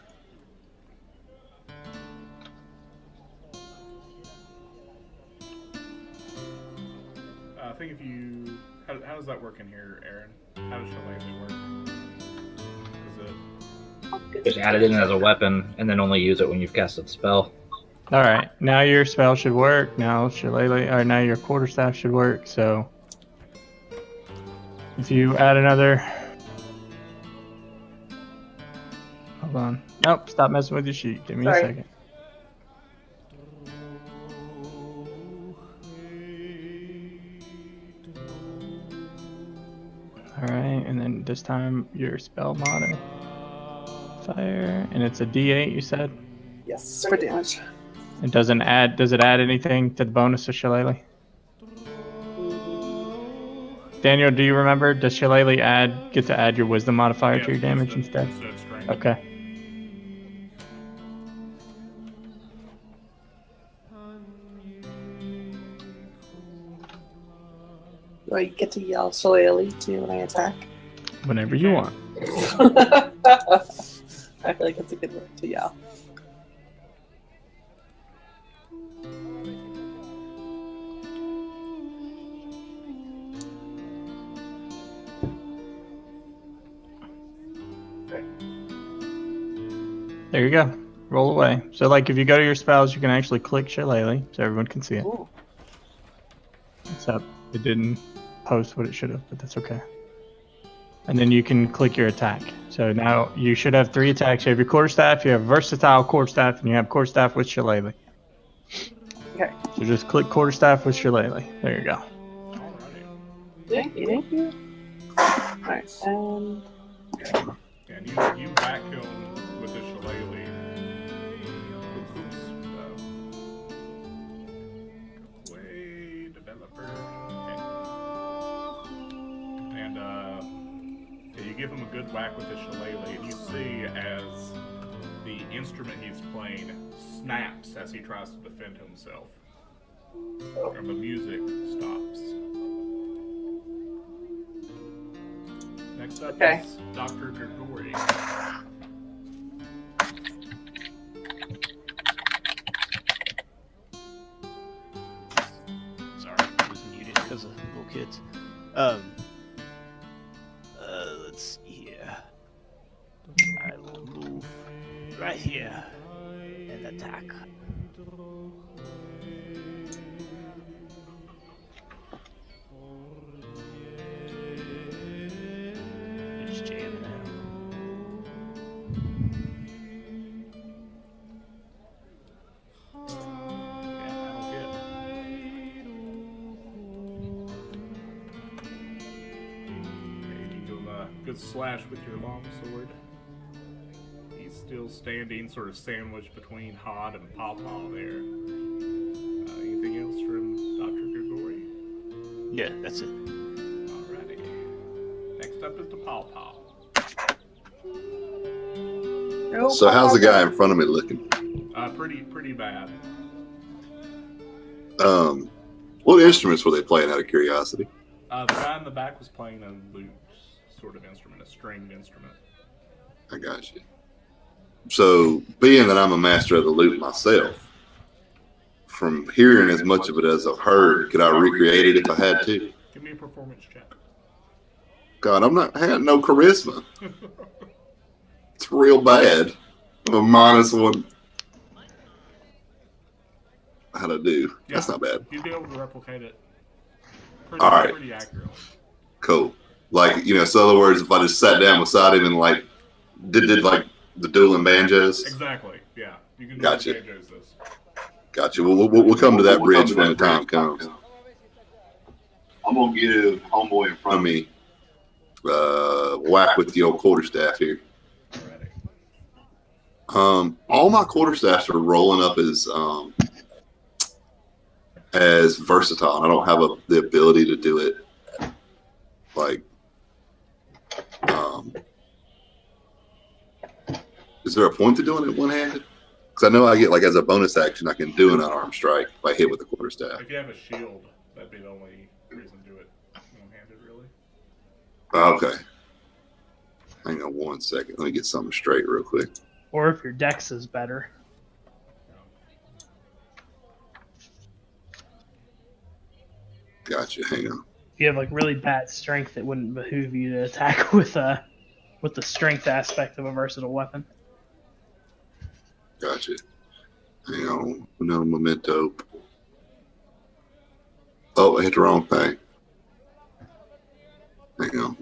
I think if you... How does that work in here, Aaron? How does Shillelagh work? Is it... Just add it in as a weapon, and then only use it when you've casted the spell. All right, now your spell should work. Now Shillelagh, or now your quarterstaff should work. So if you add another, hold on. Nope, stop messing with your sheet. Give me a second. All right, and then this time your spell modifier, and it's a D8. You said. Yes, for damage. It doesn't add. Does it add anything to the bonus of Shillelagh? Daniel, do you remember? Does Shillelagh get to add your wisdom modifier to your damage instead? Okay. Do I get to yell Shillelagh too when I attack? Whenever you want. Okay. feel like that's a good word to yell. There you go. Roll away. So, like, if you go to your spells, you can actually click Shillelagh, so everyone can see it. Ooh. Except it didn't post what it should have, but that's okay. And then you can click your attack. So now you should have 3 attacks. You have your quarterstaff, you have versatile quarterstaff, and you have quarterstaff with Shillelagh. Okay. So just click quarterstaff with Shillelagh. There you go. Thank you. Thank you. Alright, And you whack him with the shillelagh. Oops. Way developer. Okay. And yeah, you give him a good whack with the shillelagh, and you see as the instrument he's playing snaps as he tries to defend himself. And the music stops. Next up is Dr. Grigori. Sorry, I was muted because of little kids. Let's see here. I will move right here and attack. Just jamming out. Yeah, that'll hit. Okay, you do a good slash with your longsword. He's still standing, sort of sandwiched between Hod and Papaw there. Anything else from Dr. Grigori? Yeah, that's it. Alrighty. Next up is the Papaw. So how's the guy in front of me looking? Pretty bad. What instruments were they playing out of curiosity? The guy in the back was playing a lute sort of instrument, a stringed instrument. I got you. So, being that I'm a master of the lute myself, from hearing as much of it as I've heard, could I recreate it if I had to? Give me a performance check. God, I got no charisma. It's real bad. I'm a -1. How'd I do? Yeah, That's not bad. You'd be able to replicate it All right. pretty accurately. Cool. Like, so in other words, if I just sat down beside him and like did like the dueling banjos. Exactly. Yeah. You can Gotcha. banjos this. Gotcha. We'll come to that bridge when the time comes. I'm gonna give homeboy in front of me whack with the old quarterstaff here. Alrighty. All my quarterstaffs are rolling up as versatile. I don't have the ability to do it like. Is there a point to doing it one-handed? Because I know I get like as a bonus action, I can do an unarmed strike if I hit with a quarterstaff. If you have a shield, that'd be the only reason to do it one-handed, really. Okay. Hang on 1 second. Let me get something straight real quick. Or if your dex is better. Gotcha. Hang on. If you have like really bad strength, it wouldn't behoove you to attack with the strength aspect of a versatile weapon. Gotcha. Hang on. No memento. Oh, I hit the wrong thing. Hang on.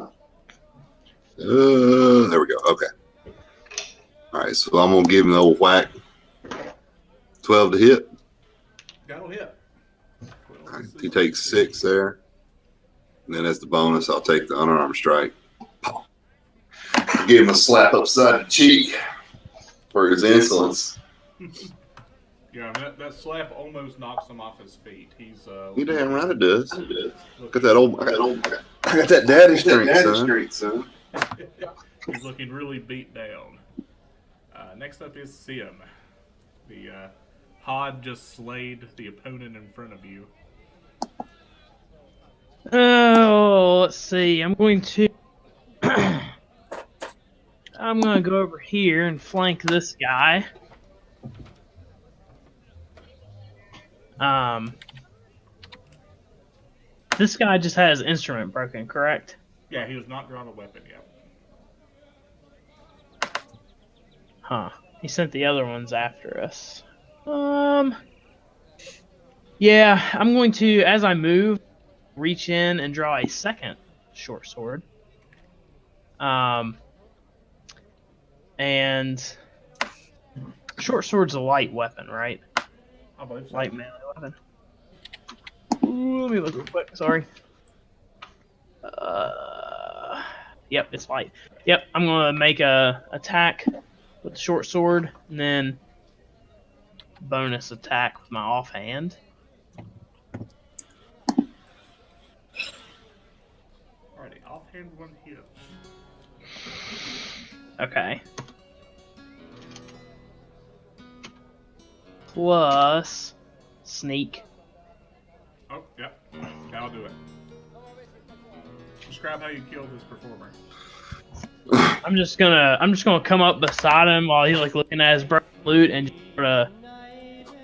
There we go. Okay. All right. So I'm gonna give him the old whack. 12 to hit. That'll hit. All right, he takes 6 there. And then as the bonus, I'll take the unarmed strike. Give him a slap upside the cheek for his insolence. Yeah, that slap almost knocks him off his feet. He's You damn right it does. Got that old. I got that daddy strength, son. He's looking really beat down. Next up is Sim. The Hod just slayed the opponent in front of you. Oh, let's see. I'm going to. I'm gonna go over here and flank this guy. This guy just has instrument broken, correct? Yeah, he has not drawn a weapon yet. Huh. He sent the other ones after us. Yeah, I'm going to, as I move, reach in and draw a second short sword. And short sword's a light weapon, right? I believe so. Light melee weapon. Ooh, let me look real quick. Sorry. Yep, it's light. Yep, I'm gonna make a attack with the short sword, and then bonus attack with my offhand. Alrighty, offhand one hit. Okay. Plus sneak. Oh, yep. That'll do it. Describe how you killed this performer. I'm just gonna come up beside him while he's like looking at his broken loot and just sort of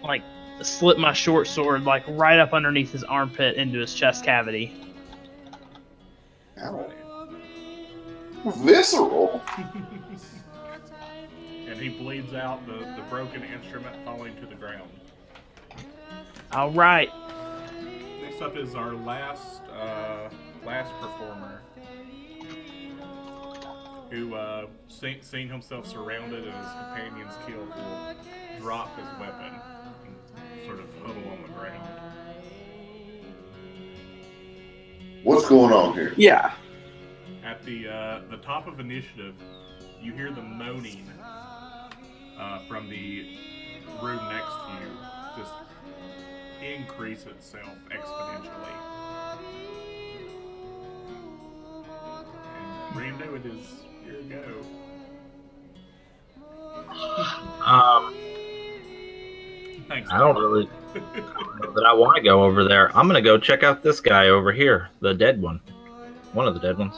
like slip my short sword like right up underneath his armpit into his chest cavity. Ow. Visceral. And he bleeds out, the broken instrument falling to the ground. All right. Next up is our last performer, who seeing himself surrounded and his companions killed, will drop his weapon and sort of huddle on the ground. What's going on here? Yeah. At the top of initiative, you hear the moaning from the room next to you just increase itself exponentially. And Rando, it is your go. Thanks. I don't really know that I want to go over there. I'm gonna go check out this guy over here, the dead one. One of the dead ones.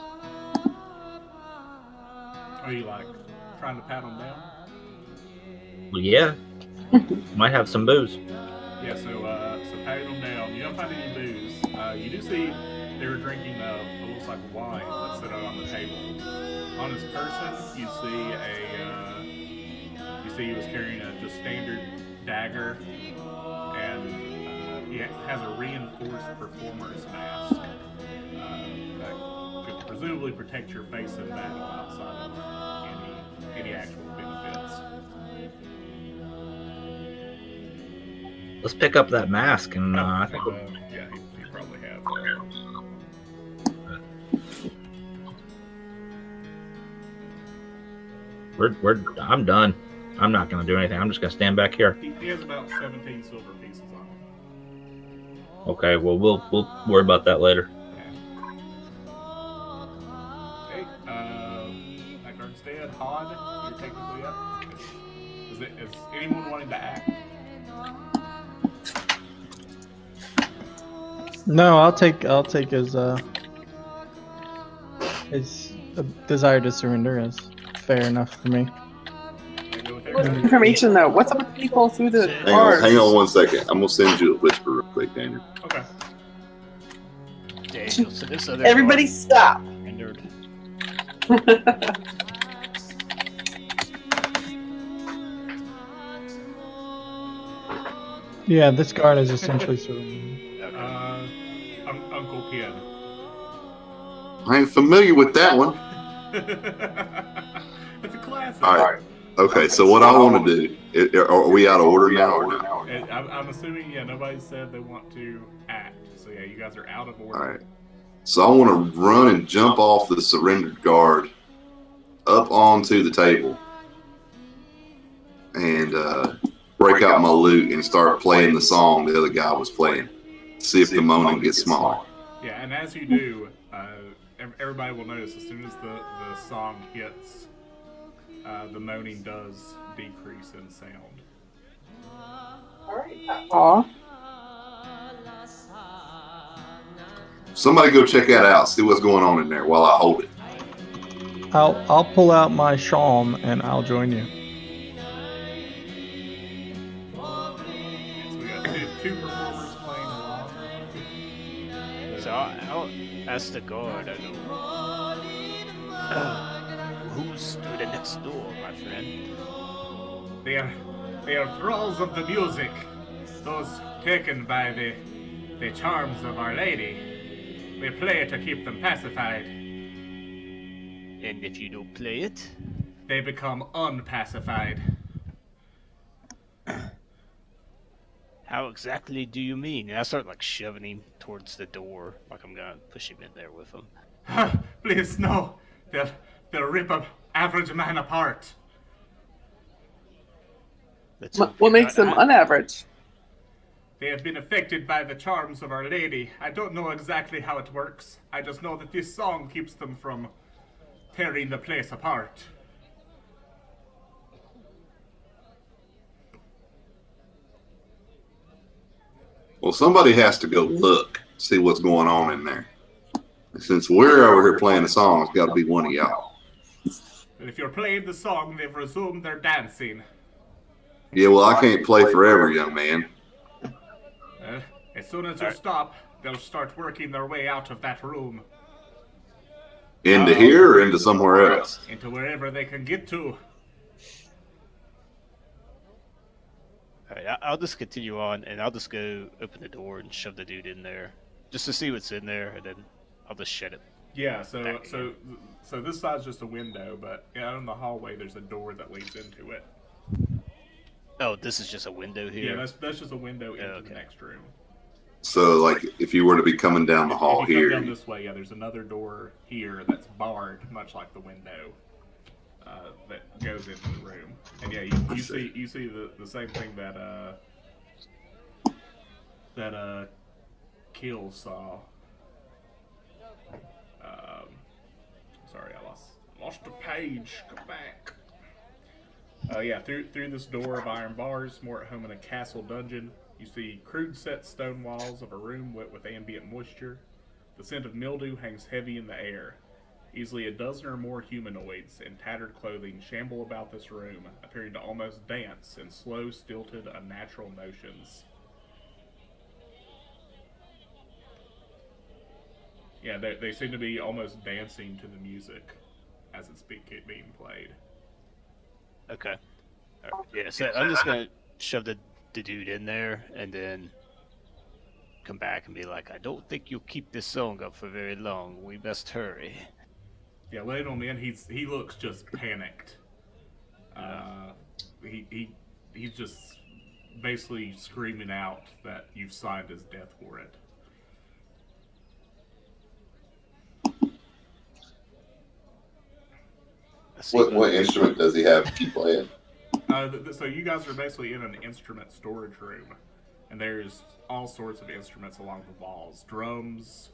Are you like trying to pat him down? Well, yeah. Might have some booze. Yeah, so patting him down. You don't find any booze. You do see they were drinking what looks like wine that's set out on the table. On his person, you see he was carrying a just standard dagger, and he has a reinforced performer's mask that could presumably protect your face in battle outside of any actual benefits. Let's pick up that mask, and I think Yeah, he probably have. I'm done. I'm not gonna do anything. I'm just gonna stand back here. He has about 17 silver pieces on him. Okay. Well, we'll worry about that later. Okay, that guard's dead. Hod, you're technically up. Is anyone wanting to act? No, I'll take his desire to surrender as fair enough for me. Information though. What's up with people through the Hang on 1 second. I'm gonna send you a whisper real quick, Daniel. Okay. Daniel, so this other Everybody guard stop. surrendered. Yeah, this guard is essentially surrendered. Uncle Kid. I ain't familiar with that one. It's a classic. All right. Okay, so what I want to do, are we out of order now? I'm assuming, yeah, nobody said they want to act. So, yeah, you guys are out of order. All right. So I want to run and jump off the surrendered guard up onto the table and break out my lute and start playing the song the other guy was playing. See if the moaning gets smaller. Yeah, and as you do, everybody will notice as soon as the song hits, the moaning does decrease in sound. Aw. Somebody go check that out. See what's going on in there while I hold it. I'll pull out my shawm and I'll join you. So we got two performers playing along. So I'll ask the guard. I know. Who's through the next door, my friend? They are thralls of the music, those taken by the charms of Our Lady. We play it to keep them pacified. And if you don't play it, They become unpacified. how exactly do you mean? And I start like shoving him towards the door, like I'm gonna push him in there with him. Please, no. They'll rip an average man apart. Let's What makes them unaverage? They have been affected by the charms of Our Lady. I don't know exactly how it works. I just know that this song keeps them from tearing the place apart. Well, somebody has to go look, see what's going on in there. Since we're over here playing the song, it's got to be one of y'all. And if you're playing the song, they've resumed their dancing. Yeah, well, I can't play forever, young man. As soon as you stop, they'll start working their way out of that room. Into here or into somewhere else? Into wherever they can get to. Alright, I'll just continue on, and I'll just go open the door and shove the dude in there, just to see what's in there, and then I'll just shut it. Yeah, so this side's just a window, but out in the hallway there's a door that leads into it. Oh, this is just a window here? Yeah, that's just a window into okay. the next room. So, like, if you were to be coming down the hall if you here, come down this way, yeah, there's another door here that's barred, much like the window that goes into the room. And yeah, you see the same thing that Kill saw. Sorry, I lost a page. Come back. Yeah, through this door of iron bars, more at home in a castle dungeon, you see crude set stone walls of a room wet with ambient moisture. The scent of mildew hangs heavy in the air. Easily a dozen or more humanoids in tattered clothing shamble about this room, appearing to almost dance in slow, stilted, unnatural motions. Yeah, they seem to be almost dancing to the music as it's being played. Okay. Right. Yeah, so I'm just gonna shove the dude in there, and then come back and be like, I don't think you'll keep this song up for very long. We best hurry. Yeah, let him in. He looks just panicked. He's just basically screaming out that you've signed his death warrant. what instrument does he have to keep playing? So you guys are basically in an instrument storage room, and there's all sorts of instruments along the walls: drums,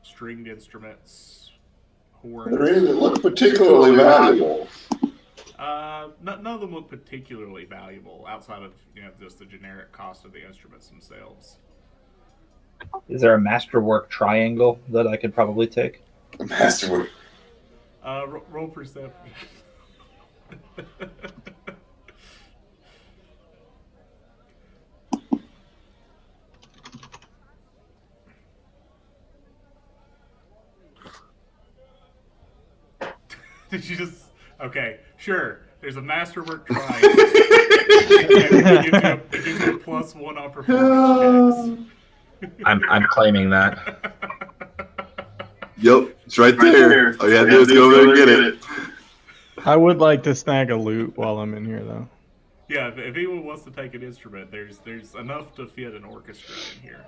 stringed instruments, horns. There is, it look particularly valuable. None of them look particularly valuable outside of just the generic cost of the instruments themselves. Is there a masterwork triangle that I could probably take? Masterwork. Roll perception. Did you just... Okay, sure. There's a masterwork triangle. it gives you a +1 on performance checks. I'm claiming that. Yep, it's right there. All you have to do is go over there and get it. I would like to snag a loot while I'm in here, though. Yeah, if anyone wants to take an instrument, there's enough to fit an orchestra in here.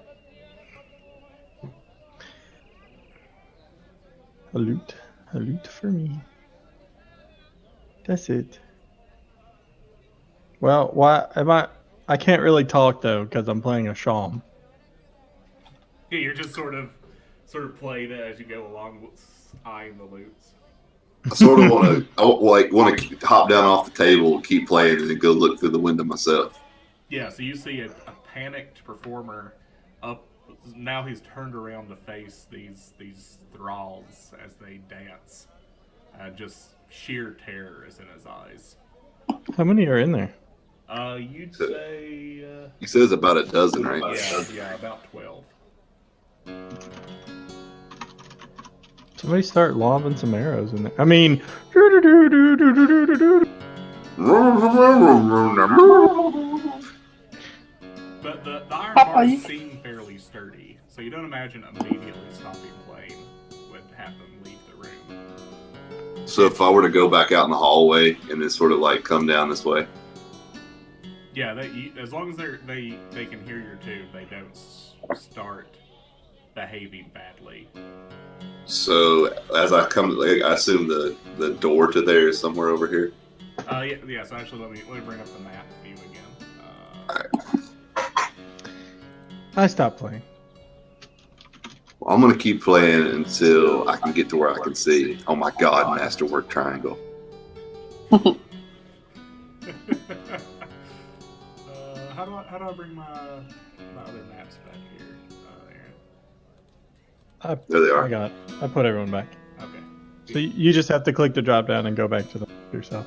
A loot for me. That's it. Well, why am I can't really talk though because I'm playing a shawm. Yeah, you're just sort of playing it as you go along, eyeing the loots. I sort of want to hop down off the table and keep playing and then go look through the window myself. Yeah, so you see a panicked performer up. Now he's turned around to face these thralls as they dance. Just sheer terror is in his eyes. How many are in there? You'd say... He says about a dozen, right? Yeah, about 12. Somebody start lobbing some arrows in there. I mean... But the iron Papaw, bars you- seem fairly sturdy, so you don't imagine immediately stopping playing would have them leave the room. So if I were to go back out in the hallway and then sort of like come down this way. Yeah, as long as they can hear your tune, they don't start behaving badly. So as I come, I assume the door to there is somewhere over here. Yeah. So actually, let me bring up the map view again. I stopped playing. Well, I'm gonna keep playing until I can get to where I can see. Oh my God, Masterwork Triangle. How do I bring my other maps back here, Aaron? There they are. I put everyone back. Okay. So you just have to click the drop down and go back to them yourself.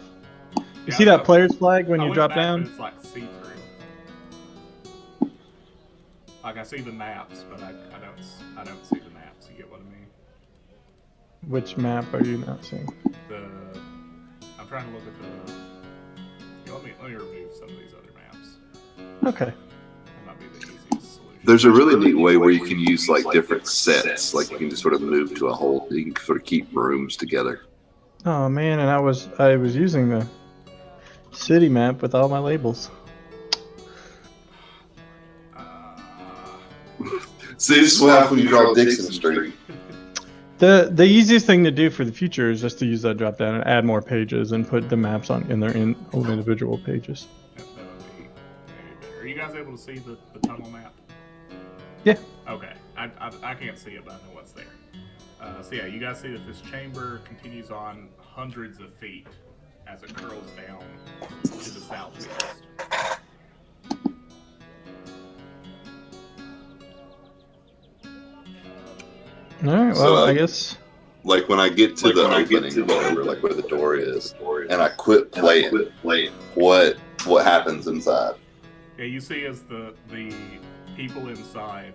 You Yeah, see that player's flag when I you went drop back, down? but it's like see-through. Like I see the maps, but I don't see the maps. You get what I mean? Which map are you not seeing? I'm trying to look at the. Yeah, let me remove some of these other maps. Okay. That might be the easiest solution. There's a really neat way where you can use like different sets. Like you can just sort of move to a whole. You can sort of keep rooms together. Oh man, and I was using the city map with all my labels. See, this is what happens when you draw dicks in the street. The easiest thing to do for the future is just to use that drop down and add more pages and put the maps in their own individual pages. That would be maybe better. Are you guys able to see the tunnel map? Yeah. Okay. I can't see it, but I know what's there. So yeah, you guys see that this chamber continues on hundreds of feet as it curls down to the southeast. All right. So, Well, I guess. Like when I get to the opening, whatever, like where the door is, and I quit playing. What happens inside? Yeah, you see as the people inside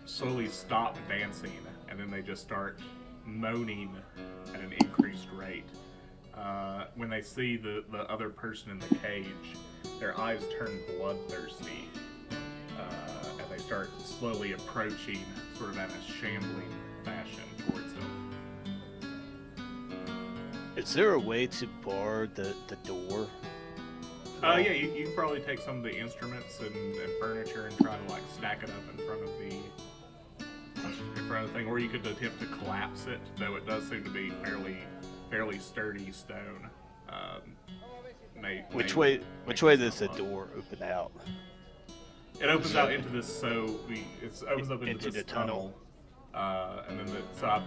slowly stop dancing, and then they just start moaning at an increased rate. When they see the other person in the cage, their eyes turn bloodthirsty, and they start slowly approaching, sort of in a shambling fashion towards him. Is there a way to bar the door? Yeah, you can probably take some of the instruments and furniture and try to like stack it up in front of the thing, or you could attempt to collapse it, though it does seem to be fairly sturdy stone. Which way does the door open out? It opens out into this, it opens up into the this tunnel, and then I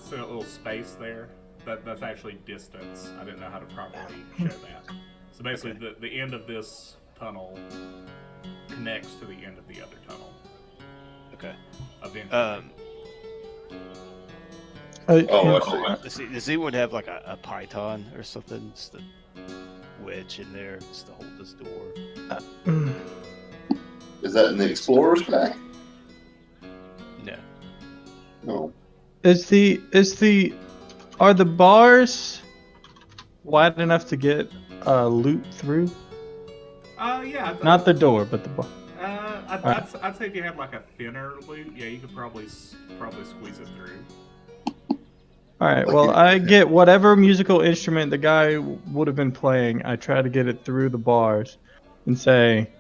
see a little space there. That's actually distance. I didn't know how to properly show that. So basically, the end of this tunnel connects to the end of the other tunnel. Okay. Eventually. Does anyone have like a python or something just to wedge in there just to hold this door? Is that in the Explorer's pack? No. No. Are the bars wide enough to get loot through? Yeah. Not the door, but the bar. I'd say if you had like a thinner loot, yeah, you could probably squeeze it through. All right. Well, I get whatever musical instrument the guy would have been playing. I try to get it through the bars, and say,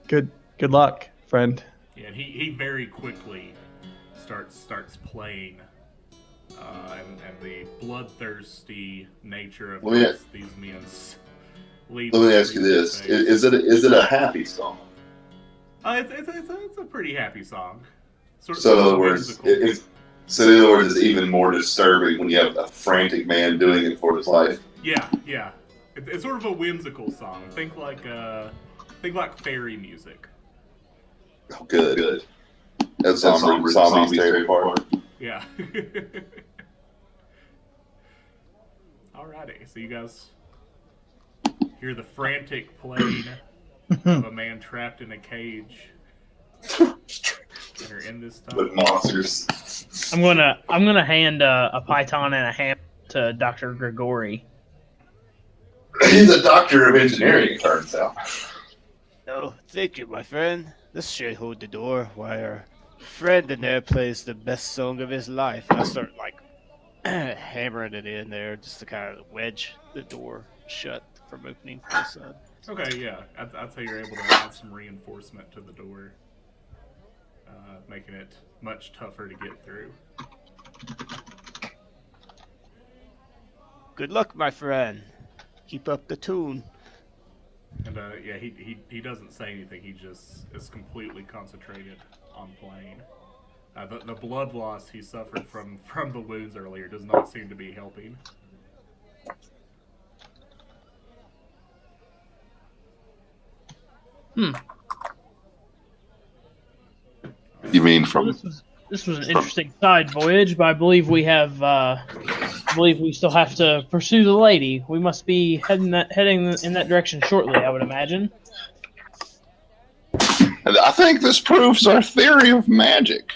"Good luck, friend." Yeah, and he very quickly starts playing, and the bloodthirsty nature of these men's. Let me ask you this: is it a happy song? It's a pretty happy song. So in other words, it's even more disturbing when you have a frantic man doing it for his life. Yeah. It's sort of a whimsical song. Think like fairy music. Oh, good. That's zombies tearing apart. Yeah. Alrighty, so you guys hear the frantic playing of a man trapped in a cage. And are in this tunnel. With monsters. I'm gonna hand a python and a ham to Dr. Grigori. He's a doctor of engineering, it turns out. Oh, thank you, my friend. This should hold the door while our friend in there plays the best song of his life. I start like hammering it in there just to kind of wedge the door shut from opening from the side. Okay, yeah. I'd say you're able to add some reinforcement to the door, making it much tougher to get through. Good luck, my friend. Keep up the tune. And yeah, he doesn't say anything. He just is completely concentrated on playing. The blood loss he suffered from the wounds earlier does not seem to be helping. You mean from? This was an interesting side voyage, but I believe we have. I believe we still have to pursue the lady. We must be heading in that direction shortly, I would imagine. I think this proves our theory of magic.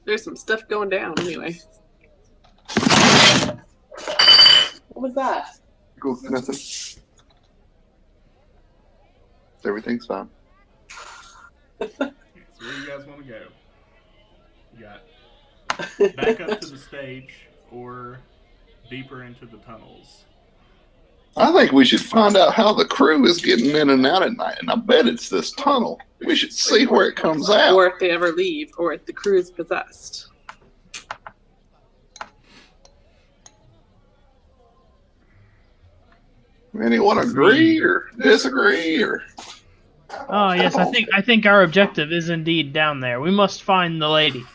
There's some stuff going down anyway. What was that? Cool, nothing. Everything's fine. So where do you guys want to go? You got back up to the stage or deeper into the tunnels? I think we should find out how the crew is getting in and out at night, and I bet it's this tunnel. We should see where it comes out. Or if they ever leave, or if the crew is possessed. Anyone agree or disagree or? Oh yes, I think our objective is indeed down there. We must find the lady.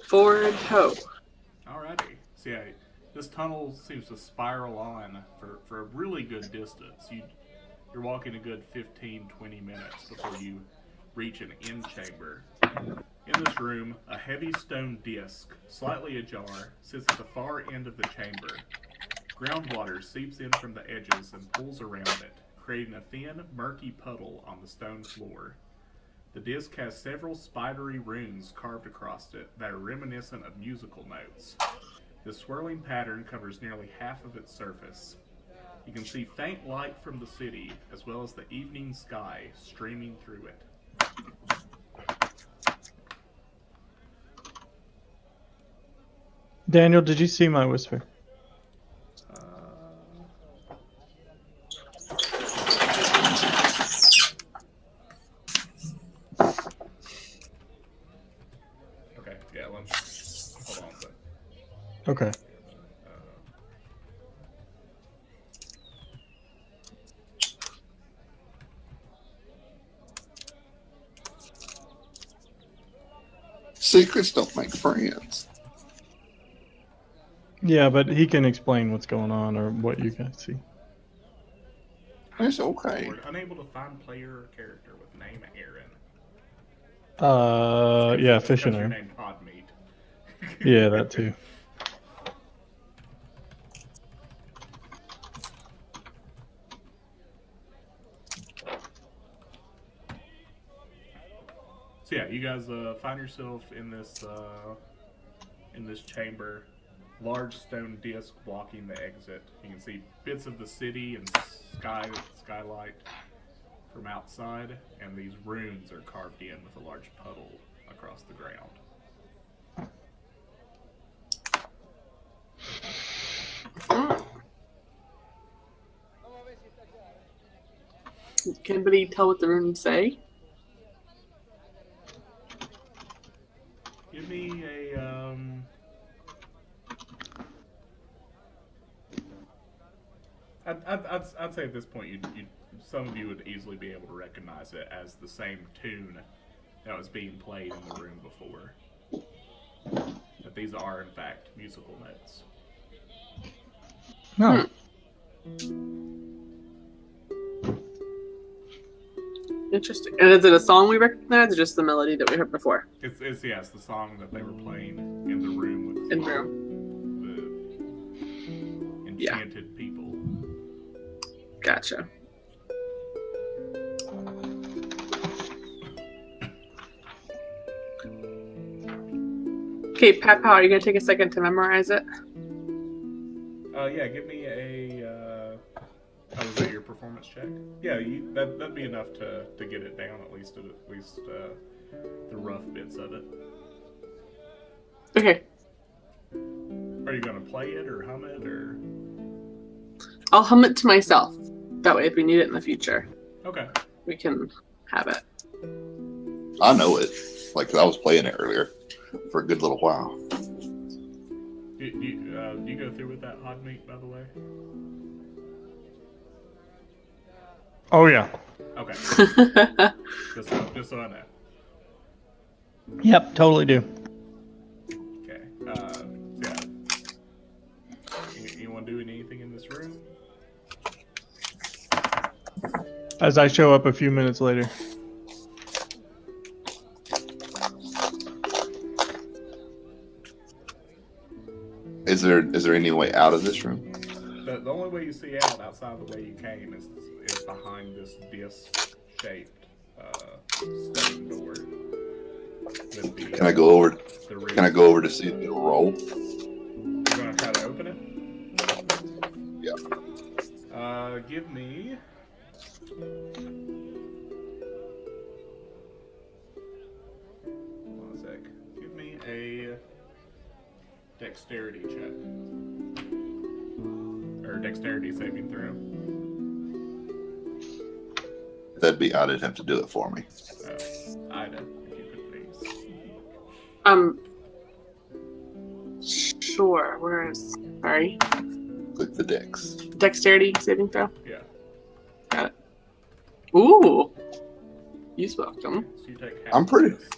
Forward ho. Alrighty. So yeah, this tunnel seems to spiral on for a really good distance. You're walking a good 15-20 minutes before you reach an end chamber. In this room, a heavy stone disc, slightly ajar, sits at the far end of the chamber. Groundwater seeps in from the edges and pulls around it, creating a thin, murky puddle on the stone floor. The disc has several spidery runes carved across it that are reminiscent of musical notes. The swirling pattern covers nearly half of its surface. You can see faint light from the city, as well as the evening sky streaming through it. Daniel, did you see my whisper? Okay, yeah, hold on a second. Okay. Secrets don't make friends. Yeah, but he can explain what's going on or what you guys see. It's okay. We're unable to find player or character with name Aaron. Yeah, Because fishing your her. name Podmeat. Yeah, that too. So yeah, you guys find yourself in this chamber, large stone disc blocking the exit. You can see bits of the city and skylight from outside, and these runes are carved in with a large puddle across the ground. Can anybody tell what the runes say? Give me a I'd say at this point some of you would easily be able to recognize it as the same tune that was being played in the room before. That these are in fact musical notes. No. Interesting. And is it a song we recognize or just the melody that we heard before? It's the song that they were playing in the room in room. The enchanted people. Gotcha. Okay, Papaw, are you gonna take a second to memorize it? Yeah, give me a. Was that your performance check? Yeah, that'd be enough to get it down at least the rough bits of it. Okay. Are you gonna play it or hum it or? I'll hum it to myself. That way, if we need it in the future, Okay. we can have it. I know it. Like, 'cause I was playing it earlier for a good little while. Do you go through with that hot meat, by the way? Oh yeah. Okay. just so I know. Yep, totally do. Okay. Yeah. Anyone doing anything in this room? As I show up a few minutes later. Is there any way out of this room? The only way you see out outside of the way you came is behind this disc-shaped stone door. Can I go over? Can I go over to see if it'll roll? You want to try to open it? Yeah. Give me. Hold on a sec. Give me a dexterity check. Or dexterity saving throw. That'd be I'd have to do it for me. Ida, if you could please. Sure. Where is? Sorry. Click the dex. Dexterity saving throw. Yeah. Got it. Ooh. You're welcome. So you take half I'm pretty- of this.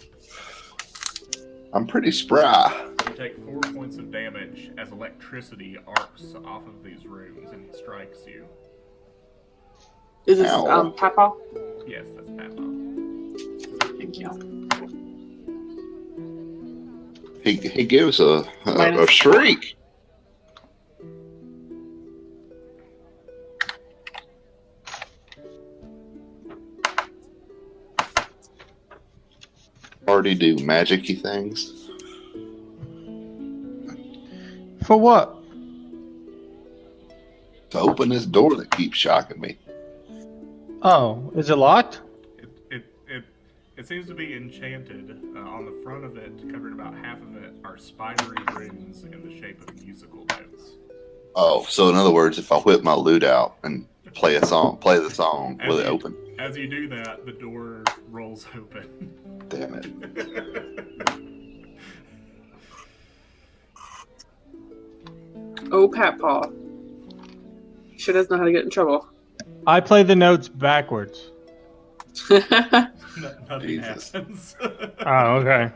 I'm pretty spry. You take 4 points of damage as electricity arcs off of these runes and strikes you. Is this Ow. Papaw? Yes, that's Papaw. Thank you. He gives a Minus shriek. Already do magic-y things. For what? To open this door that keeps shocking me. Oh, is it locked? It seems to be enchanted. On the front of it, covered about half of it, are spidery runes in the shape of musical notes. Oh, so in other words, if I whip my lute out and play the song, will it open? As you do that, the door rolls open. Damn it. Oh, Papaw. Sure doesn't know how to get in trouble. I play the notes backwards. Nothing Jesus. happens. Oh, okay.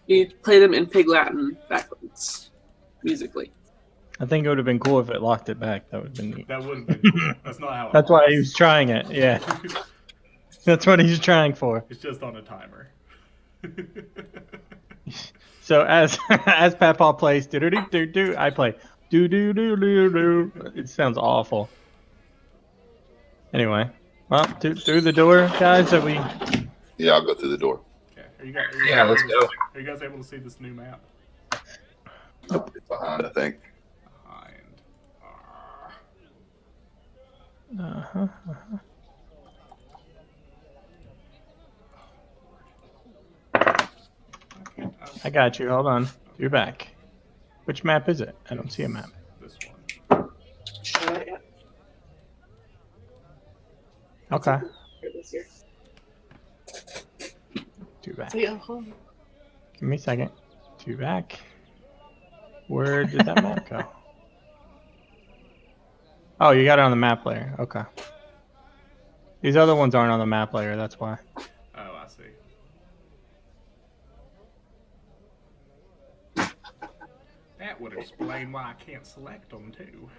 You play them in Pig Latin backwards, musically. I think it would have been cool if it locked it back. That would have been neat. That would have been cool. That's not how it That's why works. he was trying it. Yeah, that's what he's trying for. It's just on a timer. So as as Papaw plays do do do do, I play do do do do do. It sounds awful. Anyway, well, through the door, guys. That we. Yeah, I'll go through the door. Okay. Yeah, let's go. Are you guys able to see this new map? Nope, it's behind, I think. Behind. Uh-huh. I got you. Hold on. You're back. Which map is it? I don't see a map. This one. Okay. Two back. Yeah. Give me a second. Two back. Where did that map go? Oh, you got it on the map layer. Okay. These other ones aren't on the map layer. That's why. Oh, I see. That would explain why I can't select them too.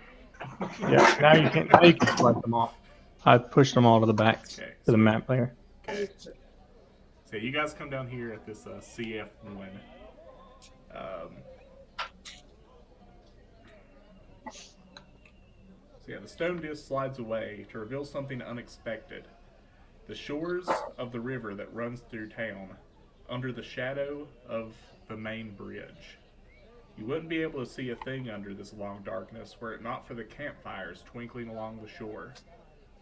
Yeah. Now you can. Now you can select them all. I pushed them all to the back Okay. to the map layer. Okay. So you guys come down here at this CF1, So yeah, the stone disc slides away to reveal something unexpected. The shores of the river that runs through town, under the shadow of the main bridge. You wouldn't be able to see a thing under this long darkness were it not for the campfires twinkling along the shore.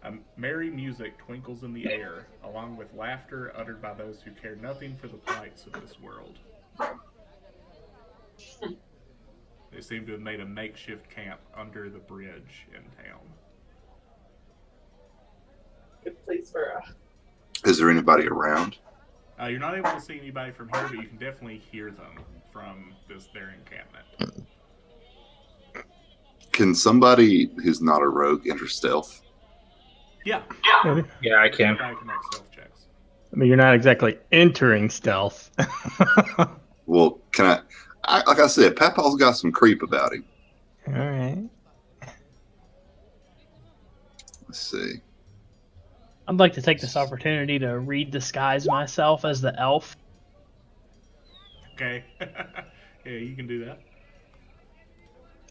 A merry music twinkles in the air, along with laughter uttered by those who care nothing for the plights of this world. They seem to have made a makeshift camp under the bridge in town. Good place for Is there anybody around? You're not able to see anybody from here, but you can definitely hear them from their encampment. Can somebody who's not a rogue enter stealth? Yeah. Yeah, I can. Everybody can make stealth checks. I mean, you're not exactly entering stealth. Well, can I like I said, Papaw's got some creep about him. All right. Let's see. I'd like to take this opportunity to redisguise myself as the elf. Okay. Yeah, you can do that.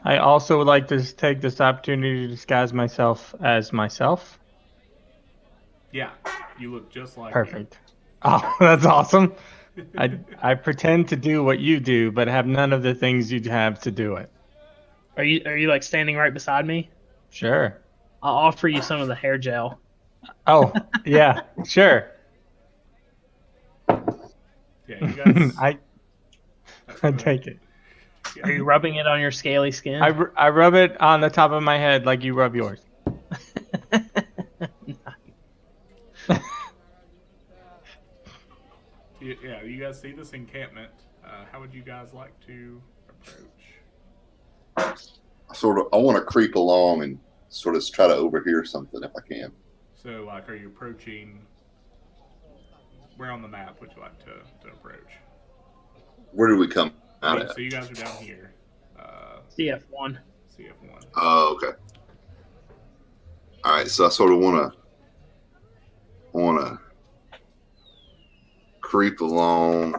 I also would like to take this opportunity to disguise myself as myself. Yeah, you look just like Perfect. Oh, that's awesome. I pretend to do what you do, but have none of the things you have to do it. Are you like standing right beside me? Sure. I'll offer you some of the hair gel. Oh, yeah, sure. Yeah, you guys. I take it. Are you rubbing it on your scaly skin? I rub it on the top of my head like you rub yours. Yeah, you guys see this encampment. How would you guys like to approach? I want to creep along and sort of try to overhear something if I can. So, like, are you approaching? Where on the map would you like to approach? Where did we come out at? So you guys are down here. CF1. CF1. Oh, okay. All right, so I sort of want to creep along,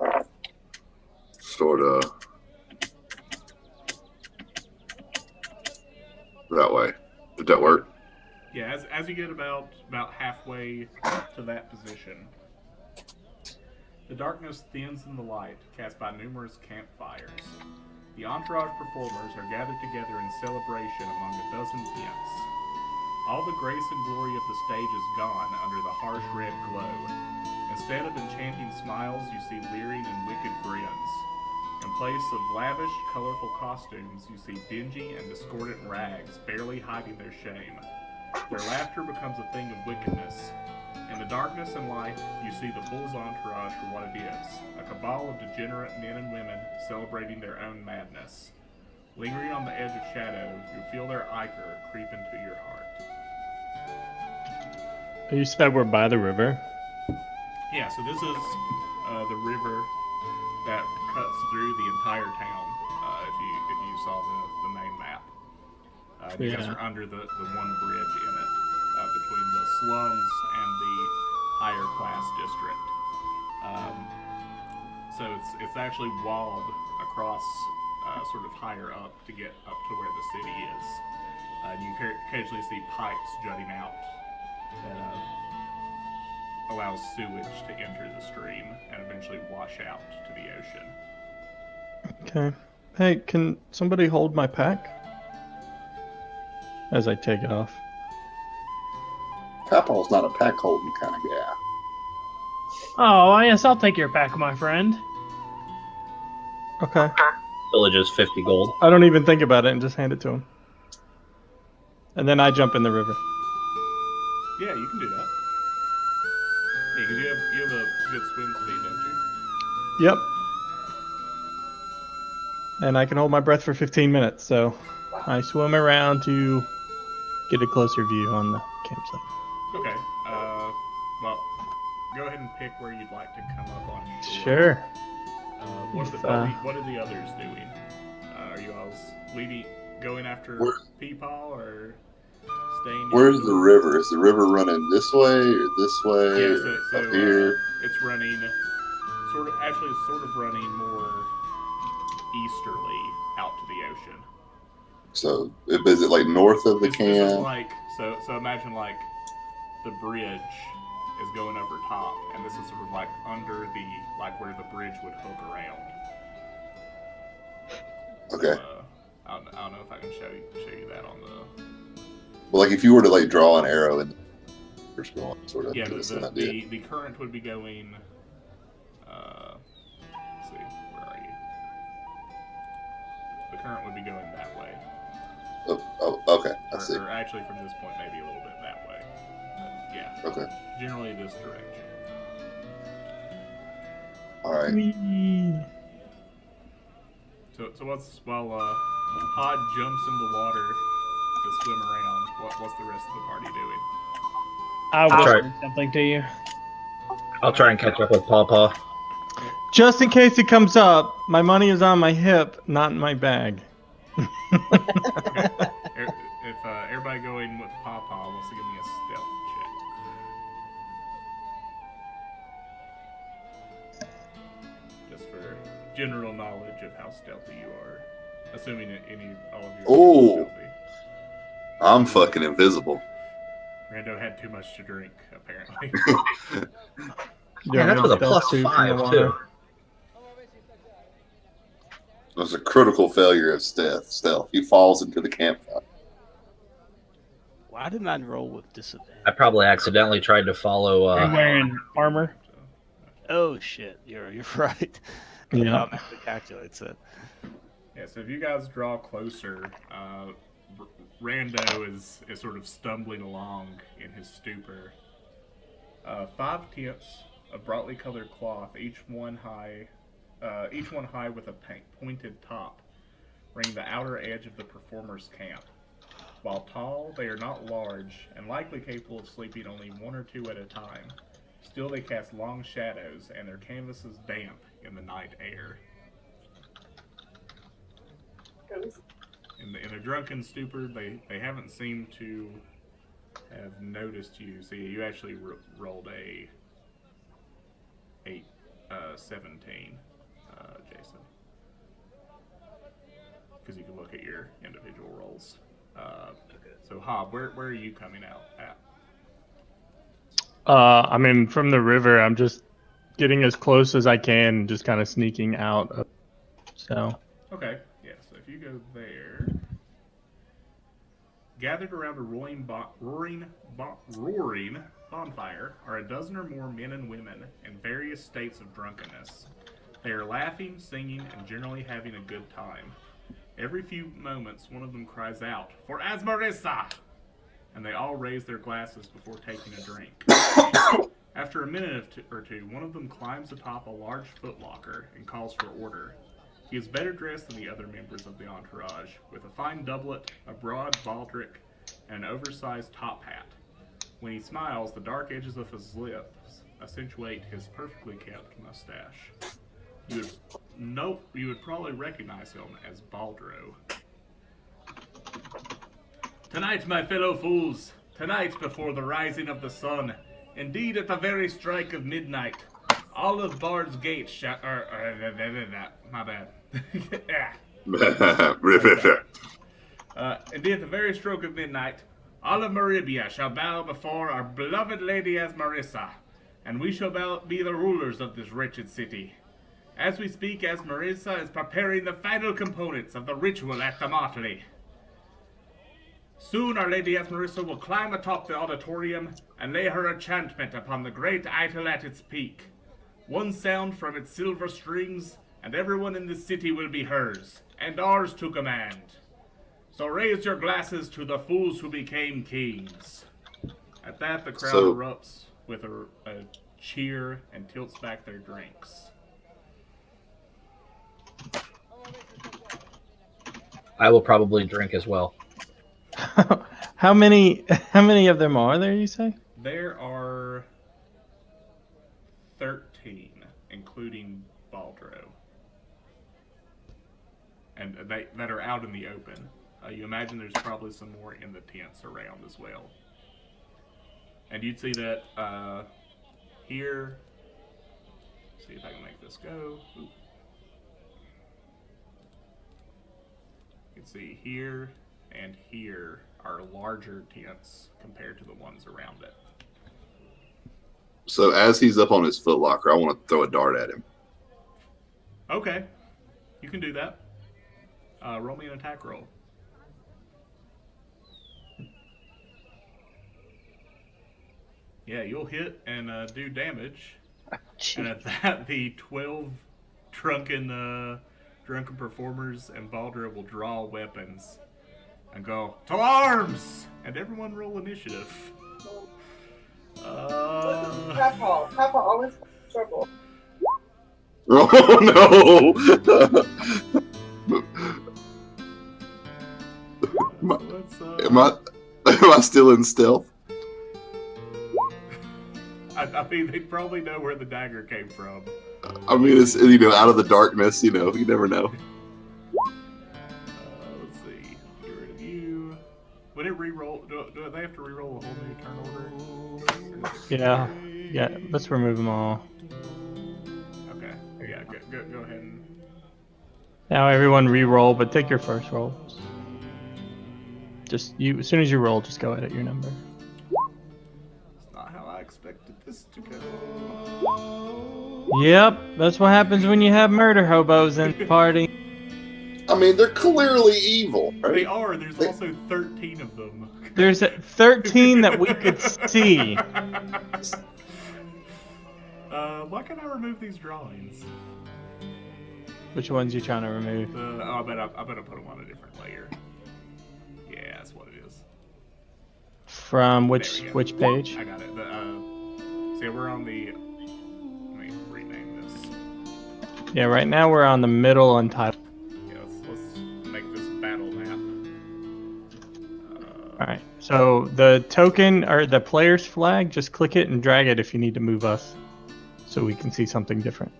sort of that way. Did that work? Yeah, as you get about halfway to that position, the darkness thins in the light cast by numerous campfires. The entourage performers are gathered together in celebration among a dozen tents. All the grace and glory of the stage is gone under the harsh red glow. Instead of enchanting smiles, you see leering and wicked grins. In place of lavish, colorful costumes, you see dingy and discordant rags, barely hiding their shame. Their laughter becomes a thing of wickedness. In the darkness and light, you see the fool's entourage for what it is, a cabal of degenerate men and women celebrating their own madness. Lingering on the edge of shadow, you feel their ichor creep into your heart. You said we're by the river. Yeah, so this is the river that cuts through the entire town. If you saw the main map, you guys are under the one bridge in it between the slums and the higher class district. So it's actually walled across, sort of higher up to get up to where the city is. And you occasionally see pipes jutting out that allows sewage to enter the stream and eventually wash out to the ocean. Okay. Hey, can somebody hold my pack? As I take it off. Papaw's not a pack holding kind of guy. Oh, yes, I'll take your pack, my friend. Okay. Village is 50 gold. I don't even think about it and just hand it to him. And then I jump in the river. Yeah, you can do that. Yeah, because you have a good swim speed, don't you? Yep. And I can hold my breath for 15 minutes, so I swim around to get a closer view on the campsite. Okay. Well, go ahead and pick where you'd like to come up on shore. Sure. What are the others doing? Are you all going after Papaw or staying? Where's the river? Is the river running this way or this way? Yeah, so up here? it's running sort of running more easterly out to the ocean. So is it like north of the This is camp? like so imagine like the bridge is going over top, and this is sort of like under the like where the bridge would hook around. Okay. I don't know if I can show you that on the. Well, like if you were to like draw an arrow and first going sort of Yeah, give us an idea. the current would be going. Let's see, where are you? The current would be going that way. Oh, okay. I see. Or actually, from this point, maybe a little bit that way. But yeah. Okay. Generally, this direction. All right. So while Hod jumps in the water to swim around, what's the rest of the party doing? I I'll try. whispered something to you. I'll try and catch up with Papaw. Just in case it comes up, my money is on my hip, not in my bag. Okay. If everybody going with Papaw wants to give me a stealth check. Just for general knowledge of how stealthy you are. Assuming that all of you are stealthy. I'm fucking invisible. Rando had too much to drink, apparently. Yeah, that's with a stealth plus soup in the 5 water. too. It was a critical failure of stealth. He falls into the campfire. Why didn't I roll with disadvantage? I probably accidentally tried to follow. Are you wearing armor? Oh shit, you're right. Yeah. I'll have to calculate that. Yeah, so if you guys draw closer, Rando is sort of stumbling along in his stupor. 5 tents of brightly colored cloth, each one high with a pointed top, ring the outer edge of the performer's camp. While tall, they are not large, and likely capable of sleeping only 1 or 2 at a time. Still, they cast long shadows, and their canvases damp in the night air. In their drunken stupor, they haven't seemed to have noticed you. See, you actually rolled a 17, Jason. Because you can look at your individual rolls. So, Hob, where are you coming out at? I mean, from the river, I'm just getting as close as I can, just kind of sneaking out. So. Okay, yeah, so if you go there... Gathered around a roaring bonfire are a dozen or more men and women in various states of drunkenness. They are laughing, singing, and generally having a good time. Every few moments, one of them cries out, "For Asmarissa!" And they all raise their glasses before taking a drink. After a minute or two, one of them climbs atop a large footlocker and calls for order. He is better dressed than the other members of the entourage, with a fine doublet, a broad baldric, and an oversized top hat. When he smiles, the dark edges of his lips accentuate his perfectly kept mustache. You would probably recognize him as Baldro. "Tonight, my fellow fools, tonight before the rising of the sun, indeed at the very strike of midnight, all of Bard's Gate shall... my bad. Indeed, at the very stroke of midnight, all of Maribia shall bow before our beloved Lady Asmarissa, and we shall be the rulers of this wretched city. As we speak, Asmarissa is preparing the final components of the ritual at the Motley. Soon our Lady Asmarissa will climb atop the auditorium and lay her enchantment upon the great idol at its peak. One sound from its silver strings, and everyone in the city will be hers, and ours to command. So raise your glasses to the fools who became kings." At that, the crowd erupts with a cheer and tilts back their drinks. I will probably drink as well. How many of them are there, you say? There are 13, including Baldro. And that are out in the open. You imagine there's probably some more in the tents around as well. And you'd see that here. See if I can make this go. Ooh. Let's see, here and here are larger tents compared to the ones around it. So as he's up on his footlocker, I want to throw a dart at him. Okay, you can do that. Roll me an attack roll. Yeah, you'll hit and do damage. And at that, the 12 drunken performers and Valdra will draw weapons and go, to arms! And everyone roll initiative. Papaw always has trouble. Oh no! Am I still in stealth? I mean, they probably know where the dagger came from. I mean, it's out of the darkness. You never know. Let's see. Get rid of you. Would it re-roll? Do they have to re-roll a whole new turn order? Yeah. Yeah. Let's remove them all. Okay. Yeah. Go ahead and. Now everyone re-roll, but take your first roll. Just you. As soon as you roll, just go edit your number. That's not how I expected this to go. Yep, that's what happens when you have murder hobos in the party. I mean, they're clearly evil, right? They are. There's also 13 of them. There's 13 that we could see. Why can't I remove these drawings? Which ones you trying to remove? I better put them on a different layer. Yeah, that's what it is. From which page? I got it. See, we're on the. Let me rename this. Yeah, right now we're on the middle untitled. Yeah, let's make this battle map. Alright, so the token or the player's flag, just click it and drag it if you need to move us, so we can see something different.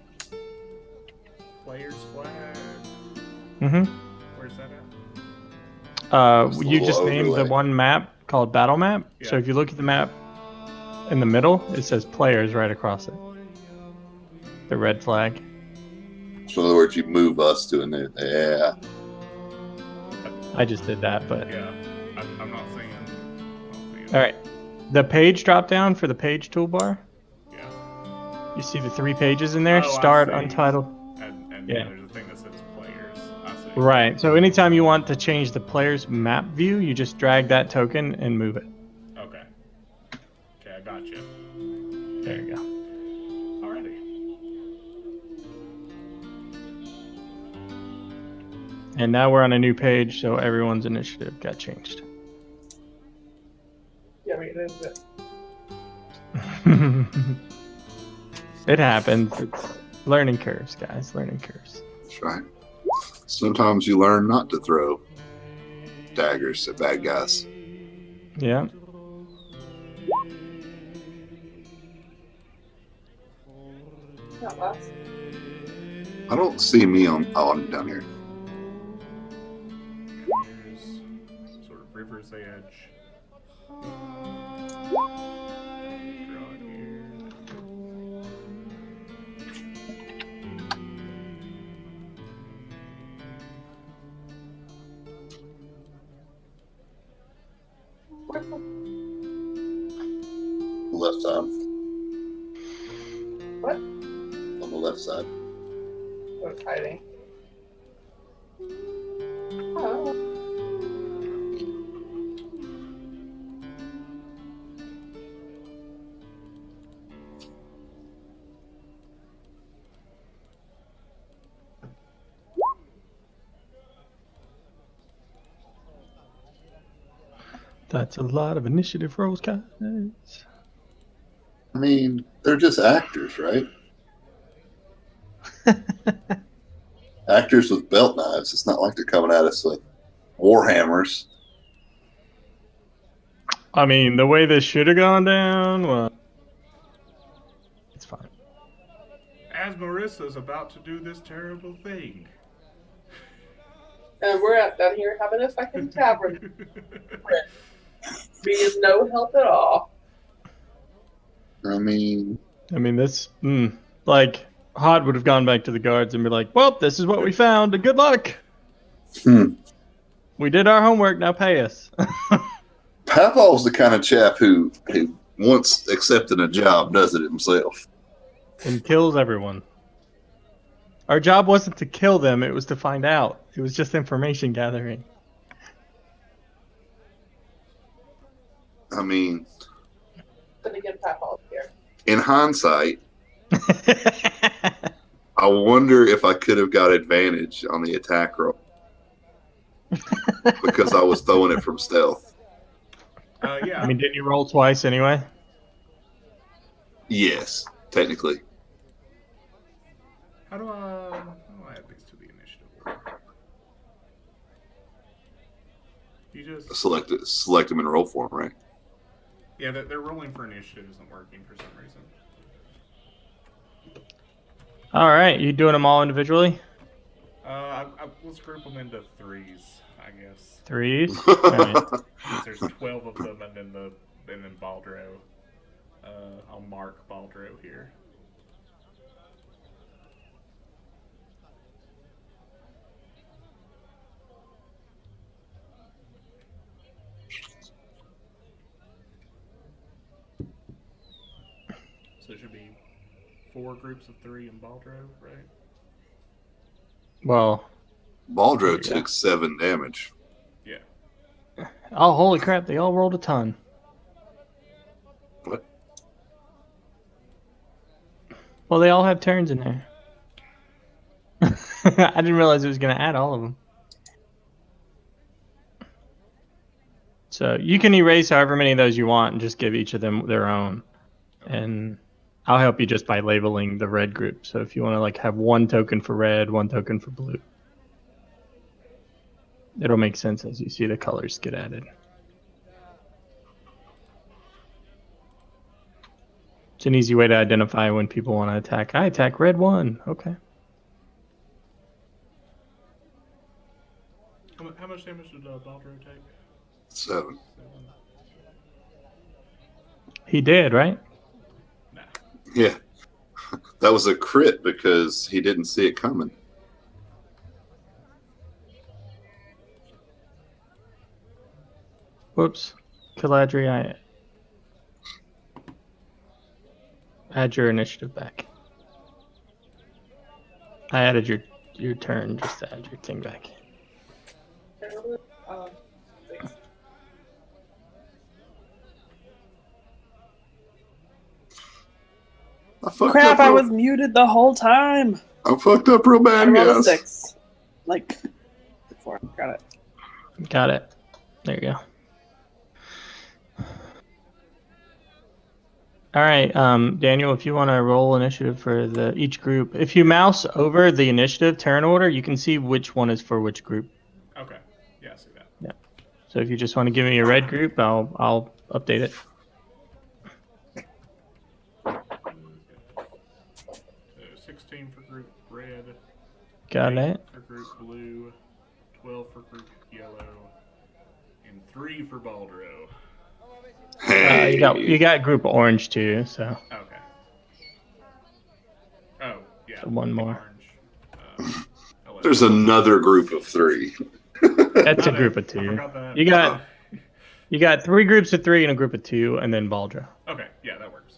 Player's flag. Mm-hmm. Where's that at? You just named the overlay. one map called Battle Map. Yeah. So if you look at the map in the middle, it says players right across it. The red flag. So in other words, you move us to a new. Yeah. I just did that, but Yeah, I'm not seeing. all right. The page drop down for the page toolbar. Yeah. You see the 3 pages in there. Oh, I Start see. untitled. And Yeah. there's a thing that says players. I see. Right. So anytime you want to change the player's map view, you just drag that token and move it. Okay. Okay, I got you. There you go. Alrighty. And now we're on a new page, so everyone's initiative got changed. Yeah, it is. It happens. It's learning curves, guys. Learning curves. That's right. Sometimes you learn not to throw daggers at bad guys. Yeah. Not last. I don't see me on. Oh, I'm down here. Here's sort of river's edge. Draw it here. Left side. What? On the left side. What's hiding? Oh. That's a lot of initiative rolls, guys. I mean, they're just actors, right? Actors with belt knives. It's not like they're coming at us with warhammers. I mean, the way this should have gone down, well, it's fine. As Marissa's about to do this terrible thing. And we're out down here having a fucking tavern. Being no help at all. I mean, This, like, Hod would have gone back to the guards and be like, well, this is what we found, and good luck. We did our homework. Now pay us. Papaw's the kind of chap who once accepted a job does it himself. And kills everyone. Our job wasn't to kill them, it was to find out. It was just information gathering. I mean, Then again, Papaw's here. in hindsight, I wonder if I could have got advantage on the attack roll because I was throwing it from stealth. Yeah. I mean, didn't you roll twice anyway? Yes, technically. How do I add these to the initiative order? You just Select them and roll for them, right? yeah, they're rolling for initiative isn't working for some reason. All right, you doing them all individually? Let's group them into threes, I guess. Threes. All right. There's 12 of them, and then Baldro. I'll mark Baldro here. So it should be 4 groups of 3 in Baldro, right? Well, Baldro took 7 damage. Yeah. oh holy crap! They all rolled a ton. What? Well, they all have turns in there. I didn't realize it was going to add all of them. So you can erase however many of those you want and just give each of them their own. And I'll help you just by labeling the red group. So if you want to like have 1 token for red, 1 token for blue. It'll make sense as you see the colors get added. It's an easy way to identify when people want to attack. I attack red 1. Okay. How much damage did Baldro take? 7. 7. He did, right? Nah. Yeah. That was a crit because he didn't see it coming. Whoops. Kelladrey, I add your initiative back. I added your turn just to add your thing back. I fucked Crap, up I real, was muted the whole time. I fucked up real I bad, rolled a guys. 6. Like, before I got it. Got it. There you go. All right, Daniel, if you want to roll initiative for each group, if you mouse over the initiative turn order, you can see which one is for which group. Okay. Yeah, I see that. Yeah. So if you just want to give me your red group, I'll update it. 16 for group red. Got 8 it. for group blue. 12 for group yellow. And 3 for Baldro. Hey. You got group orange too, so Okay. Oh, yeah. So one more. Orange. 11. There's another group of 3. that's a group of I 2. forgot that. You got 3 groups of 3 and a group of 2, and then Baldra. Okay, yeah, that works.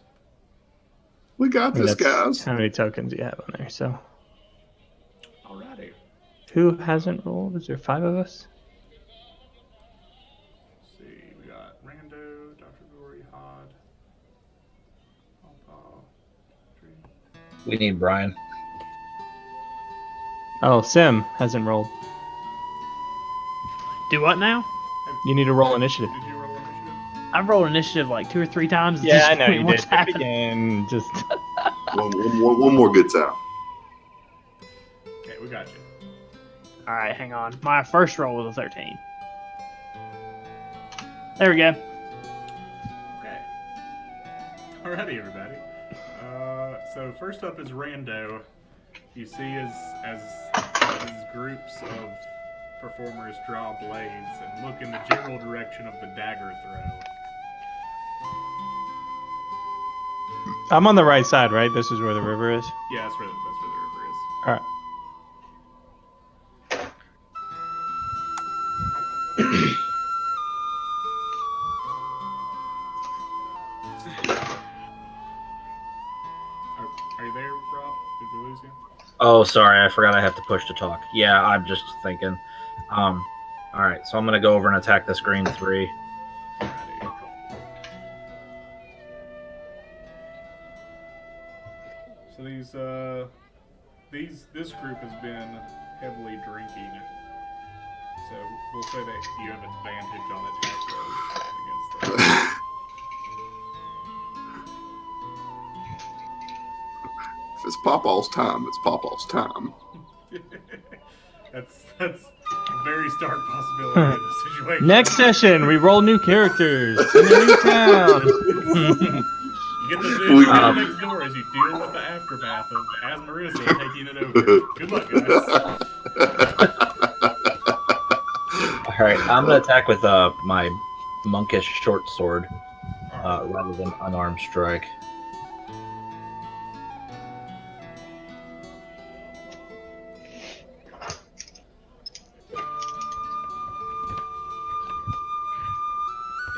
We got And this, that's guys. how many tokens you have on there. So Alrighty. who hasn't rolled? Is there 5 of us? Let's see, we got Rando, Dr. Gory, Hod, Papaw, Tree. We need Brian. Oh, Sim hasn't rolled. Do what now? You need to roll initiative. Did you roll initiative? I've rolled initiative like 2 or 3 times. at Yeah, this I know point. you What's did. Do it happening? again. Just One more good time. Okay, we got you. All right, hang on. My first roll was a 13. There we go. Okay. Alrighty, everybody. So first up is Rando. You see as groups of performers draw blades and look in the general direction of the dagger throw. I'm on the right side, right? This is where the river is. Yeah, that's where the river is. All right. Are you there, Rob? Did we lose you? Oh, sorry, I forgot I have to push to talk. Yeah, I'm just thinking. All right, so I'm gonna go over and attack this green 3. Alrighty. So this group has been heavily drinking. So we'll say that you have advantage on attack rolls against them. If it's Papaw's time, it's Papaw's time. That's a very stark possibility in this situation. Next session, we roll new characters in a new town. You get to do next door as you deal with the aftermath of Asmarissa taking it over. Good luck, guys. All right, I'm gonna attack with my monkish short sword rather than unarmed strike.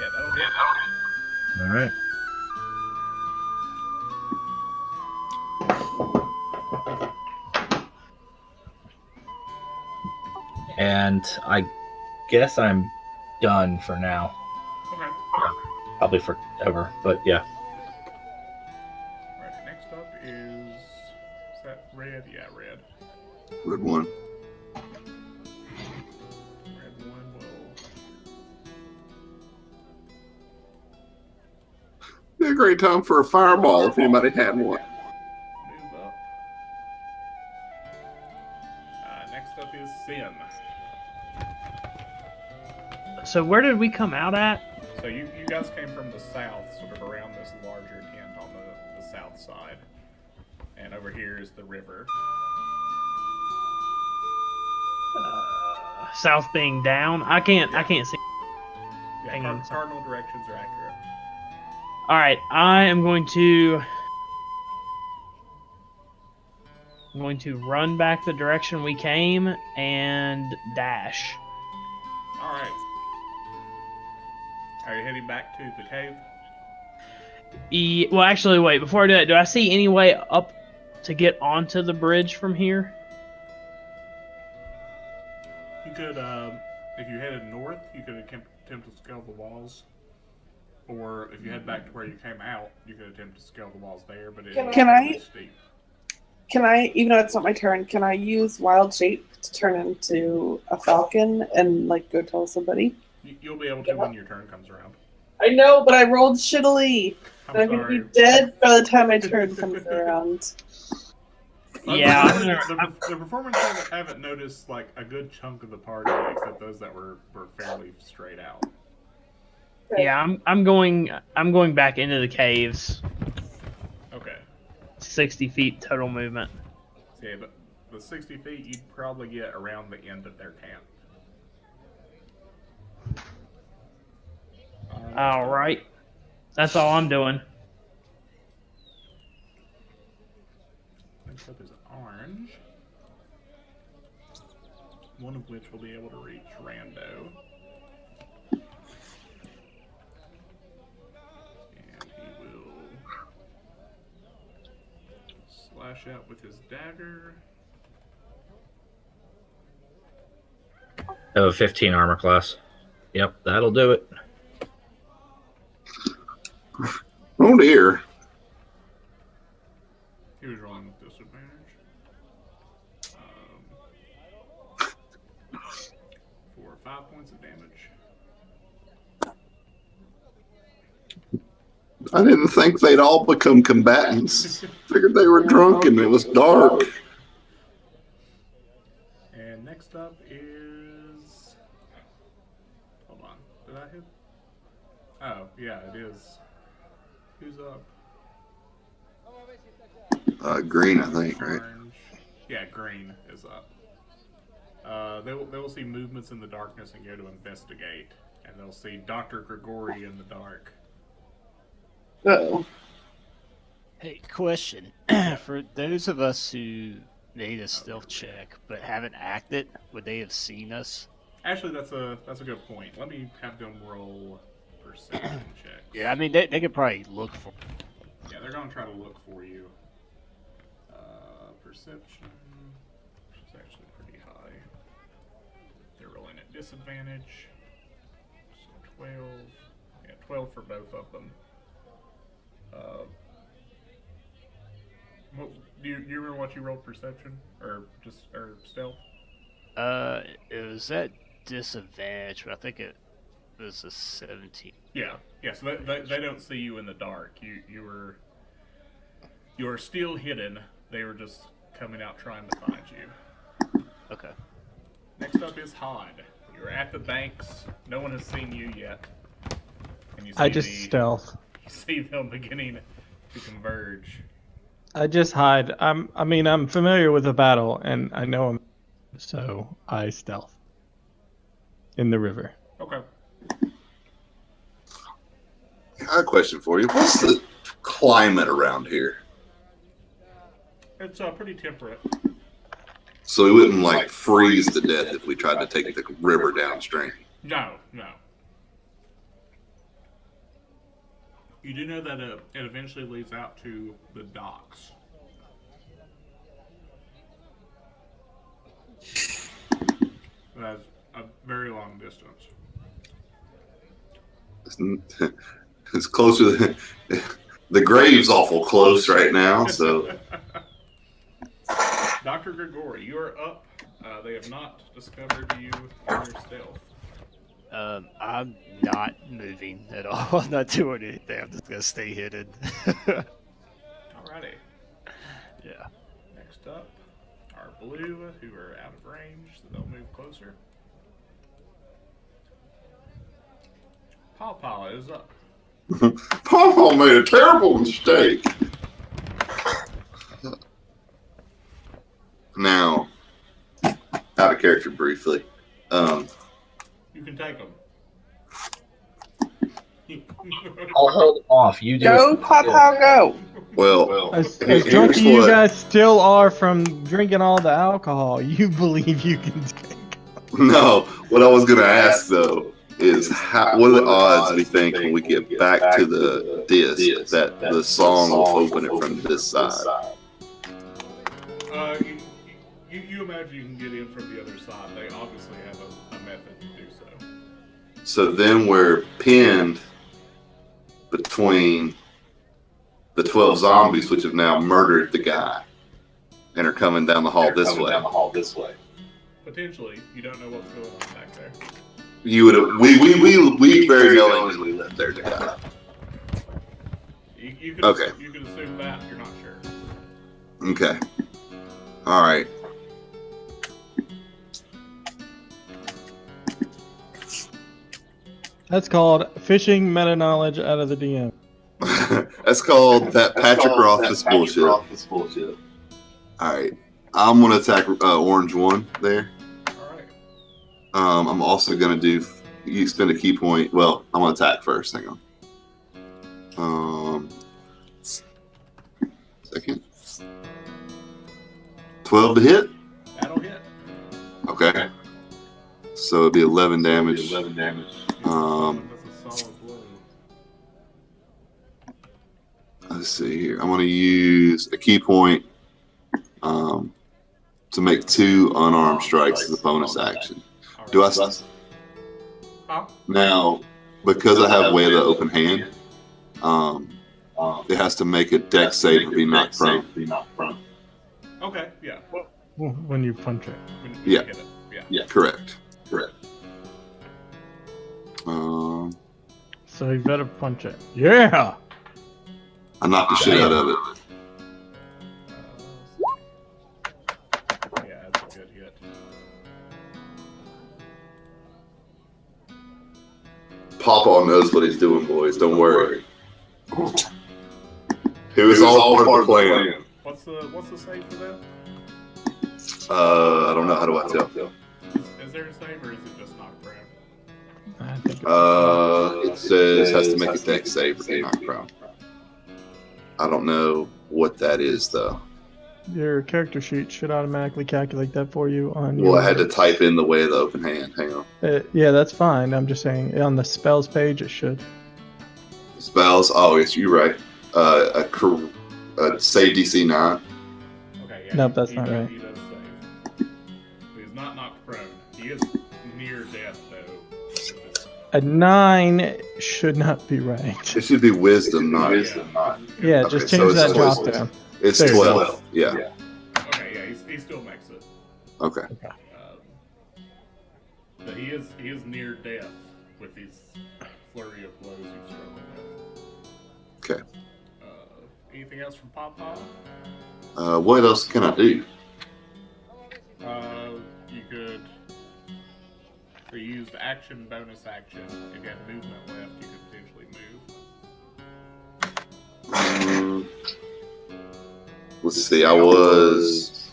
Yeah, that'll hit. All right. And I guess I'm done for now. Okay. Probably forever, but yeah. Alright, next up is that red? Yeah, red. Red one. Red one will. Be a great time for a fireball if anybody had one. Move up. Next up is Sin. So where did we come out at? So you guys came from the south, sort of around this larger tent on the south side. And over here is the river. South being down. I can't see. Yeah, Hang on. cardinal directions are accurate. All right, I'm going to run back the direction we came and dash. Alright. Are you heading back to the cave? Well, actually, wait. Before I do that, do I see any way up to get onto the bridge from here? You could, if you headed north, you could attempt to scale the walls. Or if you head back to where you came out, you could attempt to scale the walls there, but it's really steep. Can I, even though it's not my turn, can I use Wild Shape to turn into a falcon and, like, go tell somebody? You'll be able to when your turn comes around. I know, but I rolled shittily. I'm And I'm going sorry. to be dead by the time my turn comes around. Yeah, The performances haven't noticed, like, a good chunk of the party, except those that were fairly straight out. Yeah, I'm going back into the caves. Okay. 60 feet total movement. So yeah, but the 60 feet, you'd probably get around the end of their camp. All right, that's all I'm doing. Next up is orange. One of which will be able to reach Rando. And he will slash out with his dagger. I have a 15 armor class. Yep, that'll do it. Oh dear. He was rolling with disadvantage. For 5 points of damage. I didn't think they'd all become combatants. Figured they were drunk and it was dark. And next up is... Hold on. Did I hit? Oh, yeah, it is. Who's up? Green, I think, right? Orange. Yeah, green is up. They will see movements in the darkness and go to investigate. And they'll see Dr. Grigori in the dark. Uh-oh. Hey, question. For those of us who made a stealth check but haven't acted, would they have seen us? Actually, that's a good point. Let me have them roll perception checks. Yeah, I mean they could probably look for. Yeah, they're gonna try to look for you. Perception, which is actually pretty high. They're rolling at disadvantage. So 12. Yeah, 12 for both of them. Do you remember what you rolled perception or stealth? It was at disadvantage, but I think it was a 17. Yeah. So they don't see you in the dark. You were still hidden. They were just coming out trying to find you. Okay. Next up is Hod. You're at the banks. No one has seen you yet. And you see I just stealth. You see them beginning to converge. I just hide. I'm familiar with the battle, and I know him, so I stealth in the river. Okay. I have a question for you. What's the climate around here? It's pretty temperate. So we wouldn't like freeze to death if we tried to take the river downstream. No. You do know that it eventually leads out to the docks. That's a very long distance. It's closer than the grave's awful close right now, so Dr. Grigori, you are up. They have not discovered you in your stealth. I'm not moving at all. I'm not doing anything. I'm just gonna stay hidden. Alrighty. Yeah. Next up are blue, who are out of range, so they'll move closer. Papaw is up. Papaw made a terrible mistake. Now, out of character briefly. You can take them. I'll hold off. You do. Go, Papaw, go. Well, As here's drunk as you what- guys still are from drinking all the alcohol, you believe you can take. No, what I was going to ask though is what are the odds we think when we get back to the disc that the song will open it from this side? You imagine you can get in from the other side. They obviously have a method to do so. So then we're pinned between the 12 zombies, which have now murdered the guy and are coming down the hall this way. Potentially, you don't know what's going on back there. You would we very knowingly left there to die. You can Okay. You can assume that. You're not sure. Okay. All right. That's called fishing meta knowledge out of the DM. That's called that Patrick Rothfuss bullshit. All right. I'm gonna attack orange one there. Alright. I'm also gonna do. You spend a key point. Well, I'm gonna attack first. Hang on. Second. 12 to hit. That'll hit. Okay. So it'd be 11 damage. That's a solid blow. Let's see here. I'm gonna use a key point to make 2 unarmed strikes as a bonus action. Alright. Do I Huh? now because I have way of the open hand? It has to make a dex save to be knocked prone. Okay, yeah. When you punch it. When you Yeah. hit it. Yeah. Correct. So you better punch it. Yeah! I knocked the shit out of it. Yeah, that's a good hit. Papaw knows what he's doing, boys. Don't worry. It was all part of the plan. What's the save for that? I don't know. How do I tell? Is there a save or is it just knock prone? I think It says has to make a dex save to be knocked prone. I don't know what that is though. Your character sheet should automatically calculate that for you on Well, your. I had to type in the way of the open hand. Hang on. Yeah, that's fine. I'm just saying on the spells page it should. Spells. Oh, yes, you're right. Save DC 9. Okay, yeah. Nope, that's not does- right. He does save. He's not knocked prone. He is near death, though. If A 9 should not be right. It should be wisdom, not. Yeah, Okay, just so change it's that drop 12. down. It's There you go. 12. Yeah. Okay, yeah, he still makes it. Okay. But he is near death with these flurry of blows he's struggling with. Okay. Anything else from Papaw? What else can I do? You could. So you used action, bonus action. If you had movement left, you could potentially move. Let's see. I was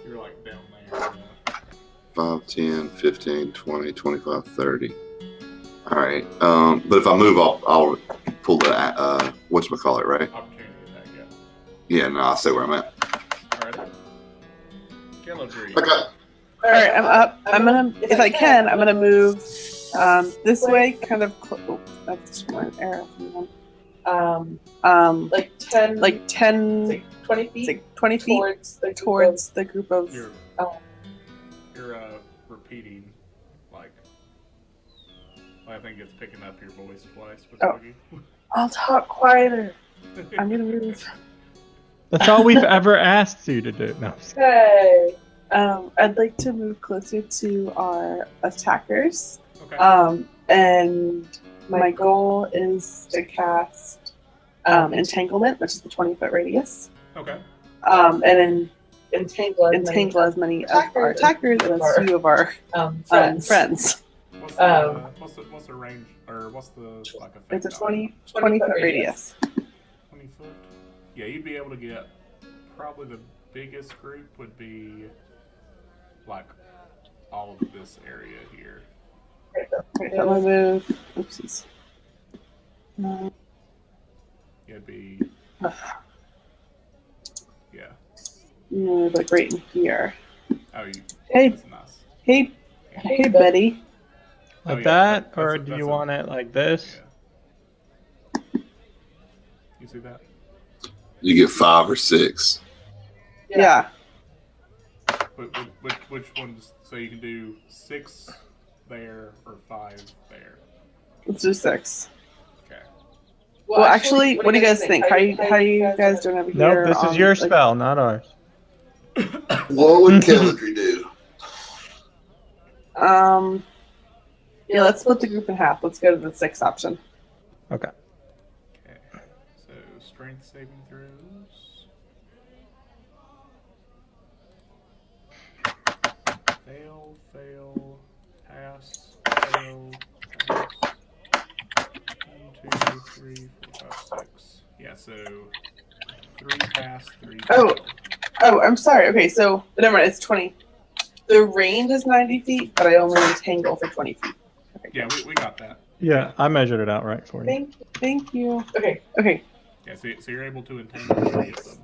You're like down there. 5, 10, 15, 20, 25, 30. All right. But if I move, I'll pull the whatchamacallit, right? Opportunity attack, yeah. Yeah, no, I'll say where I'm at. Alright. Kelladrey. Okay. All right, I'm up. I'm gonna, if I can, I'm gonna move this way, kind of. Oh, that's one arrow. Like 10, 20 feet, like 20 feet towards the group of. You're repeating, like, I think it's picking up your voice twice. With Oh. Twiggy. I'll talk quieter. I'm gonna move. That's all we've ever asked you to do. No. Okay. I'd like to move closer to our attackers. Okay. And my goal is to cast Entanglement, which is the 20-foot radius. Okay. And then entangle as many of our attackers and a few of our friends. What's the range, or what's the like effect? It's a on 20-foot radius. 20 foot. Yeah, you'd be able to get probably the biggest group would be like all of this area here. Okay, so I'm gonna move. Oopsies. It'd be yeah. Move like right in here. Oh, you. Hey. That's nice. Hey, buddy. Like yeah, that, that's or a- do that's you a- want it like this? Yeah. You see that? You get 5 or 6. Yeah. Which ones? So you can do 6 there or 5 there. Let's do 6. Okay. Well, actually, what do you guys think? How you guys doing over here? Nope, this is your spell, not ours. What would Kelladrey do? Yeah, let's split the group in half. Let's go to the 6 option. Okay. Okay. So strength saving throws. Fail, pass, fail, pass. 1, 2, 3, 4, 5, 6. Yeah, so 3 pass, 3 Oh. fail. Oh, I'm sorry. Okay, so never mind. It's 20. The range is 90 feet, but I only entangle for 20 feet. Okay. Yeah, we got that. Yeah, I measured it out right for you. Thank you. Okay. Okay. Yeah, so you're able to entangle 3 of them.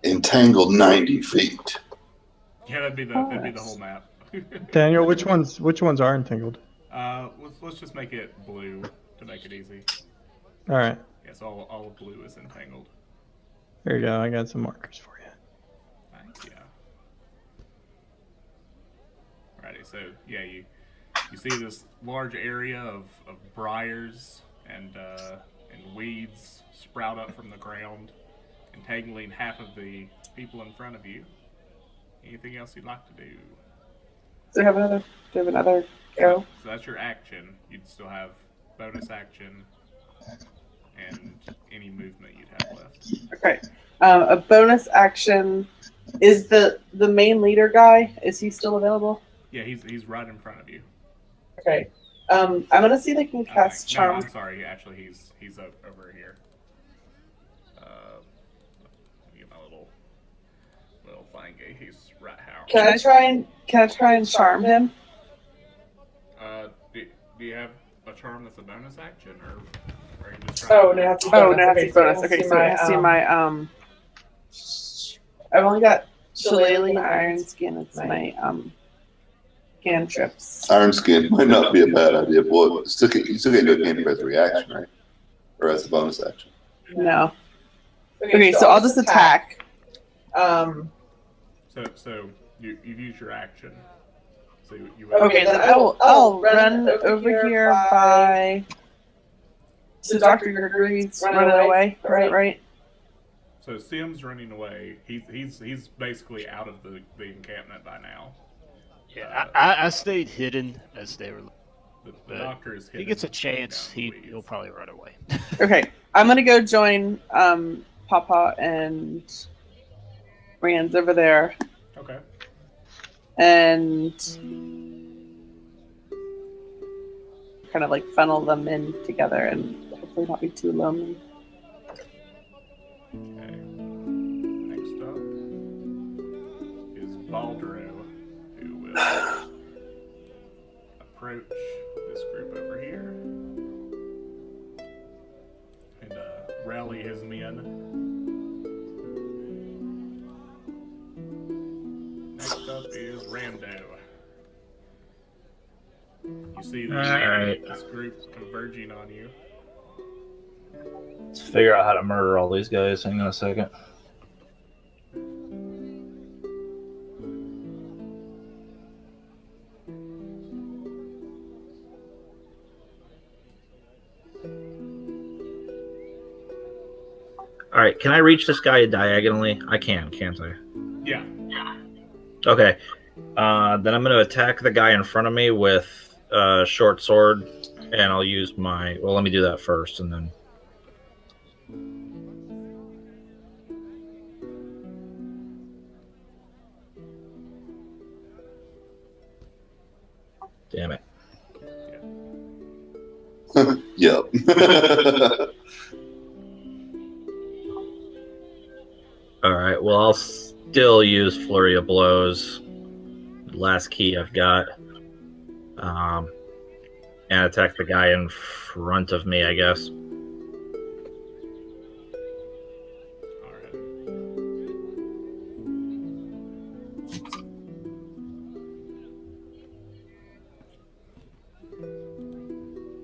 Entangled 90 feet. Yeah, that'd be the whole map. Daniel, which ones are entangled? Let's just make it blue to make it easy. All right, Yes, all of blue is entangled. there you go. I got some markers for you. Thank you. Alrighty, so yeah, you see this large area of briars and weeds sprout up from the ground, entangling half of the people in front of you. Anything else you'd like to do? Do you have another go? So that's your action. You'd still have bonus action and any movement you'd have left. Okay. A bonus action is the main leader guy. Is he still available? Yeah, he's right in front of you. Okay. I'm gonna see if I can cast No, charm. I'm sorry. Actually, he's over here. Let me get my little thingy. He's right how. Can I try and charm him? Do you have a charm that's a bonus action, or are you just Oh, trying no, that's bonus. Okay, so it has to be my I've only got Shillelagh and Iron Skin. It's my cantrips. Iron Skin might not be a bad idea. Boy, you still can't do a cantrip as a reaction, right? Or as a bonus action. No. Okay, so I'll just attack. So you've used your action. So you okay, then I'll run over here by. So Dr. Grigori's running away, right? So Sim's running away. He's basically out of the encampment by now. Yeah, I stayed hidden as they were. The doctor is hidden. If he gets a chance, he'll probably run away. Okay, I'm gonna go join Papaw and Rand's over there. Okay. And kind of like funnel them in together and hopefully not be too lonely. Okay. Next up is Baldro, who will approach this group over here and rally his men. Next up is Rando. You see this group converging on you. Let's figure out how to murder all these guys. Hang on a second. All right, can I reach this guy diagonally? I can, can't I? Yeah. Okay. Then I'm going to attack the guy in front of me with a short sword, and I'll use my... Well, let me do that first, and then... Damn it. Yep. Alright, well, I'll still use Flurry of Blows. Last key I've got. And attack the guy in front of me, I guess. Alright.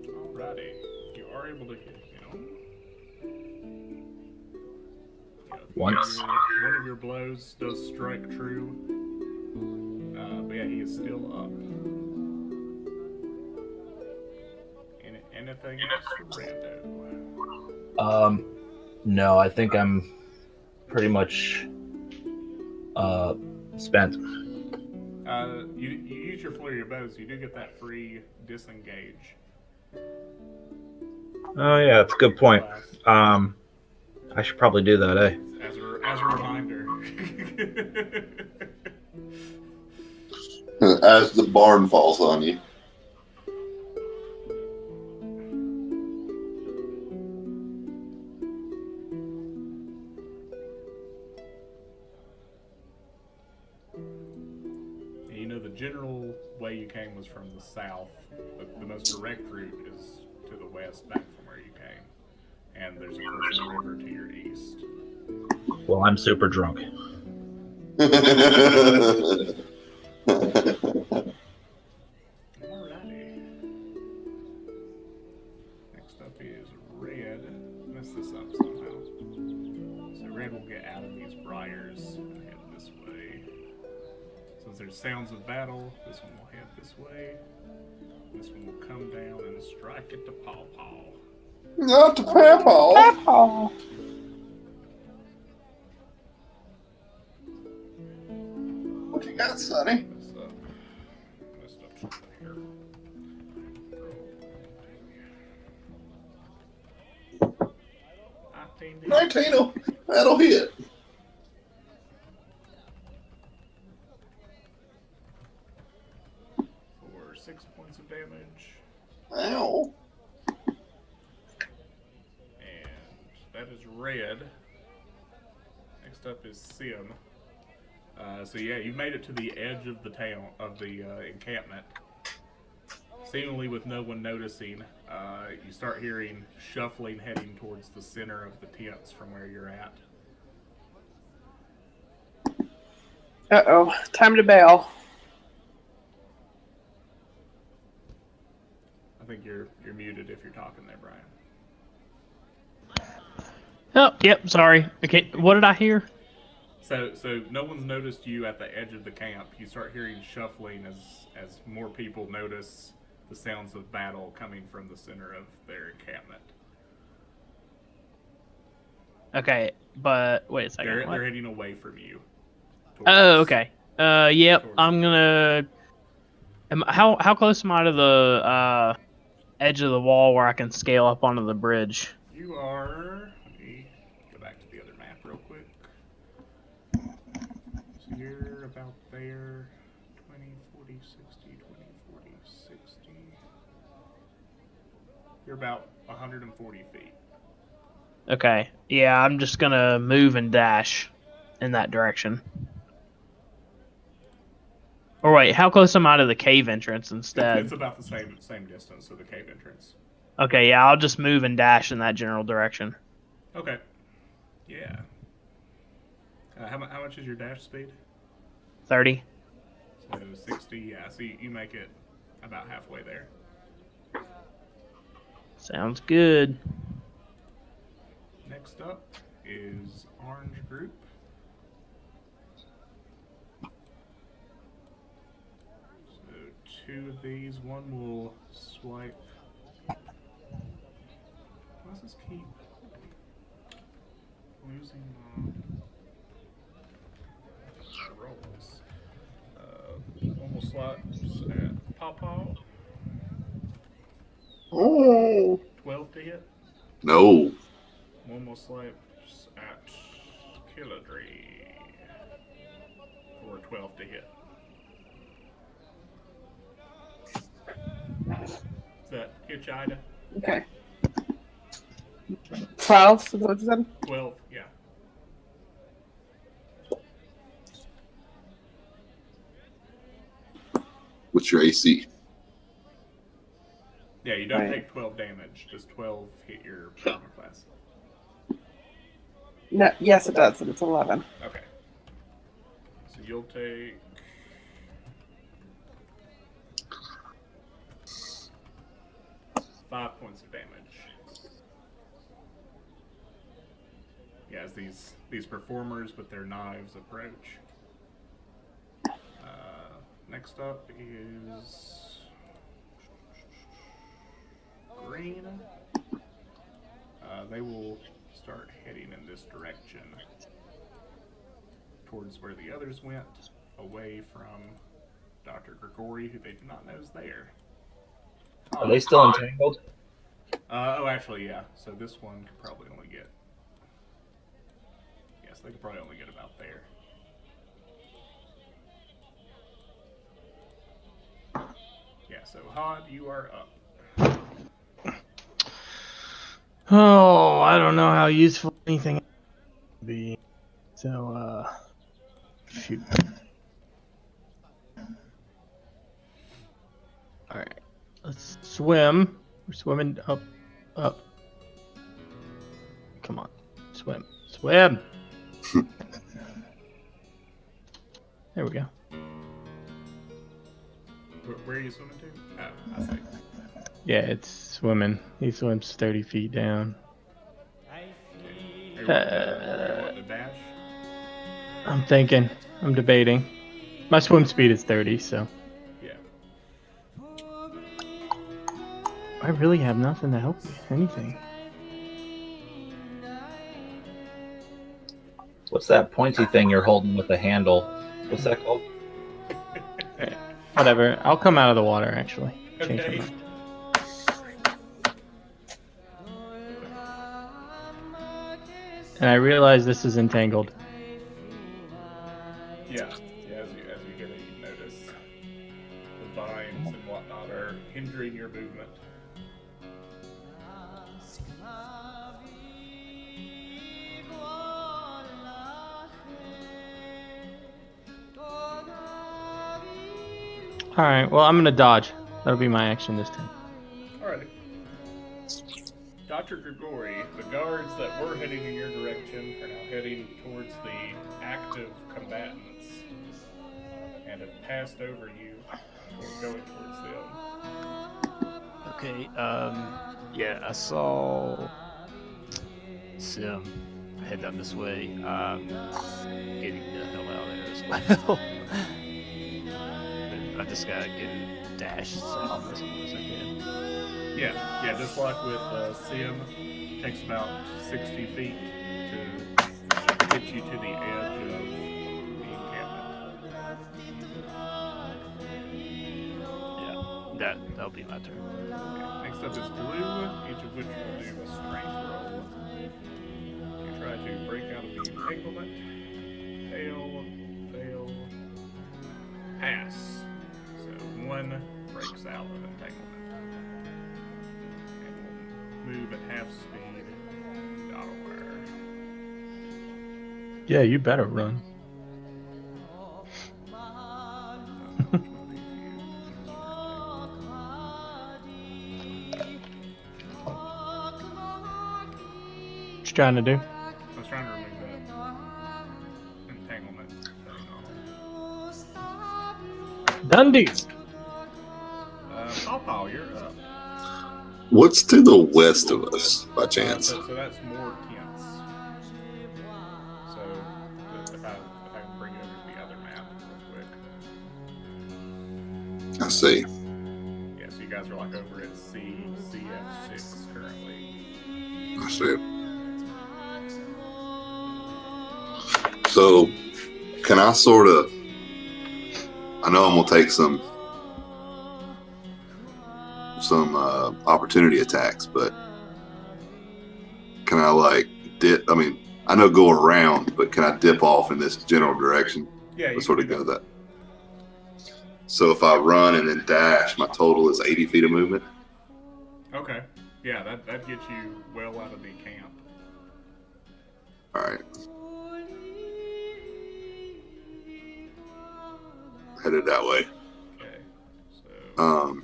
Alrighty. You are able to hit him. Once. One of your blows does strike true. But yeah, he is still up. Anything else for Rando? No, I think I'm pretty much spent. You use your flurry of bows. You do get that free disengage. Oh yeah, that's a good point. I should probably do that, eh? As a reminder. As the barn falls on you. You know, the general way you came was from the south, but the most direct route is to the west, back from where you came. And there's, of course, a river to your east. Well, I'm super drunk. Alrighty. Next up is Red. Messed this up somehow. So Red will get out of these briars and head this way. Since there's sounds of battle, this one will head this way. This one will come down and strike at the Papaw. Not the Papaw. Papaw. What you got, Sonny? Messed up something here. 19. That'll hit. For 6 points of damage. Ow. And that is Red. Next up is Sim. So yeah, you made it to the edge of the town, of the encampment. Seemingly with no one noticing, you start hearing shuffling heading towards the center of the tents from where you're at. Uh-oh. Time to bail. I think you're muted if you're talking there, Brian. Oh, yep. Sorry. Okay. What did I hear? So no one's noticed you at the edge of the camp. You start hearing shuffling as more people notice the sounds of battle coming from the center of their encampment. Okay, but wait a second. They're heading away from you. Oh, okay. Yep. towards I'm gonna. How close am I to the edge of the wall where I can scale up onto the bridge? You are. Let me go back to the other map real quick. So you're about there. 20, 40, 60, 20, 40, 60. You're about 140 feet. Okay. Yeah, I'm just gonna move and dash in that direction. Or wait, how close am I to the cave entrance instead? It's about the same distance to the cave entrance. Okay, yeah, I'll just move and dash in that general direction. Okay. Yeah. How much is your dash speed? 30. So 60, yeah. So you make it about halfway there. Sounds good. Next up is Orange Group. So 2 of these. One will swipe. Why does this keep losing rolls? One will swipe at Papaw. Oh. 12 to hit. No. One will swipe at Kelladrey for 12 to hit. Does that hit you, Ida? Okay. 12, is that what you said? 12, yeah. What's your AC? Yeah, you don't Right. take 12 damage. Does 12 hit your armor class? No, yes, it does, and it's 11. Okay. So you'll take... five points of damage. Yeah, as these performers with their knives approach. Next up is green. They will start heading in this direction towards where the others went, away from Dr. Grigori, who they do not know is there. Are they still entangled? Oh, actually, yeah. So this one could probably only get... Yes, they could probably only get about there. Yeah, so Hod, you are up. Oh, I don't know how useful anything will be. So, shoot. Alright, let's swim. We're swimming up. Come on, swim. There we go. Where are you swimming to? Oh, I see. Yeah, it's swimming. He swims 30 feet down. Are you wanting to dash? I'm debating. My swim speed is 30, so. Yeah. I really have nothing to help me. Anything. What's that pointy thing you're holding with the handle? What's that called? Whatever. I'll come out of the water, actually. Change my Okay. mind. And I realize this is entangled. Yeah. As you get it, you notice the vines and whatnot are hindering your movement. Alright, well, I'm gonna dodge. That'll be my action this time. Alrighty. Dr. Grigori, the guards that were heading in your direction are now heading towards the active combatants. and have passed over you going towards them. Okay, yeah, I saw Sim head down this way. Getting the hell out of there as well. I just gotta get dash south as soon as I can. Yeah, just like with Sim, takes about 60 feet to get you to the edge of the encampment. Yeah, that'll be my turn. Okay. Next up is Blue, each of which will do a strength roll. You try to break out of the entanglement. Fail, pass. So one breaks out of entanglement. And we'll move at half speed. Dollar. Yeah, you better run. What you trying to do? I was trying to remove that entanglement thing on Dundee. it. Papaw, you're up. What's to the west of us, by chance? So that's more tents. So if I can bring it over to the other map real quick. I see. Yeah, so you guys are like over at CF6 currently. I see. So, can I sort of? I know I'm gonna take some opportunity attacks, but can I like dip? I mean, I know go around, but can I dip off in this general direction? Yeah, you Sort can of do go that. So if I run and then dash, my total is 80 feet of movement. Okay. Yeah, that gets you well out of the camp. All right. Headed that way. Okay. So.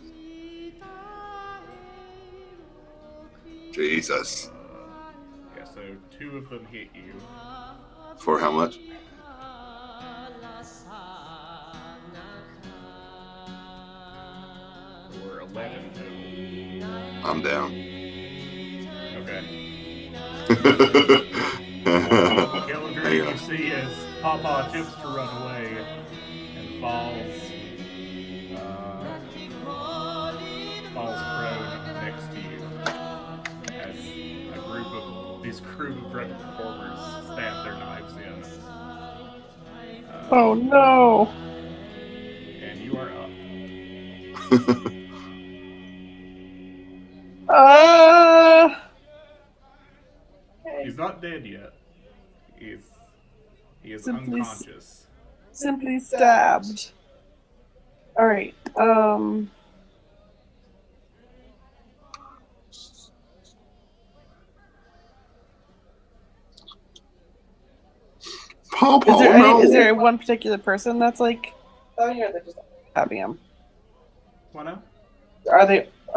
Jesus. Yeah, so two of them hit you. For how much? For 11 total. I'm down. Okay. Hang Kelladrey, on. you see as Papaw attempts to run away and falls prone next to you as these group of drunken performers stab their knives in. Oh no! And you are up. He's not dead yet. He is Simply unconscious. Simply stabbed. Alright, Papaw, is there one particular person that's like stabbing, or they're just stabbing him? What now?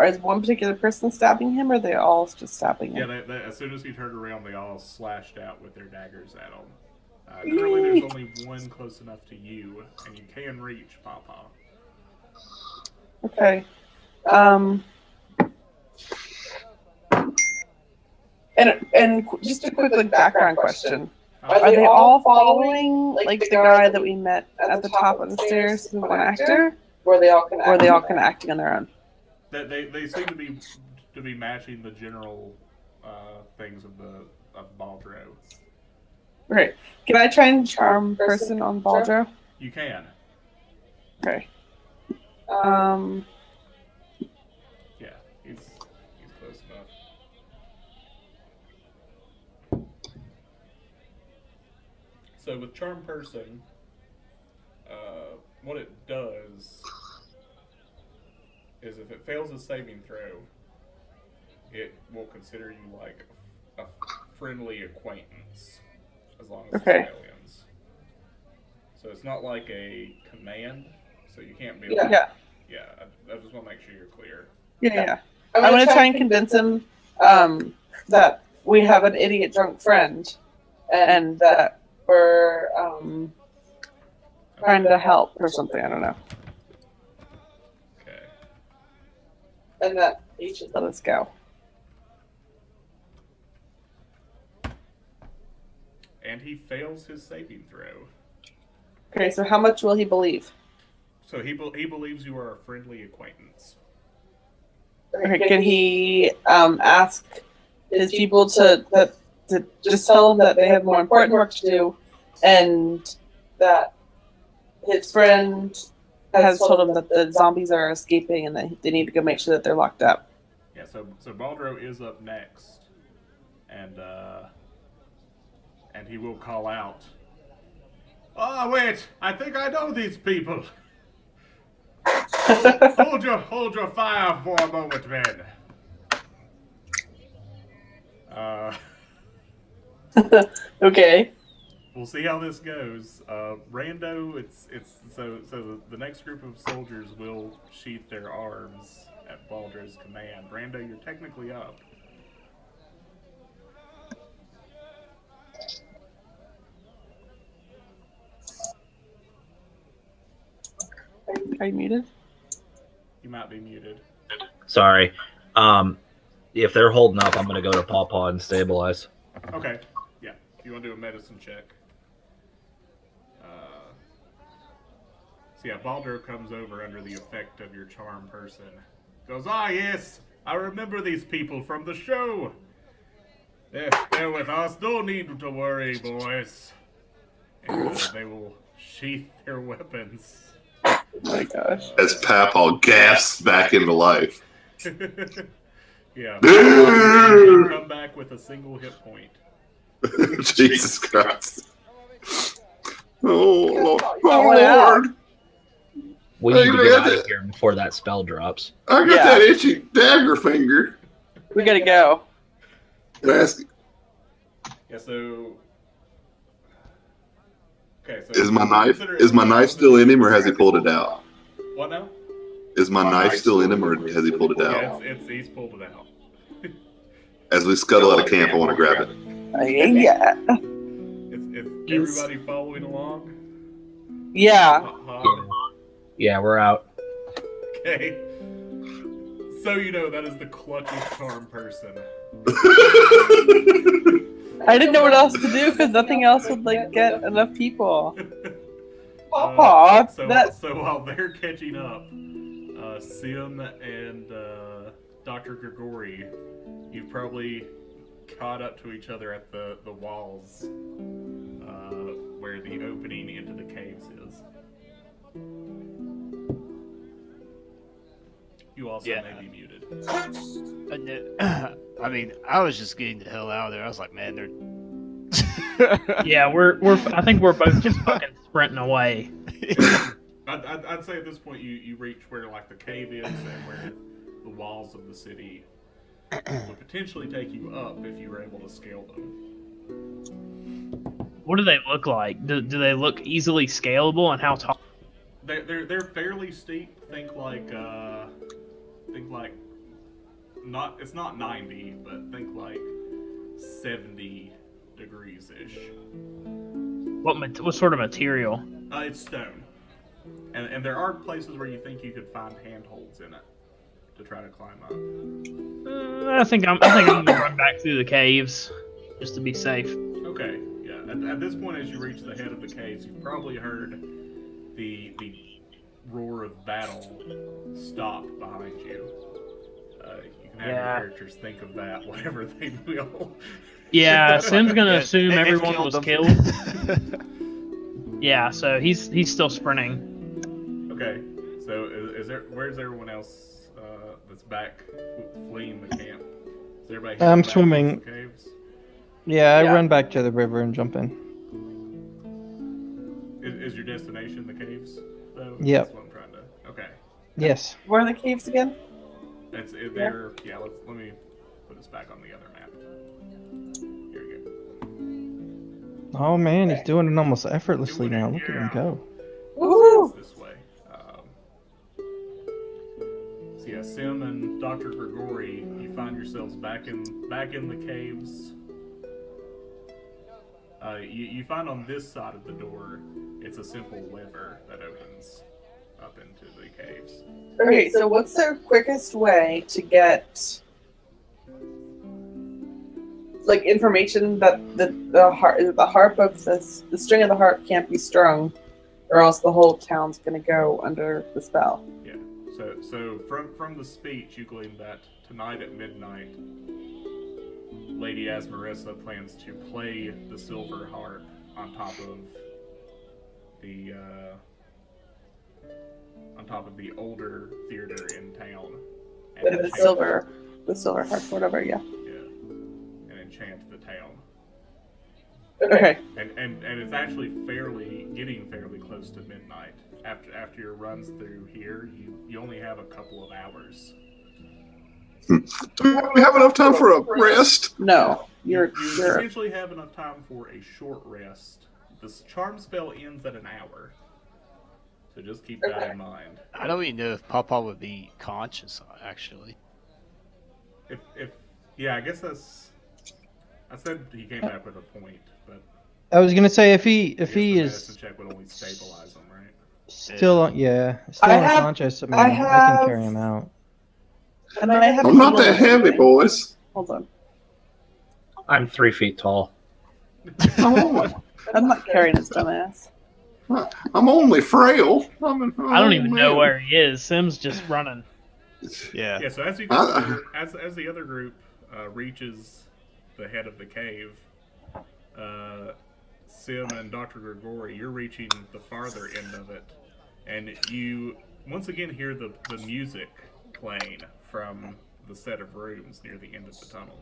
Is one particular person stabbing him, or are they all just stabbing him? Yeah, as soon as he turned around, they all slashed out with their daggers at him. Currently, there's only one close enough to you, and you can reach Papaw. Okay. And just a quick background question. Are they all following like the guy that we met at the top of the stairs, the one actor? Or are they all kind of acting on their own? They seem to be matching the general things of Baldro. Right. Can I try and charm person on Baldro? You can. Okay. Yeah, he's close enough. So with charm person, what it does is if it fails a saving throw, it will consider you like a friendly acquaintance as long as it's aliens. So it's not like a command, so you can't be like, I just want to make sure you're clear. Yeah. I'm going to try and convince him that we have an idiot drunk friend and that we're trying to help or something. I don't know. Okay. And that he should let us go. And he fails his saving throw. Okay, so how much will he believe? So he believes you are a friendly acquaintance. Okay, can he ask his people to just tell them that they have more important work to do, and that his friend has told him that the zombies are escaping and that they need to go make sure that they're locked up? Yeah, so Baldro is up next, and he will call out. Oh wait, I think I know these people. hold your fire for a moment, men. Okay. We'll see how this goes. Rando, it's so the next group of soldiers will sheath their arms at Baldro's command. Rando, you're technically up. Are you muted? You might be muted. Sorry. If they're holding up, I'm going to go to Papaw and stabilize. Okay. Yeah. If you want to do a medicine check. So yeah, Baldro comes over under the effect of your charm person. Goes, yes, I remember these people from the show. They're with us. No need to worry, boys. And they will sheath their weapons. Oh my gosh. As Papaw gasps back into life. Yeah. You come back with a single hit point. Jesus Christ. Oh, Oh, Lord. We need to get out of here before that spell drops. I got that itchy dagger finger. We gotta go. Nasty. Yeah, so... Okay, so... Is my knife still in him, or has he pulled it out? What now? Is my knife still in him, or has he pulled it out? Yeah, he's pulled it out. As we scuttle out of camp, I want to grab it. Yeah. Is everybody following along? Yeah. Yeah, we're out. Okay. So you know that is the clutchest charm person. I didn't know what else to do because nothing else would get enough people. Papaw, So while they're catching up, Sim and Dr. Grigori, you've probably caught up to each other at the walls where the opening into the caves is. You also may be muted. I mean, I was just getting the hell out of there. I was like, man, they're. Yeah, I think we're both just fucking sprinting away. I'd say at this point you reach where like the cave is and where the walls of the city would potentially take you up if you were able to scale them. What do they look like? Do they look easily scalable, and how tall? They're fairly steep. Think like not, it's not 90, but think like 70 degrees ish. What sort of material? It's stone, and there are places where you think you could find handholds in it to try to climb up. I think I'm gonna run back through the caves just to be safe. Okay, yeah. At this point, as you reach the head of the caves, you've probably heard the roar of battle stop behind you. You can have your characters think of that, whatever they will. Yeah, Sim's gonna assume they've everyone killed was them. killed. Yeah, so he's still sprinting. Okay, so where's everyone else that's back fleeing the camp? Is everybody heading I'm back swimming. towards the caves? Yeah, I run back to the river and jump in. Is your destination the caves, though? Yep. That's what I'm trying to... Okay. Yes. Where are the caves again? Let me put this back on the other map. Here we go. Oh man, he's doing it almost effortlessly now. Look at him go. Woo! This way. So yeah, Sim and Dr. Grigori, you find yourselves back in the caves. You find on this side of the door It's a simple lever that opens up into the caves. Okay, so what's the quickest way to get like information that the harp of the string of the harp can't be strung, or else the whole town's gonna go under the spell? Yeah. So from the speech, you glean that tonight at midnight, Lady Asmarissa plans to play the silver harp on top of the older theater in town. And The silver harp, whatever. Yeah. Yeah. And enchant the town. Okay. And it's actually getting fairly close to midnight. After your runs through here, you only have a couple of hours. Do we have enough time for a rest? No, You essentially have enough time for a short rest. This charm spell ends at an hour, so just keep that in mind. I don't even know if Papaw would be conscious, actually. Yeah, I guess that's. I said he came back with a point, but I was gonna say if he I guess the is medicine check would only stabilize him, right? still unconscious, I mean, I can carry him out. And I have. I'm not that heavy, boys. Hold on. I'm 3 feet tall. I'm not carrying his dumbass. I'm only frail. I don't even know where he is. Sim's just running. Yeah. Yeah. So as you go, as the other group reaches the head of the cave, Sim and Dr. Grigori, you're reaching the farther end of it, and you once again hear the music playing from the set of rooms near the end of the tunnel.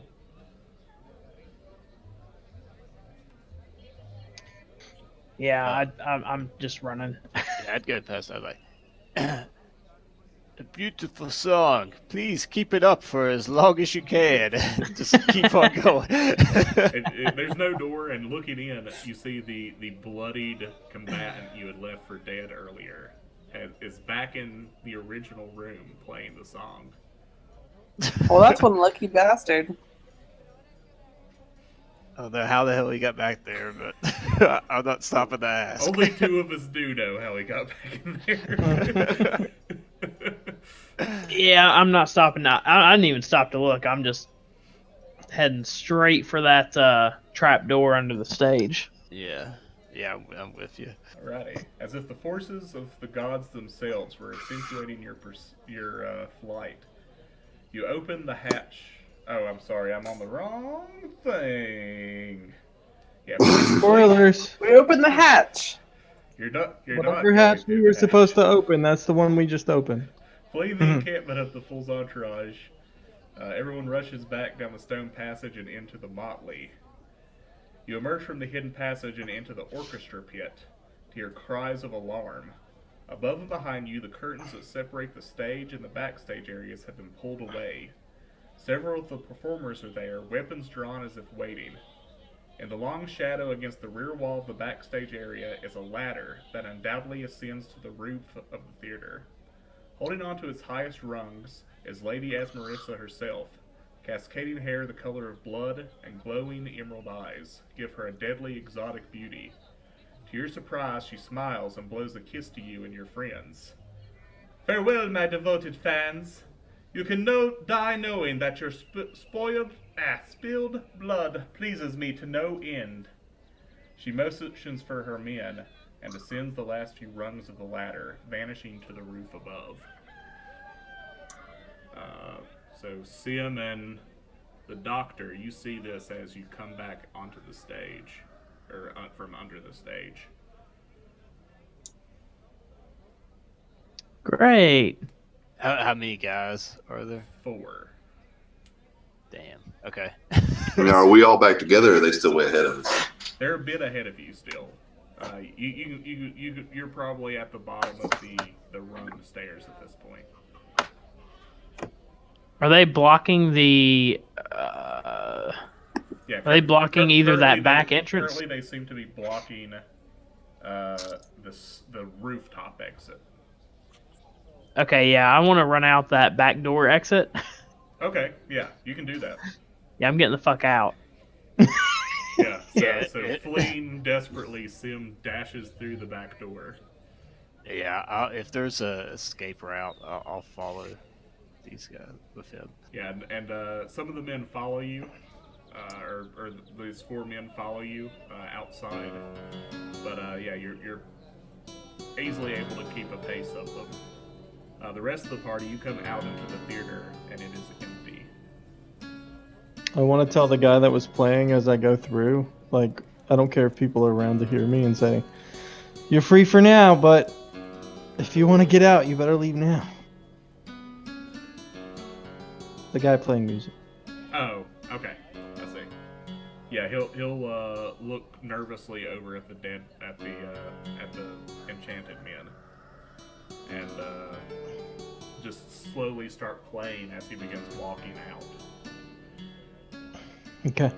Yeah, I'm just running. Yeah, I'd go past that like, a beautiful song. Please keep it up for as long as you can. Just keep on going. There's no door, and looking in, you see the bloodied combatant you had left for dead earlier is back in the original room playing the song. Well, that's one lucky bastard. I don't know how the hell he got back there, but I'm not stopping to ask. Only two of us do know how he got back in there. Yeah, I'm not stopping now. I didn't even stop to look. I'm just heading straight for that trap door under the stage. Yeah, I'm with you. Alrighty. As if the forces of the gods themselves were accentuating your flight, you open the hatch. Oh, I'm sorry, I'm on the wrong thing. Yeah. Spoilers. We opened the hatch. You're not. Whatever hatch we were supposed to open, that's the one we just opened. Fleeing the encampment of the fool's entourage, everyone rushes back down the stone passage and into the Motley. You emerge from the hidden passage and into the orchestra pit to hear cries of alarm. Above and behind you, the curtains that separate the stage and the backstage areas have been pulled away. Several of the performers are there, weapons drawn as if waiting. In the long shadow against the rear wall of the backstage area is a ladder that undoubtedly ascends to the roof of the theater. Holding on to its highest rungs is Lady Asmarissa herself. Cascading hair the color of blood and glowing emerald eyes give her a deadly exotic beauty. To your surprise, she smiles and blows a kiss to you and your friends. Farewell, my devoted fans. You can die knowing that your spilled blood pleases me to no end. She motions for her men and ascends the last few rungs of the ladder, vanishing to the roof above. So Sim and the doctor, you see this as you come back onto the stage, or from under the stage. Great. How many guys are there? 4. Damn. Okay. I mean, are we all back together, or are they still way ahead of us? They're a bit ahead of you still. You're probably at the bottom of the rung stairs at this point. Are they blocking the? Yeah. Are they blocking either that currently back they, entrance? Currently, they seem to be blocking the rooftop exit. Okay, yeah, I want to run out that back door exit. Okay, yeah, you can do that. Yeah, I'm getting the fuck out. Yeah, Yeah, so fleeing desperately, Sim dashes through the back door. Yeah, if there's a escape route, I'll follow these guys with him. Yeah, and some of the men follow you, or these 4 men follow you outside. But yeah, you're easily able to keep a pace of them. The rest of the party, you come out into the theater, and it is empty. I want to tell the guy that was playing as I go through, like, I don't care if people are around to hear me, and say, "You're free for now, but if you want to get out, you better leave now." The guy playing music. Oh, okay, I see. Yeah, he'll look nervously over at the enchanted men, and just slowly start playing as he begins walking out. Okay.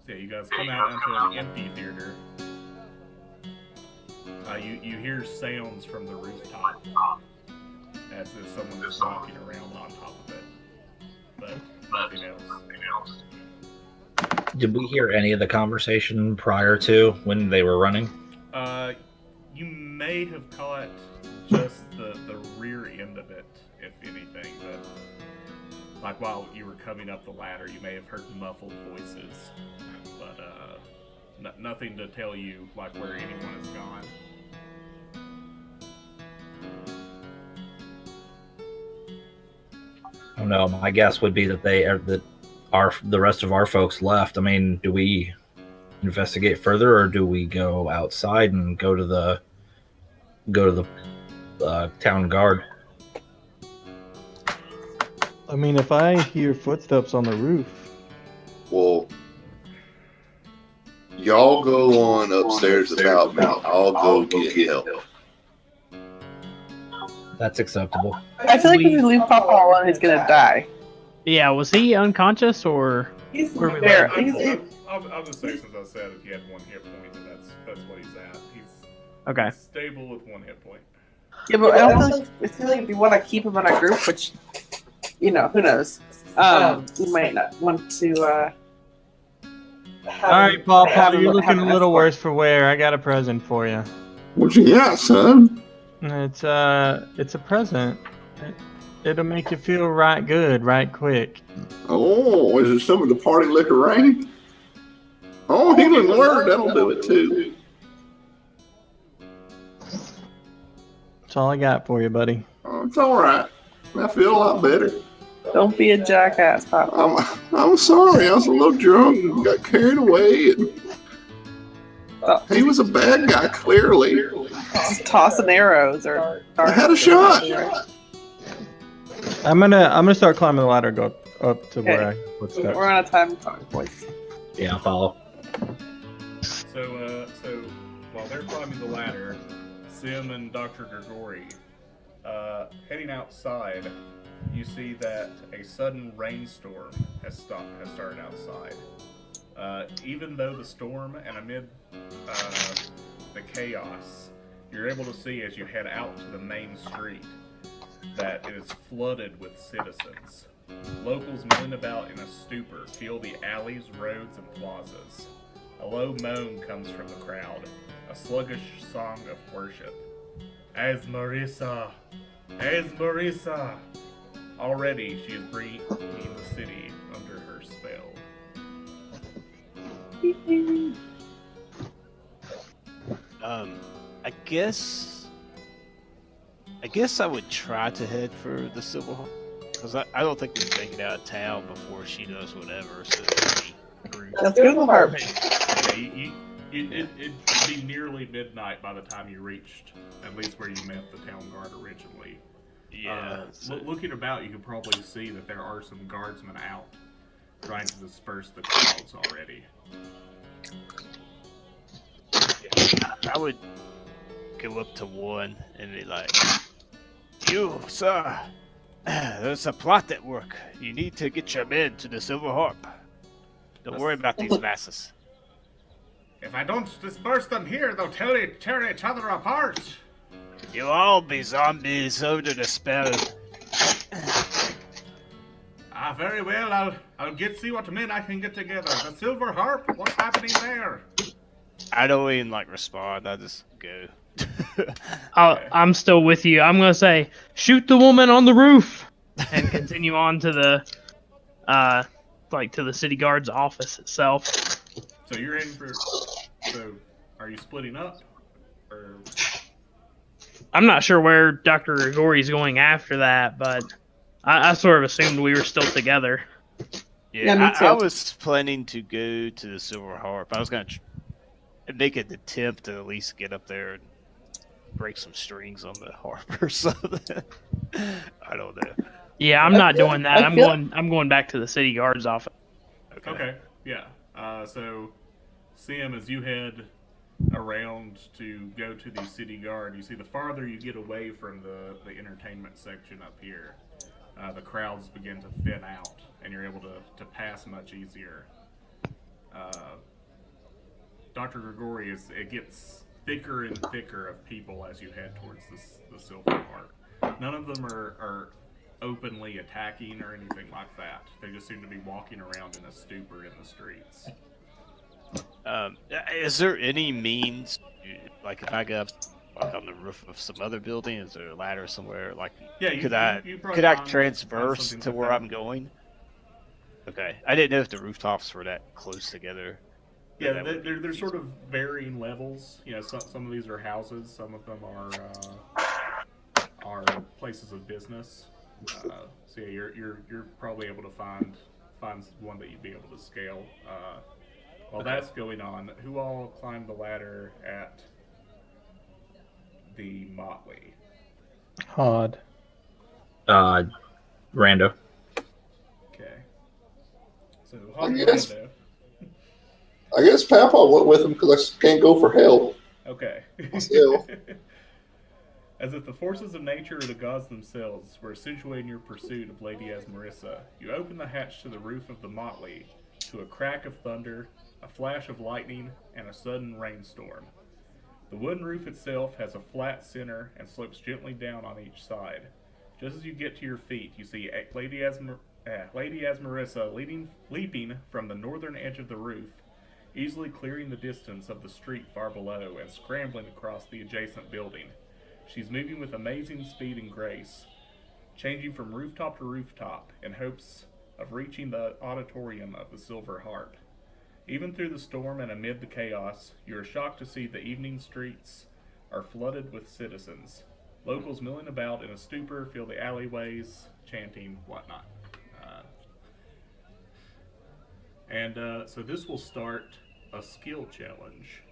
So yeah, you guys come out into an empty theater. You hear sounds from the rooftop as if someone is walking around on top of it, but nothing else. Did we hear any of the conversation prior to when they were running? You may have caught just the rear end of it, if anything, but like while you were coming up the ladder, you may have heard muffled voices, but nothing to tell you like where anyone has gone. I don't know. My guess would be that the rest of our folks left. I mean, do we investigate further, or do we go outside and go to the town guard? I mean, if I hear footsteps on the roof, Well, y'all go on upstairs without me. I'll go get help. That's acceptable. I feel like if we leave Papaw alone, he's gonna die. Yeah, was he unconscious or? He's Where we there. I'll just say, since I said if he had 1 hit point, then that's what he's at. He's Okay. stable with 1 hit point. Yeah, but I feel like if we want to keep him in our group, which, who knows? We might not want to. all right, Paul, you're looking a little worse for wear. I got a present for you. What you got, son? It's a present. It'll make you feel right good, right quick. Oh, is it some of the party liquor rain? Oh, healing word, that'll do it too. That's all I got for you, buddy. Oh, it's all right. I feel a lot better. Don't be a jackass, Papa. I'm sorry. I was a little drunk and got carried away. And he was a bad guy, clearly. Just tossing arrows or. I had a shot. I'm gonna start climbing the ladder, go up to where I footsteps. We're on a time clock, boys. Yeah, I'll follow. So while they're climbing the ladder, Sim and Dr. Grigori, heading outside, you see that a sudden rainstorm has started outside. Even though the storm and amid the chaos, you're able to see as you head out to the main street that it is flooded with citizens. Locals milling about in a stupor feel the alleys, roads, and plazas. A low moan comes from the crowd, a sluggish song of worship. As Marisa! As Marisa! Already she is bringing the city under her spell. I guess I would try to head for the Silverhawk, because I don't think we can make it out of town before she knows whatever. So Let's go to the harp. Yeah, it'd be nearly midnight by the time you reached at least where you met the town guard originally. yeah, Looking about, you can probably see that there are some guardsmen out trying to disperse the crowds already. I would go up to one and be like, "You, sir, there's a plot at work. You need to get your men to the Silver Harp. Don't worry about these masses." If I don't disperse them here, they'll tear each other apart. You'll all be zombies under the spell. Very well. I'll see what men I can get together. The Silver Harp. What's happening there? I don't even respond. I just go. I'm still with you. I'm gonna say, shoot the woman on the roof, and continue on to the, to the city guard's office itself. So you're in for. So, are you splitting up, or? I'm not sure where Dr. Grigori is going after that, but I sort of assumed we were still together. Yeah, me too. I was planning to go to the Silver Harp. I was gonna make an attempt to at least get up there and break some strings on the harp or something. I don't know. Yeah, I'm not doing that. I feel- I'm going back to the city guard's office. Okay. Yeah. So, Sim, as you head around to go to the city guard, you see the farther you get away from the entertainment section up here, the crowds begin to thin out, and you're able to pass much easier. Dr. Grigori, it gets thicker and thicker of people as you head towards the Silver Harp. None of them are openly attacking or anything like that. They just seem to be walking around in a stupor in the streets. Is there any means, like if I go up on the roof of some other building, is there a ladder somewhere? Yeah, could I find transverse something to like where that. I'm going? Okay, I didn't know if the rooftops were that close together. Yeah, they're sort of varying levels. You know, some of these are houses, some of them are places of business. So yeah, you're probably able to find one that you'd be able to scale. While that's going on, who all climbed the ladder at the Motley? Hod. Rando. Okay. So I Hod guess- Rando. I guess Papaw went with him because I can't go for help. Okay. Still. As if the forces of nature or the gods themselves were accentuating your pursuit of Lady Asmarissa, you open the hatch to the roof of the Motley to a crack of thunder, a flash of lightning, and a sudden rainstorm. The wooden roof itself has a flat center and slopes gently down on each side. Just as you get to your feet, you see Lady Asmarissa leaping from the northern edge of the roof, easily clearing the distance of the street far below and scrambling across the adjacent building. She's moving with amazing speed and grace, changing from rooftop to rooftop in hopes of reaching the auditorium of the Silver Harp. Even through the storm and amid the chaos, you are shocked to see the evening streets are flooded with citizens. Locals milling about in a stupor fill the alleyways, chanting whatnot. So this will start a skill challenge.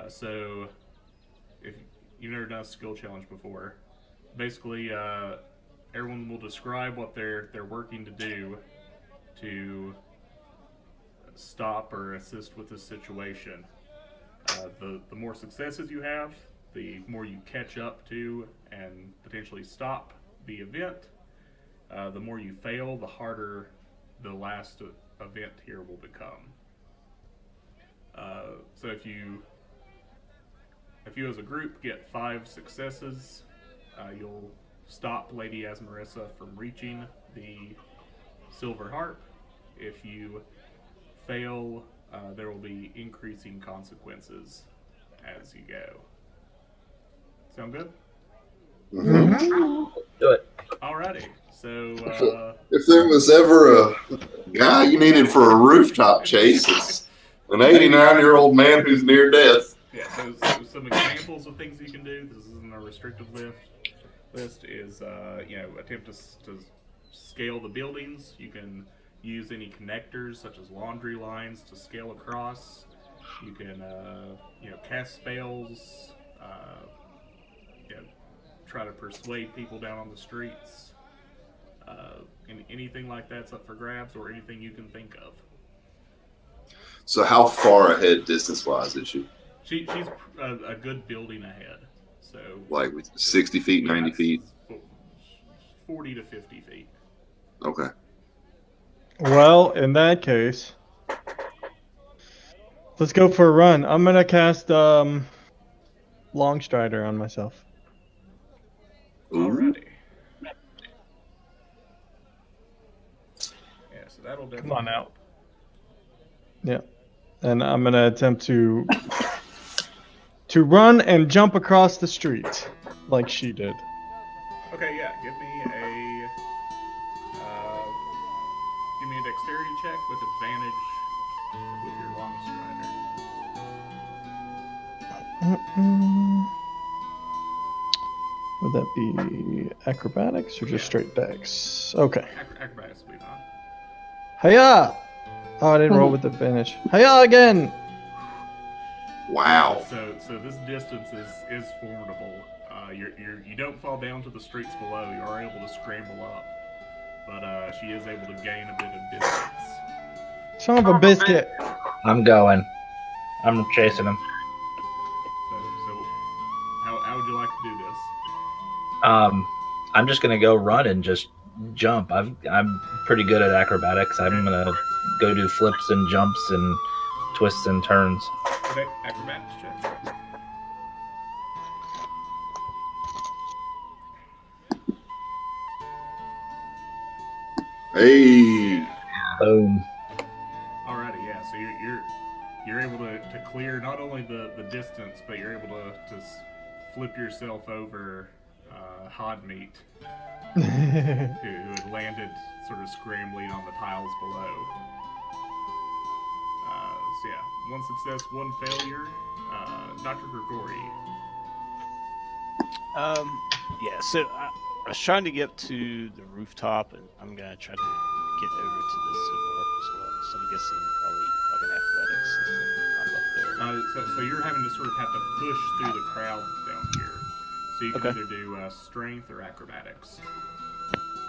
So if you've never done a skill challenge before, basically everyone will describe what they're working to do to stop or assist with this situation. The more successes you have, the more you catch up to and potentially stop the event. The more you fail, the harder the last event here will become. So if you as a group get 5 successes, you'll stop Lady Asmarissa from reaching the Silver Harp. If you fail, there will be increasing consequences as you go. Sound good? Do it. Alrighty. So If there was ever a guy you needed for a rooftop chase, it's an 89-year-old man who's near death. yeah, so some examples of things you can do. This isn't a restrictive list. Is attempt to scale the buildings. You can use any connectors such as laundry lines to scale across. You can cast spells. Try to persuade people down on the streets. Anything like that's up for grabs, or anything you can think of. So how far ahead distance-wise is she? She's a good building ahead. So Like 60 feet, 90 feet? 40 to 50 feet. Okay. Well, in that case, let's go for a run. I'm gonna cast Longstrider on myself. Ooh. Alrighty. that'll definitely. Come on out. Yeah. And I'm going to attempt to run and jump across the street like she did. Okay, yeah. Give me a dexterity check with advantage with your long strider. Would that be acrobatics or just straight dex? Okay. Acrobatics will be fine. Hiya! Oh, I didn't roll with advantage. Hiya again! Wow. So this distance is formidable. You don't fall down to the streets below. You are able to scramble up, but she is able to gain a bit of distance. Son of a biscuit! I'm going. I'm chasing him. So how would you like to do this? I'm just gonna go run and just jump. I'm pretty good at acrobatics. I'm gonna go do flips and jumps and twists and turns. Okay, acrobatics check. Hey. Boom. Alrighty, yeah. So you're able to clear not only the distance, but you're able to flip yourself over Hodmeat, who had landed sort of scrambling on the tiles below. So yeah, one success, one failure. Dr. Grigori. Yeah, so I was trying to get to the rooftop, and I'm gonna try to get over to the civil as well. So I'm guessing probably like an athletics system. I'm up there. So you're having to sort of have to push through the crowd down here. So you can Okay. either do strength or acrobatics.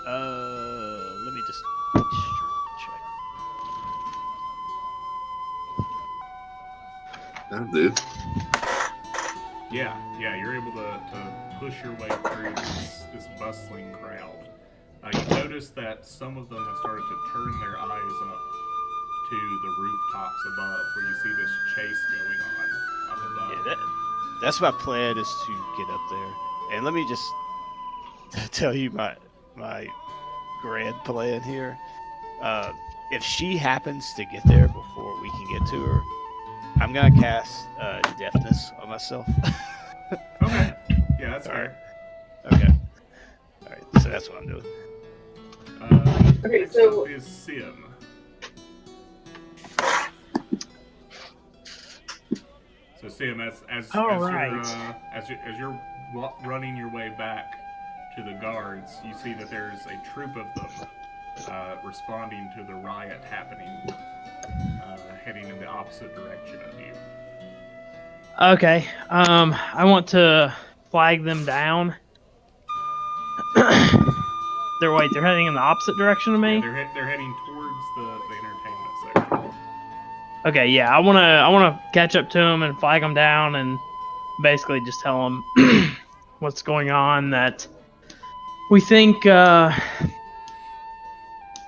Let me just check. That'll do. Yeah, you're able to push your way through this bustling crowd. You notice that some of them have started to turn their eyes up to the rooftops above, where you see this chase going on up above. Yeah, that's my plan, is to get up there. And let me just tell you my grand plan here. If she happens to get there before we can get to her, I'm gonna cast deafness on myself. Okay. Yeah, that's fair. Okay. All right. So that's what I'm doing. Okay, next so- up is Sim. So Sim, as you're running your way back to the guards, you see that there's a troop of them responding to the riot happening, heading in the opposite direction of you. Okay. I want to flag them down. They're heading in the opposite direction of me. Yeah, they're heading towards the entertainment section. Okay, yeah, I wanna catch up to them and flag them down and basically just tell them what's going on. That we think.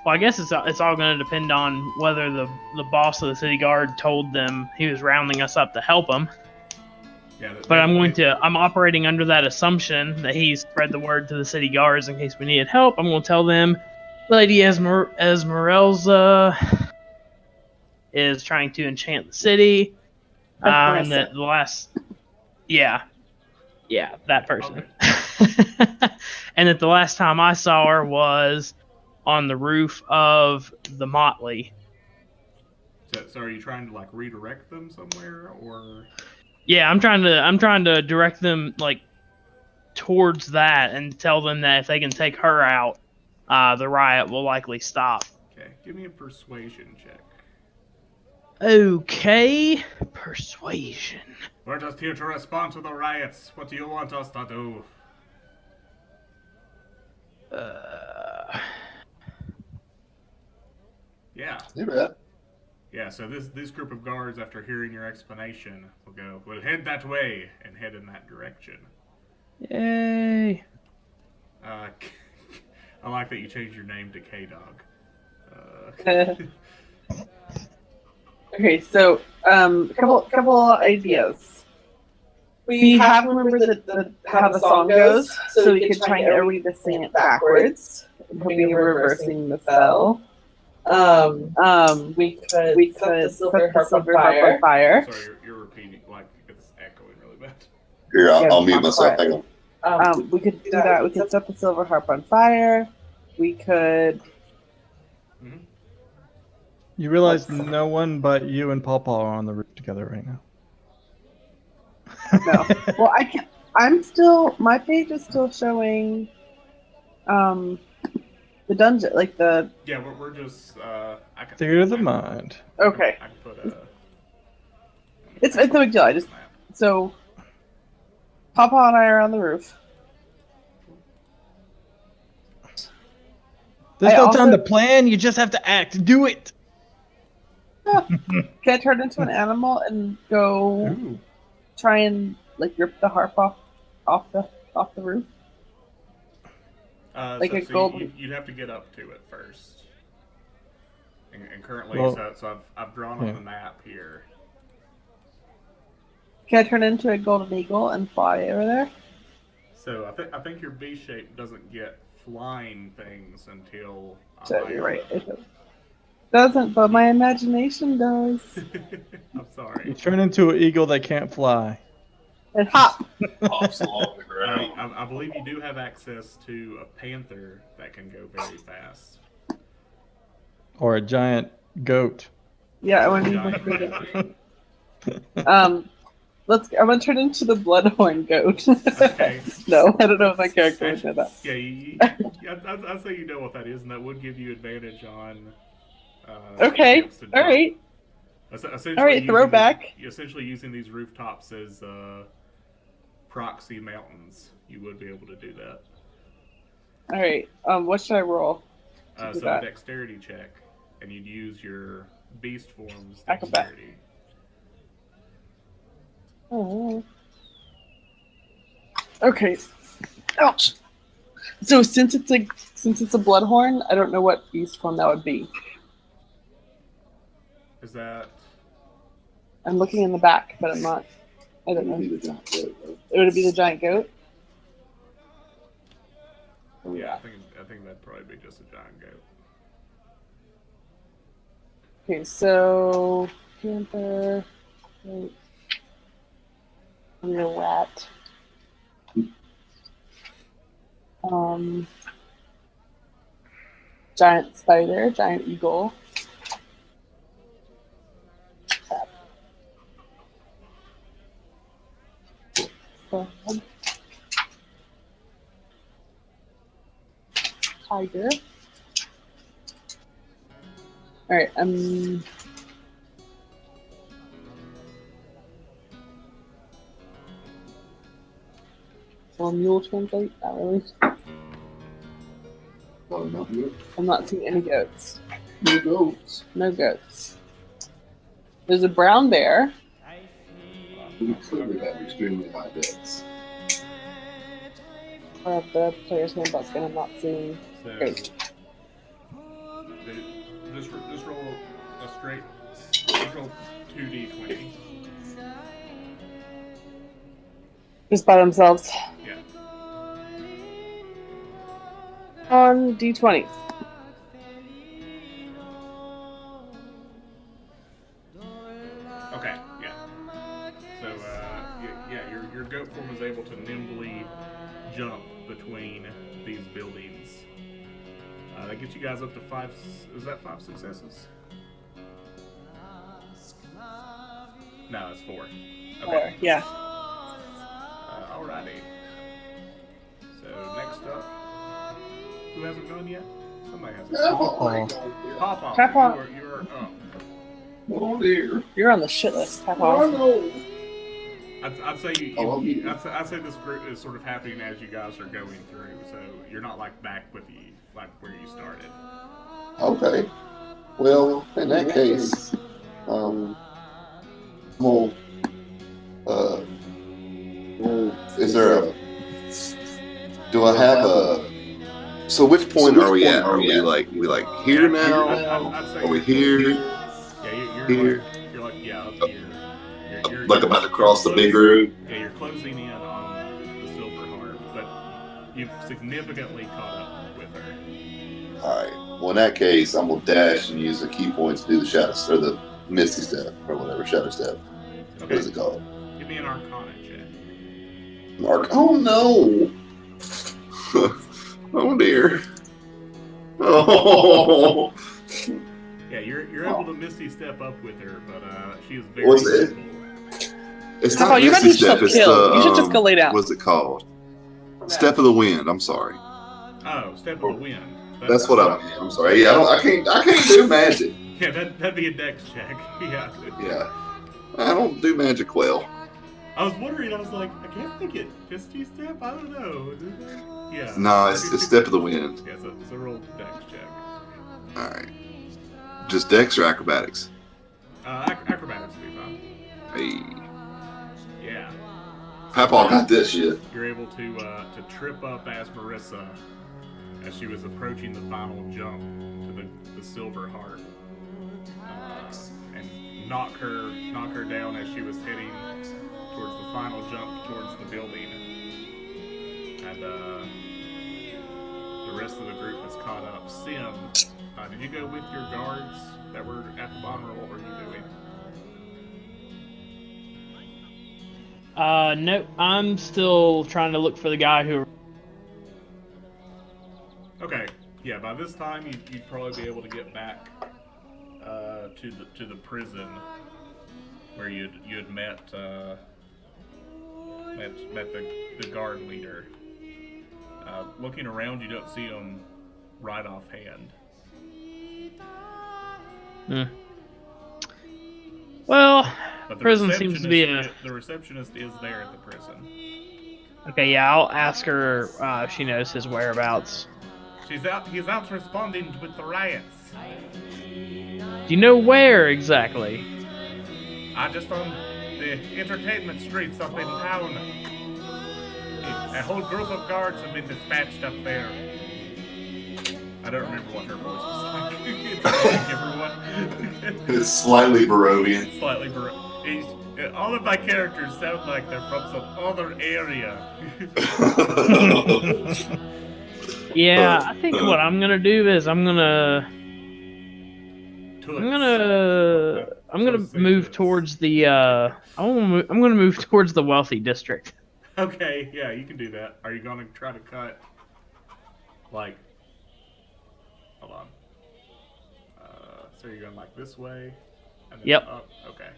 Well, I guess it's all going to depend on whether the boss of the city guard told them he was rounding us up to help them. Yeah, But I'm operating under that assumption that he spread the word to the city guards in case we needed help. I'm going to tell them Lady Esmeralda is trying to enchant the city. And that the last... Yeah, that person. Okay. And that the last time I saw her was on the roof of the Motley. So are you trying to like redirect them somewhere, or? Yeah, I'm trying to direct them like towards that and tell them that if they can take her out, the riot will likely stop. Okay, give me a persuasion check. Okay, persuasion. We're just here to respond to the riots. What do you want us to do? Yeah. You bet. Yeah, so this group of guards, after hearing your explanation, will head that way and head in that direction. Yay. I like that you changed your name to K-Dog. Okay, so couple ideas. We have to remember how the song goes, so we could try and get everybody to sing it backwards, hoping we're reversing the spell. We could set the silver harp on fire. Sorry, you're repeating, like, it's echoing really bad. Here, I'll mute myself. Hang on. We could do that. We could set the silver harp on fire. We could. You realize no one but you and Papaw are on the roof together right now. No. Well, I can't. I'm still. My page is still showing. The dungeon, like the. Yeah, we're just. I can, Theater of the mind. Okay. I can put a. It's no big deal. I just. So. Papaw and I are on the roof. There's no time to plan. You just have to act. Do it. Can I turn into an animal and go try and like rip the harp off the roof? Like a gold. You'd have to get up to it first. And currently, Well, so I've drawn on the map here. Can I turn into a golden eagle and fly over there? So I think your V shape doesn't get flying things until. So you're right. It doesn't, but my imagination does. I'm sorry. You turn into an eagle that can't fly. And hop. Hops along the ground. I believe you do have access to a panther that can go very fast. Or a giant goat. Yeah, I want to. I'm gonna turn into the bloodhorn goat. Okay. No, I don't know if my character would know that. Yeah, I'd say you know what that is, and that would give you advantage on. Okay. attempts to All right. jump. Essentially All right. Throwback. Essentially using these rooftops as proxy mountains, you would be able to do that. All right. What should I roll? So that? a dexterity check, and you'd use your beast form's Acrobat. dexterity. Oh. Okay. Ouch. So since it's a bloodhorn, I don't know what beast form that would be. Is that? I'm looking in the back, but I'm not. I don't know. Would it be the giant goat? Yeah, I think that'd probably be just a giant goat. Okay, so panther, goat, and the rat. Giant spider, giant eagle. Frog. Tiger. All right. Will mule translate? Not really. I'm not seeing any goats. No goats. No goats. There's a brown bear. We clearly have extremely high decks. The player's handbook, and I'm not seeing So goats. just roll a straight. Just roll 2d20. Just by themselves. Yeah. On d20s. Okay. Yeah. So your goat form is able to nimbly jump between these buildings. That gets you guys up to 5. Is that 5 successes? No, it's 4. Okay. Yeah. Alrighty. So next up, who hasn't gone yet? Somebody hasn't. Papaw. Papaw. You're up. Oh dear. You're on the shit list, Papaw. I'd say I'd say this group is sort of happening as you guys are going through, so you're not like back with you like where you started. Okay. Well, in that case, is there a? Do I have a? So which point are we at? Are we like here now? I'd say Are we here? Yeah, Here? You're like up here. You're Like about to cross the big road? Yeah, you're closing in on the silver harp, but you've significantly caught up with her. All right. Well, in that case, I'm gonna dash and use the key points to do the shadow or the misty step or whatever shadow step. Okay. What is it called? Give me an Arcana check. Oh no! Oh dear! Oh. Yeah, you're able to misty step up with her, but she is very What's it? nimble. It's Papaw, not you're about to misty get step. yourself It's killed. the You should just go lay down. What's it called? Step of the wind. I'm sorry. Oh, Step of the Wind. That's what I'm sorry. Yeah, I can't do magic. Yeah, that'd be a dex check. Yeah. Yeah, I don't do magic well. I was wondering. I was like, I can't think it. Misty step. I don't know. Yeah. No, it's step of the wind. Yeah, so roll dex check. All right. Just dex or acrobatics? Acrobatics will be fine. Hey, Yeah. Papaw got this shit. You're able to trip up Marissa as she was approaching the final jump to the silver heart, and knock her down as she was heading towards the final jump towards the building. And the rest of the group has caught up. Sim, did you go with your guards that were at the bottom, or what were you doing? No, I'm still trying to look for the guy who. Okay, yeah. By this time, you'd probably be able to get back to the prison where you'd met the guard leader. Looking around, you don't see him right offhand. Well, But the prison seems to be the receptionist is there at the prison. Okay, yeah, I'll ask her if she knows his whereabouts. He's out responding with the riots. Do you know where exactly? Just on the entertainment streets up in town. A whole group of guards have been dispatched up there. I don't remember what her voice was like. Everyone. It's slightly Barovian. Slightly all of my characters sound like they're from some other area. Yeah, I think what I'm gonna do is I'm gonna move towards the I'm gonna move towards the wealthy district. Okay, yeah, you can do that. Are you gonna try to cut like? Hold on. So you're going like this way, and then Yep. up. Okay.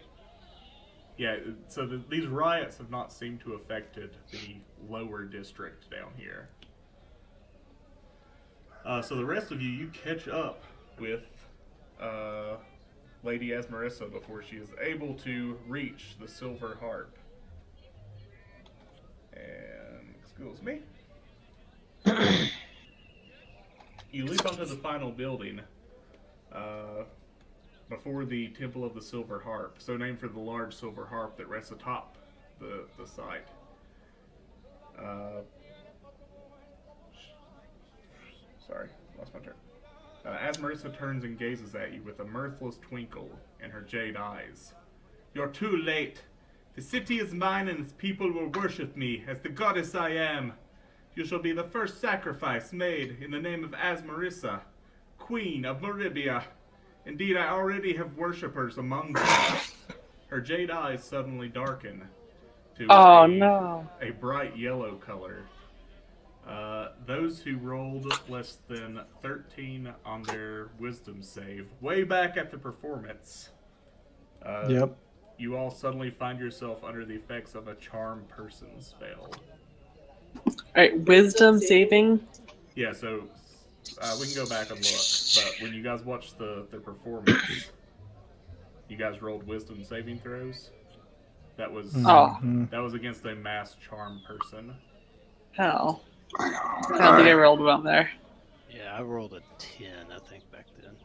Yeah. So these riots have not seemed to have affected the lower district down here. So the rest of you catch up with Lady Asmarissa before she is able to reach the Silver Harp. And excuse me. You leap onto the final building before the Temple of the Silver Harp, so named for the large silver harp that rests atop the site. Sorry, lost my turn. As Marissa turns and gazes at you with a mirthless twinkle in her jade eyes. You're too late. The city is mine and its people will worship me as the goddess I am. You shall be the first sacrifice made in the name of Asmarissa, Queen of Moribia. Indeed, I already have worshippers among them. Her jade eyes suddenly darken to a bright yellow color. Those who rolled less than 13 on their wisdom save, way back at the performance, Yep. you all suddenly find yourself under the effects of a charm person spell. Alright, wisdom saving. Yeah, so we can go back and look, but when you guys watched the performance, you guys rolled wisdom saving throws. That was that was against a mass charm person. Oh. I don't think I rolled well there. Yeah, I rolled a 10, I think, back then.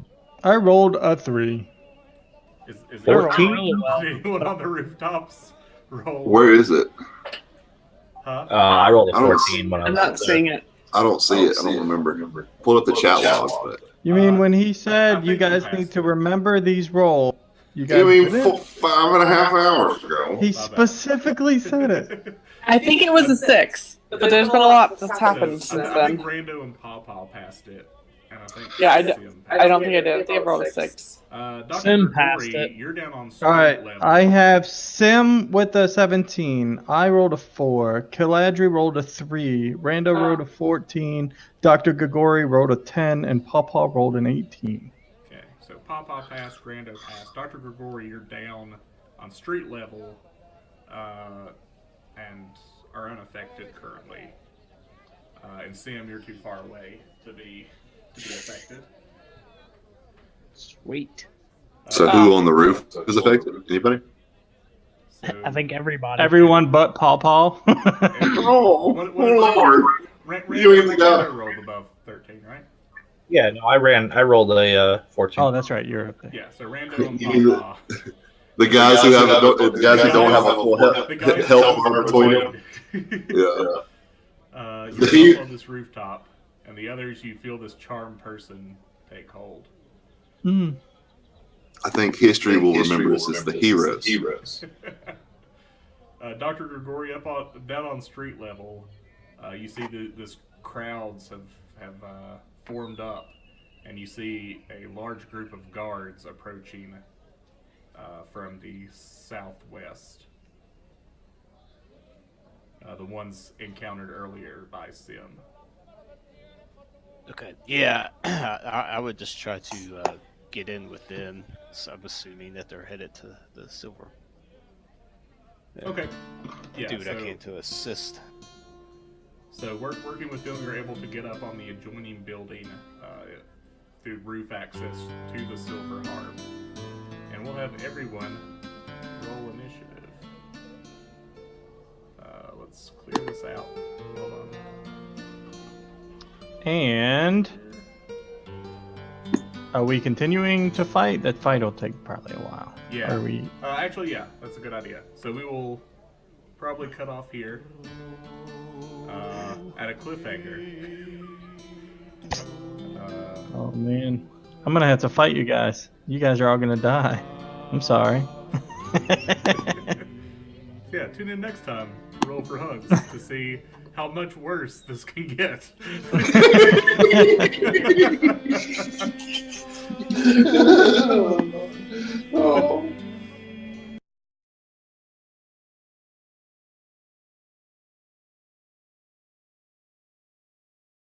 I rolled a 3. Is 14? anyone on the rooftops roll? Where is it? Huh? I rolled a I don't 14 when I I'm was not up there. seeing it. I don't see it. I don't remember. Pull up the chat log. But You mean when he I said think you you guys passed need it. to remember these rolls? You guys you mean did it? 5.5 hours ago? He My bad. specifically said it. I think it was a 6, but there's been a lot that's happened since I then. think Rando and Papaw passed it. And I think Yeah, Sim I don't think I did. I think I rolled a 6. Dr. Sim passed Grigori, it. you're down on All street right, level. I have Sim with a 17. I rolled a 4. Kelladrey rolled a 3. Rando rolled a 14. Dr. Grigori rolled a 10, and Papaw rolled an 18. Okay, so Papaw passed, Rando passed. Dr. Grigori, you're down on street level and are unaffected currently. And Sim, you're too far away to be affected. Sweet. So who on the roof is affected? Anybody? So, I think everybody. Everyone but Papaw. Oh, Lord. You ain't the guy. Rando rolled above 13, right? Yeah, no, I rolled a 14. Oh, that's right. You're up there. Yeah, so Rando and You mean Papaw. The guys who don't have a full health bar between them. Yeah. You're up on this rooftop, and the others, you feel this charmed person take hold. Hmm. I think history will remember us as the heroes. Dr. Grigori, down on street level, you see this crowds have formed up, and you see a large group of guards approaching from the southwest. The ones encountered earlier by Sim. Okay. Yeah, I would just try to get in with them. So I'm assuming that they're headed to the silver. Okay. Yeah, Do what I can to assist. So working with them, you're able to get up on the adjoining building through roof access to the Silver Harp. And we'll have everyone roll initiative. Let's clear this out. Hold on. And are we continuing to fight? That fight will take probably a while. Yeah. Are we? Actually, yeah, that's a good idea. So we will probably cut off here at a cliffhanger. Oh man, I'm gonna have to fight you guys. You guys are all gonna die. I'm sorry. Yeah, tune in next time. Roll for hugs to see how much worse this can get.